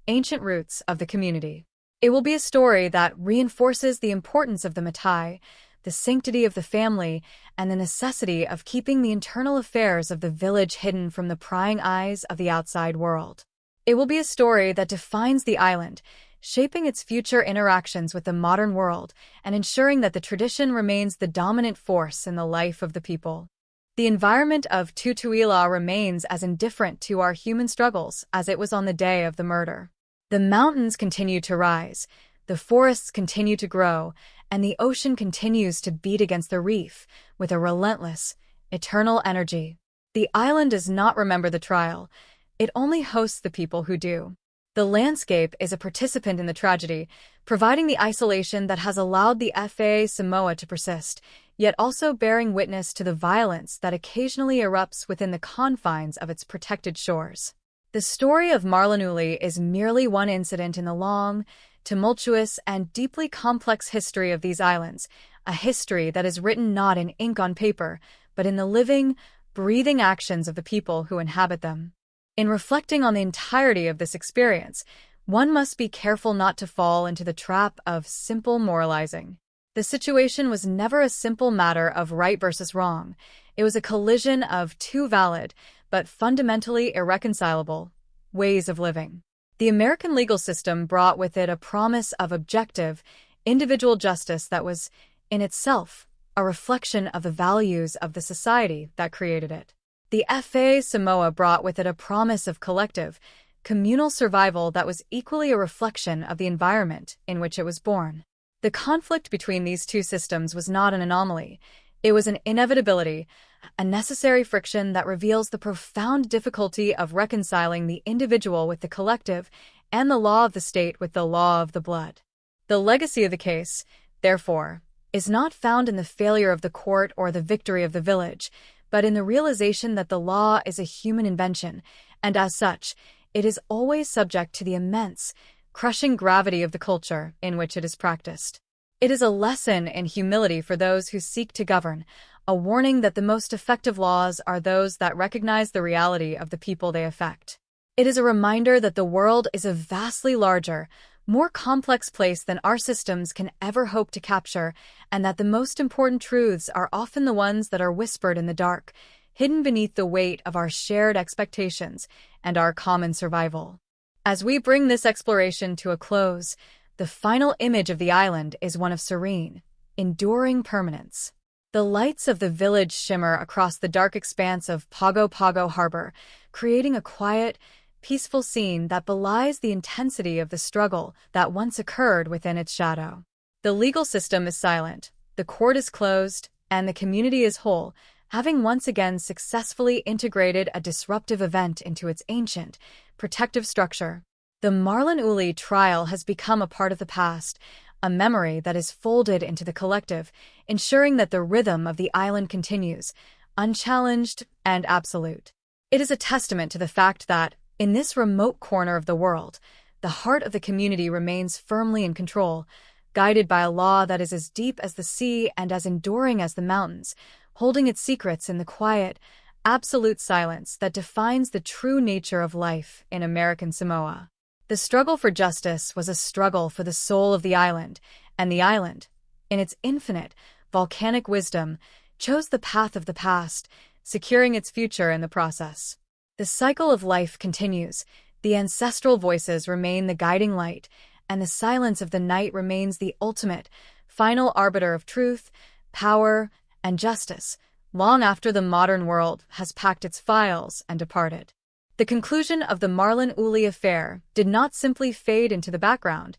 ancient roots of the community. It will be a story that reinforces the importance of the Matai, the sanctity of the family, and the necessity of keeping the internal affairs of the village hidden from the prying eyes of the outside world. It will be a story that defines the island, shaping its future interactions with the modern world and ensuring that the tradition remains the dominant force in the life of the people. The environment of Tutuila remains as indifferent to our human struggles as it was on the day of the murder. The mountains continue to rise, the forests continue to grow, and the ocean continues to beat against the reef with a relentless, eternal energy. The island does not remember the trial. It only hosts the people who do. The landscape is a participant in the tragedy, providing the isolation that has allowed the FA Samoa to persist, yet also bearing witness to the violence that occasionally erupts within the confines of its protected shores. The story of Marlon Uli is merely one incident in the long, tumultuous, and deeply complex history of these islands, a history that is written not in ink on paper, but in the living, breathing actions of the people who inhabit them. In reflecting on the entirety of this experience, one must be careful not to fall into the trap of simple moralizing. The situation was never a simple matter of right versus wrong. It was a collision of two valid, but fundamentally irreconcilable, ways of living. The American legal system brought with it a promise of objective, individual justice that was, in itself, a reflection of the values of the society that created it. The FA Samoa brought with it a promise of collective, communal survival that was equally a reflection of the environment in which it was born. The conflict between these two systems was not an anomaly. It was an inevitability, a necessary friction that reveals the profound difficulty of reconciling the individual with the collective and the law of the state with the law of the blood. The legacy of the case, therefore, is not found in the failure of the court or the victory of the village, but in the realization that the law is a human invention, and as such, it is always subject to the immense, crushing gravity of the culture in which it is practiced. It is a lesson in humility for those who seek to govern, a warning that the most effective laws are those that recognize the reality of the people they affect. It is a reminder that the world is a vastly larger, more complex place than our systems can ever hope to capture, and that the most important truths are often the ones that are whispered in the dark, hidden beneath the weight of our shared expectations and our common survival. As we bring this exploration to a close, the final image of the island is one of serene, enduring permanence. The lights of the village shimmer across the dark expanse of Pago Pago Harbor, creating a quiet, peaceful scene that belies the intensity of the struggle that once occurred within its shadow. The legal system is silent, the court is closed, and the community is whole, having once again successfully integrated a disruptive event into its ancient, protective structure. The Marlon Uli trial has become a part of the past, a memory that is folded into the collective, ensuring that the rhythm of the island continues, unchallenged and absolute. It is a testament to the fact that, in this remote corner of the world, the heart of the community remains firmly in control, guided by a law that is as deep as the sea and as enduring as the mountains, holding its secrets in the quiet, absolute silence that defines the true nature of life in American Samoa. The struggle for justice was a struggle for the soul of the island, and the island, in its infinite, volcanic wisdom, chose the path of the past, securing its future in the process. The cycle of life continues, the ancestral voices remain the guiding light, and the silence of the night remains the ultimate, final arbiter of truth, power, and justice, long after the modern world has packed its files and departed. The conclusion of the Marlon Uli affair did not simply fade into the background.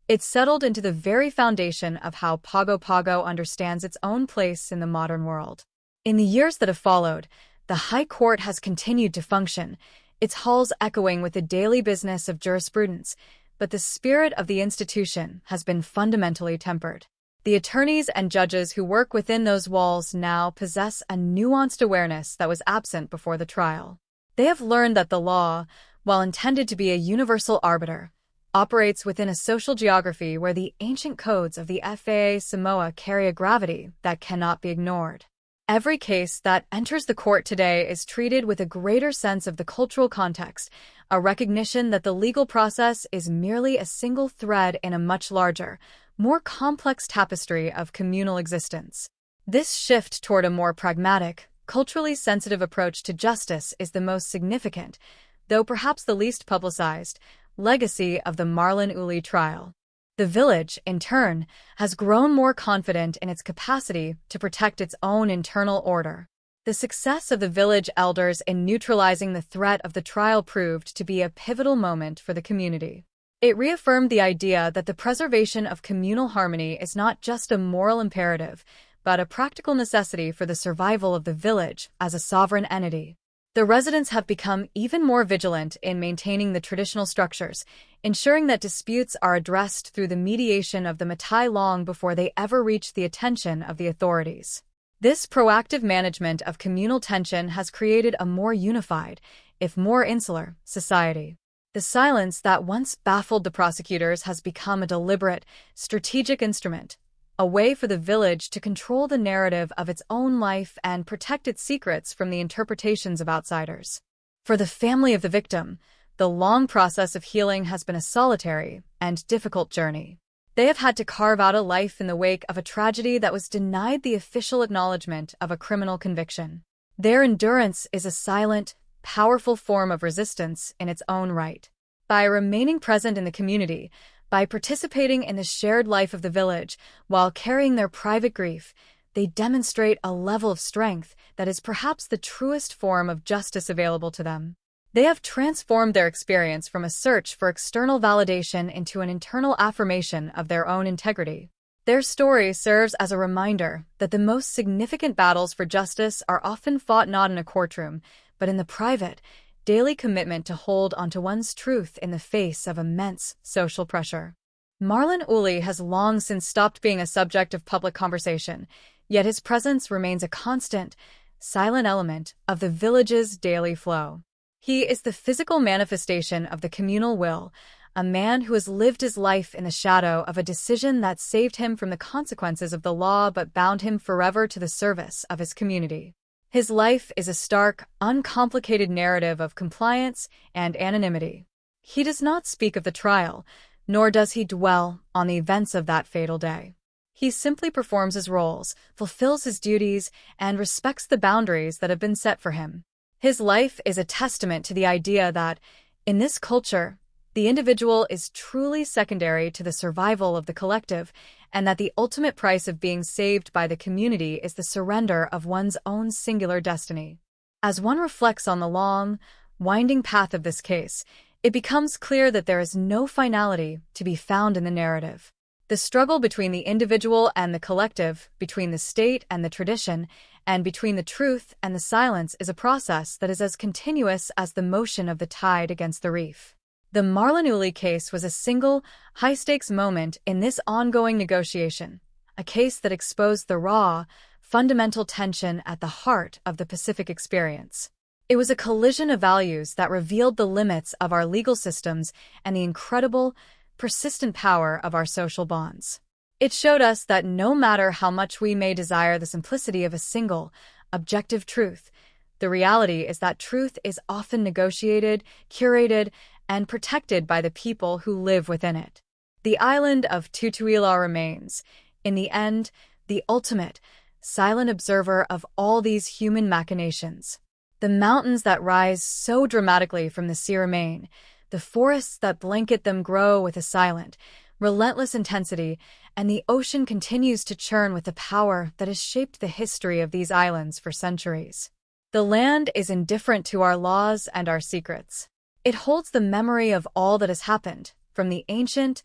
It settled into the very foundation of how Pago Pago understands its own place in the modern world. In the years that have followed, the High Court has continued to function, its halls echoing with the daily business of jurisprudence, but the spirit of the institution has been fundamentally tempered. The attorneys and judges who work within those walls now possess a nuanced awareness that was absent before the trial. They have learned that the law, while intended to be a universal arbiter, operates within a social geography where the ancient codes of the FAA Samoa carry a gravity that cannot be ignored. Every case that enters the court today is treated with a greater sense of the cultural context, a recognition that the legal process is merely a single thread in a much larger, more complex tapestry of communal existence. This shift toward a more pragmatic, culturally sensitive approach to justice is the most significant, though perhaps the least publicized, legacy of the Marlon Uli trial. The village, in turn, has grown more confident in its capacity to protect its own internal order. The success of the village elders in neutralizing the threat of the trial proved to be a pivotal moment for the community. It reaffirmed the idea that the preservation of communal harmony is not just a moral imperative, but a practical necessity for the survival of the village as a sovereign entity. The residents have become even more vigilant in maintaining the traditional structures, ensuring that disputes are addressed through the mediation of the Matai long before they ever reach the attention of the authorities. This proactive management of communal tension has created a more unified, if more insular, society. The silence that once baffled the prosecutors has become a deliberate, strategic instrument, a way for the village to control the narrative of its own life and protect its secrets from the interpretations of outsiders. For the family of the victim, the long process of healing has been a solitary and difficult journey. They have had to carve out a life in the wake of a tragedy that was denied the official acknowledgement of a criminal conviction. Their endurance is a silent, powerful form of resistance in its own right. By remaining present in the community, by participating in the shared life of the village while carrying their private grief, they demonstrate a level of strength that is perhaps the truest form of justice available to them. They have transformed their experience from a search for external validation into an internal affirmation of their own integrity. Their story serves as a reminder that the most significant battles for justice are often fought not in a courtroom, but in the private, daily commitment to hold onto one's truth in the face of immense social pressure. Marlon Uli has long since stopped being a subject of public conversation, yet his presence remains a constant, silent element of the village's daily flow. He is the physical manifestation of the communal will, a man who has lived his life in the shadow of a decision that saved him from the consequences of the law but bound him forever to the service of his community. His life is a stark, uncomplicated narrative of compliance and anonymity. He does not speak of the trial, nor does he dwell on the events of that fatal day. He simply performs his roles, fulfills his duties, and respects the boundaries that have been set for him. His life is a testament to the idea that, in this culture, the individual is truly secondary to the survival of the collective, and that the ultimate price of being saved by the community is the surrender of one's own singular destiny. As one reflects on the long, winding path of this case, it becomes clear that there is no finality to be found in the narrative. The struggle between the individual and the collective, between the state and the tradition, and between the truth and the silence is a process that is as continuous as the motion of the tide against the reef. The Marlon Uli case was a single, high-stakes moment in this ongoing negotiation, a case that exposed the raw, fundamental tension at the heart of the Pacific experience. It was a collision of values that revealed the limits of our legal systems and the incredible, persistent power of our social bonds. It showed us that no matter how much we may desire the simplicity of a single, objective truth, the reality is that truth is often negotiated, curated, and protected by the people who live within it. The island of Tutuila remains, in the end, the ultimate, silent observer of all these human machinations. The mountains that rise so dramatically from the sea remain, the forests that blanket them grow with a silent, relentless intensity, and the ocean continues to churn with the power that has shaped the history of these islands for centuries. The land is indifferent to our laws and our secrets. It holds the memory of all that has happened, from the ancient,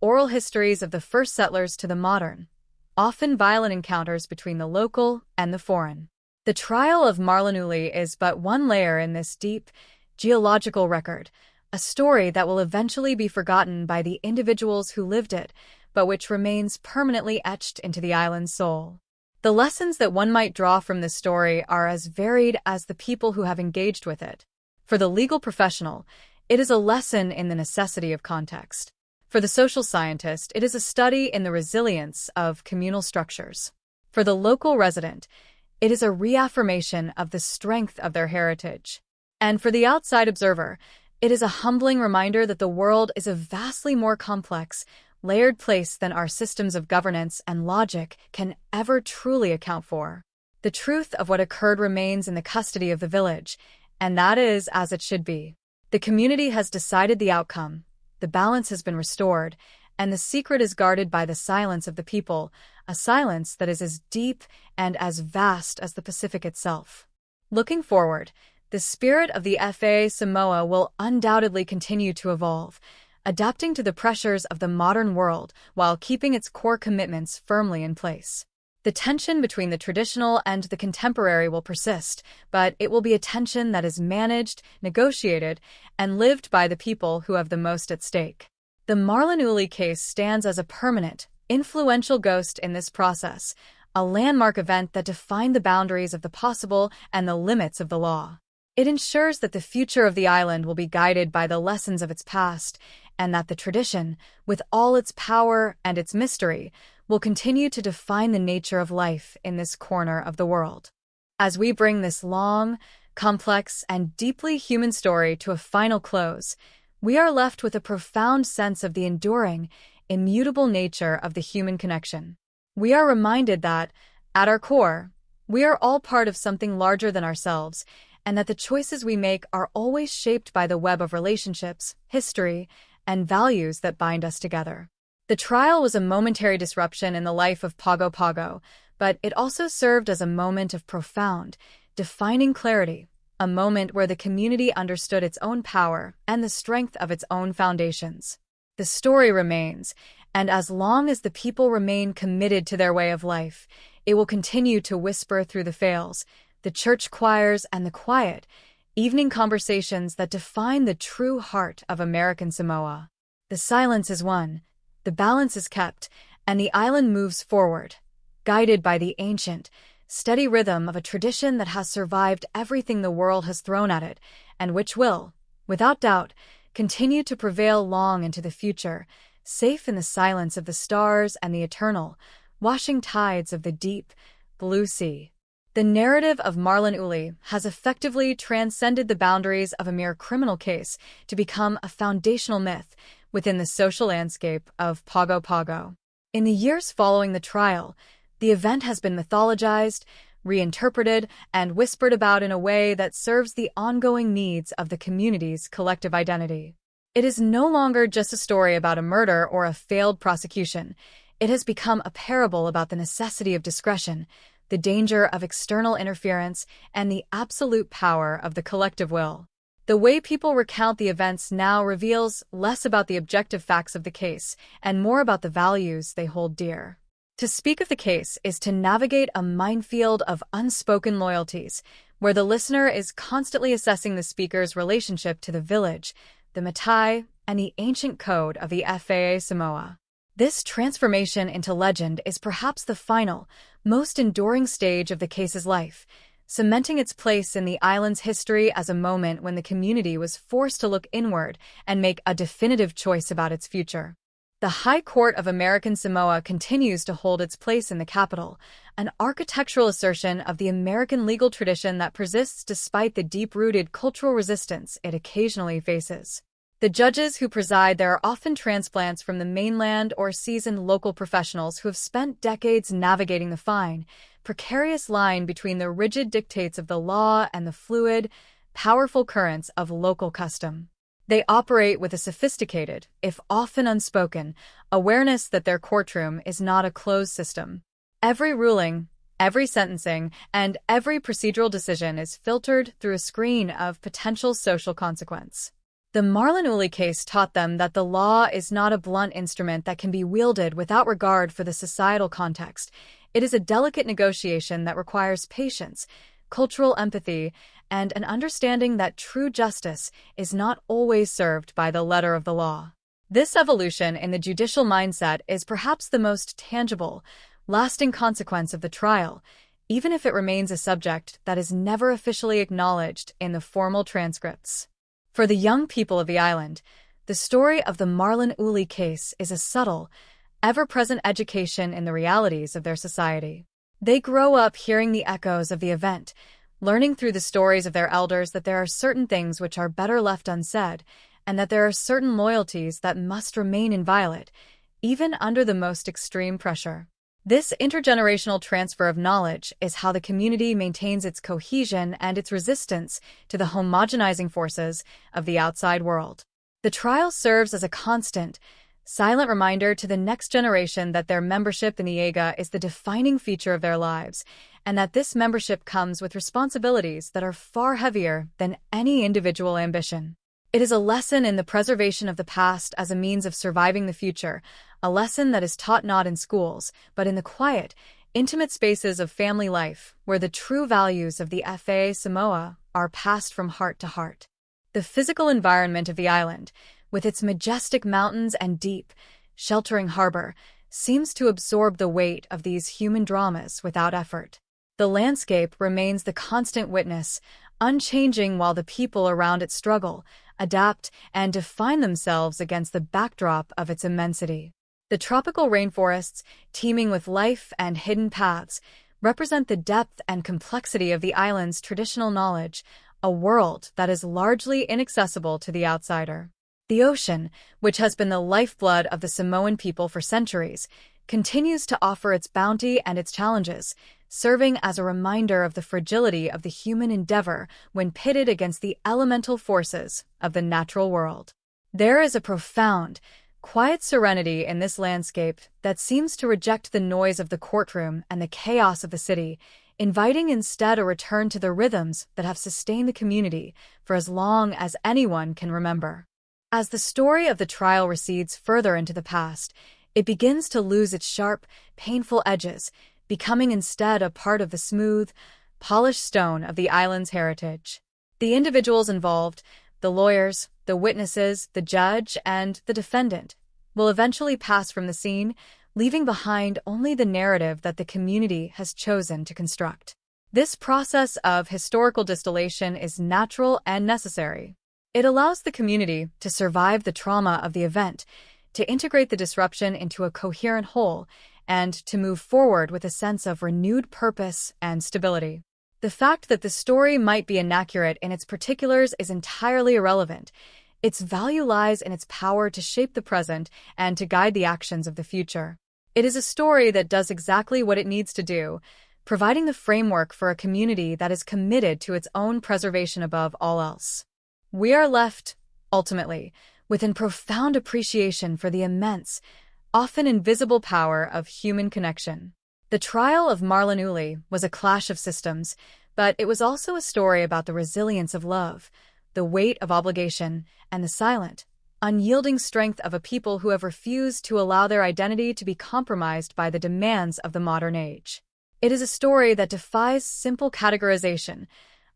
oral histories of the first settlers to the modern, often violent encounters between the local and the foreign. The trial of Marlon Uli is but one layer in this deep, geological record, a story that will eventually be forgotten by the individuals who lived it, but which remains permanently etched into the island's soul. The lessons that one might draw from this story are as varied as the people who have engaged with it. For the legal professional, it is a lesson in the necessity of context. For the social scientist, it is a study in the resilience of communal structures. For the local resident, it is a reaffirmation of the strength of their heritage. And for the outside observer, it is a humbling reminder that the world is a vastly more complex, layered place than our systems of governance and logic can ever truly account for. The truth of what occurred remains in the custody of the village, and that is as it should be. The community has decided the outcome, the balance has been restored, and the secret is guarded by the silence of the people, a silence that is as deep and as vast as the Pacific itself. Looking forward, the spirit of the FAA Samoa will undoubtedly continue to evolve, adapting to the pressures of the modern world while keeping its core commitments firmly in place. The tension between the traditional and the contemporary will persist, but it will be a tension that is managed, negotiated, and lived by the people who have the most at stake. The Marlon Uli case stands as a permanent, influential ghost in this process, a landmark event that defined the boundaries of the possible and the limits of the law. It ensures that the future of the island will be guided by the lessons of its past, and that the tradition, with all its power and its mystery, will continue to define the nature of life in this corner of the world. As we bring this long, complex, and deeply human story to a final close, we are left with a profound sense of the enduring, immutable nature of the human connection. We are reminded that, at our core, we are all part of something larger than ourselves, and that the choices we make are always shaped by the web of relationships, history, and values that bind us together. The trial was a momentary disruption in the life of Pago Pago, but it also served as a moment of profound, defining clarity, a moment where the community understood its own power and the strength of its own foundations. The story remains, and as long as the people remain committed to their way of life, it will continue to whisper through the fails, the church choirs, and the quiet, evening conversations that define the true heart of American Samoa. The silence is won, the balance is kept, and the island moves forward, guided by the ancient, steady rhythm of a tradition that has survived everything the world has thrown at it, and which will, without doubt, continue to prevail long into the future, safe in the silence of the stars and the eternal, washing tides of the deep, blue sea. The narrative of Marlon Uli has effectively transcended the boundaries of a mere criminal case to become a foundational myth within the social landscape of Pago Pago. In the years following the trial, the event has been mythologized, reinterpreted, and whispered about in a way that serves the ongoing needs of the community's collective identity. It is no longer just a story about a murder or a failed prosecution. It has become a parable about the necessity of discretion, the danger of external interference, and the absolute power of the collective will. The way people recount the events now reveals less about the objective facts of the case and more about the values they hold dear. To speak of the case is to navigate a minefield of unspoken loyalties, where the listener is constantly assessing the speaker's relationship to the village, the Matai, and the ancient code of the FAA Samoa. This transformation into legend is perhaps the final, most enduring stage of the case's life, cementing its place in the island's history as a moment when the community was forced to look inward and make a definitive choice about its future. The High Court of American Samoa continues to hold its place in the capital, an architectural assertion of the American legal tradition that persists despite the deep-rooted cultural resistance it occasionally faces. The judges who preside there are often transplants from the mainland or seasoned local professionals who have spent decades navigating the fine, precarious line between the rigid dictates of the law and the fluid, powerful currents of local custom. They operate with a sophisticated, if often unspoken, awareness that their courtroom is not a closed system. Every ruling, every sentencing, and every procedural decision is filtered through a screen of potential social consequence. The Marlon Uli case taught them that the law is not a blunt instrument that can be wielded without regard for the societal context. It is a delicate negotiation that requires patience, cultural empathy, and an understanding that true justice is not always served by the letter of the law. This evolution in the judicial mindset is perhaps the most tangible, lasting consequence of the trial, even if it remains a subject that is never officially acknowledged in the formal transcripts. For the young people of the island, the story of the Marlon Uli case is a subtle, ever-present education in the realities of their society. They grow up hearing the echoes of the event, learning through the stories of their elders that there are certain things which are better left unsaid, and that there are certain loyalties that must remain inviolate, even under the most extreme pressure. This intergenerational transfer of knowledge is how the community maintains its cohesion and its resistance to the homogenizing forces of the outside world. The trial serves as a constant, silent reminder to the next generation that their membership in the AGA is the defining feature of their lives, and that this membership comes with responsibilities that are far heavier than any individual ambition. It is a lesson in the preservation of the past as a means of surviving the future, a lesson that is taught not in schools, but in the quiet, intimate spaces of family life, where the true values of the FA Samoa are passed from heart to heart. The physical environment of the island, with its majestic mountains and deep, sheltering harbor, seems to absorb the weight of these human dramas without effort. The landscape remains the constant witness, unchanging while the people around it struggle, adapt, and define themselves against the backdrop of its immensity. The tropical rainforests, teeming with life and hidden paths, represent the depth and complexity of the island's traditional knowledge, a world that is largely inaccessible to the outsider. The ocean, which has been the lifeblood of the Samoan people for centuries, continues to offer its bounty and its challenges, serving as a reminder of the fragility of the human endeavor when pitted against the elemental forces of the natural world. There is a profound, quiet serenity in this landscape that seems to reject the noise of the courtroom and the chaos of the city, inviting instead a return to the rhythms that have sustained the community for as long as anyone can remember. As the story of the trial recedes further into the past, it begins to lose its sharp, painful edges, becoming instead a part of the smooth, polished stone of the island's heritage. The individuals involved, the lawyers, the witnesses, the judge, and the defendant, will eventually pass from the scene, leaving behind only the narrative that the community has chosen to construct. This process of historical distillation is natural and necessary. It allows the community to survive the trauma of the event, to integrate the disruption into a coherent whole, and to move forward with a sense of renewed purpose and stability. The fact that the story might be inaccurate in its particulars is entirely irrelevant. Its value lies in its power to shape the present and to guide the actions of the future. It is a story that does exactly what it needs to do, providing the framework for a community that is committed to its own preservation above all else. We are left, ultimately, with a profound appreciation for the immense, often invisible power of human connection. The trial of Marlon Uli was a clash of systems, but it was also a story about the resilience of love, the weight of obligation, and the silent, unyielding strength of a people who have refused to allow their identity to be compromised by the demands of the modern age. It is a story that defies simple categorization,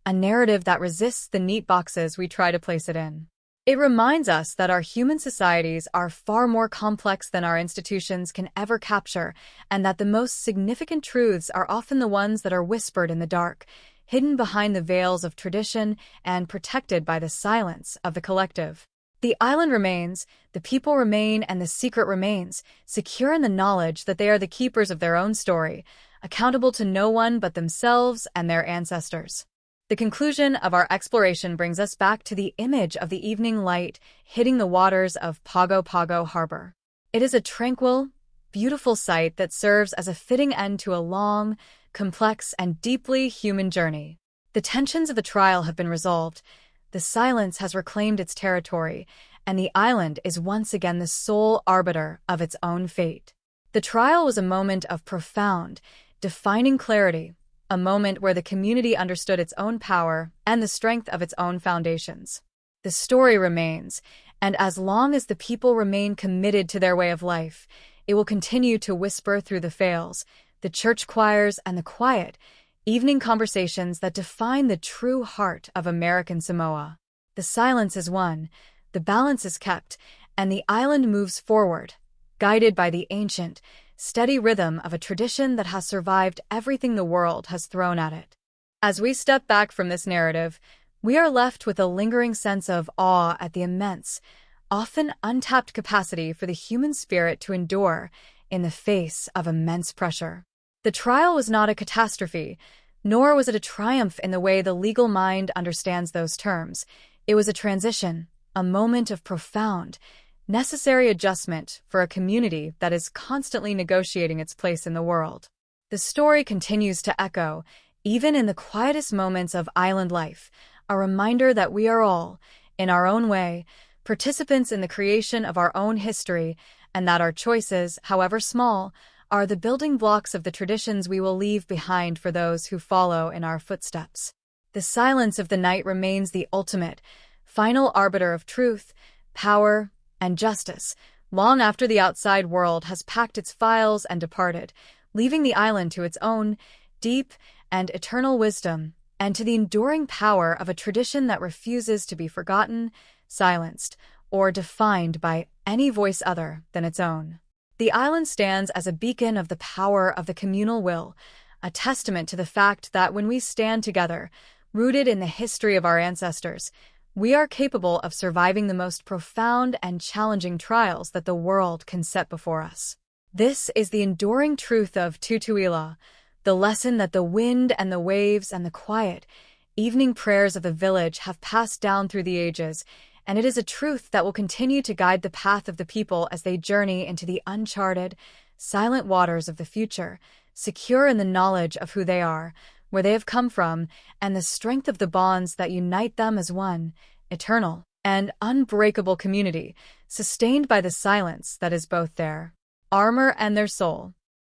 a narrative that resists the neat boxes we try to place it in. It reminds us that our human societies are far more complex than our institutions can ever capture, and that the most significant truths are often the ones that are whispered in the dark, hidden behind the veils of tradition and protected by the silence of the collective. The island remains, the people remain, and the secret remains, secure in the knowledge that they are the keepers of their own story, accountable to no one but themselves and their ancestors. The conclusion of our exploration brings us back to the image of the evening light hitting the waters of Pago Pago Harbor. It is a tranquil, beautiful sight that serves as a fitting end to a long, complex, and deeply human journey. The tensions of the trial have been resolved, The silence has reclaimed its territory, and the island is once again the sole arbiter of its own fate. The trial was a moment of profound, defining clarity, a moment where the community understood its own power and the strength of its own foundations. The story remains, and as long as the people remain committed to their way of life, it will continue to whisper through the fails, the church choirs, and the quiet, evening conversations that define the true heart of American Samoa. The silence is won, the balance is kept, and the island moves forward, guided by the ancient, steady rhythm of a tradition that has survived everything the world has thrown at it. As we step back from this narrative, we are left with a lingering sense of awe at the immense, often untapped capacity for the human spirit to endure in the face of immense pressure. The trial was not a catastrophe, nor was it a triumph in the way the legal mind understands those terms. It was a transition, a moment of profound, necessary adjustment for a community that is constantly negotiating its place in the world. The story continues to echo, even in the quietest moments of island life, a reminder that we are all, in our own way, participants in the creation of our own history, and that our choices, however small, are the building blocks of the traditions we will leave behind for those who follow in our footsteps. The silence of the night remains the ultimate, final arbiter of truth, power, and justice, long after the outside world has packed its files and departed, leaving the island to its own deep and eternal wisdom and to the enduring power of a tradition that refuses to be forgotten, silenced, or defined by any voice other than its own. The island stands as a beacon of the power of the communal will, a testament to the fact that when we stand together, rooted in the history of our ancestors, we are capable of surviving the most profound and challenging trials that the world can set before us. This is the enduring truth of Tutuila, the lesson that the wind and the waves and the quiet, evening prayers of the village have passed down through the ages, and it is a truth that will continue to guide the path of the people as they journey into the uncharted, silent waters of the future, secure in the knowledge of who they are, where they have come from, and the strength of the bonds that unite them as one, eternal and unbreakable community, sustained by the silence that is both their armor and their soul.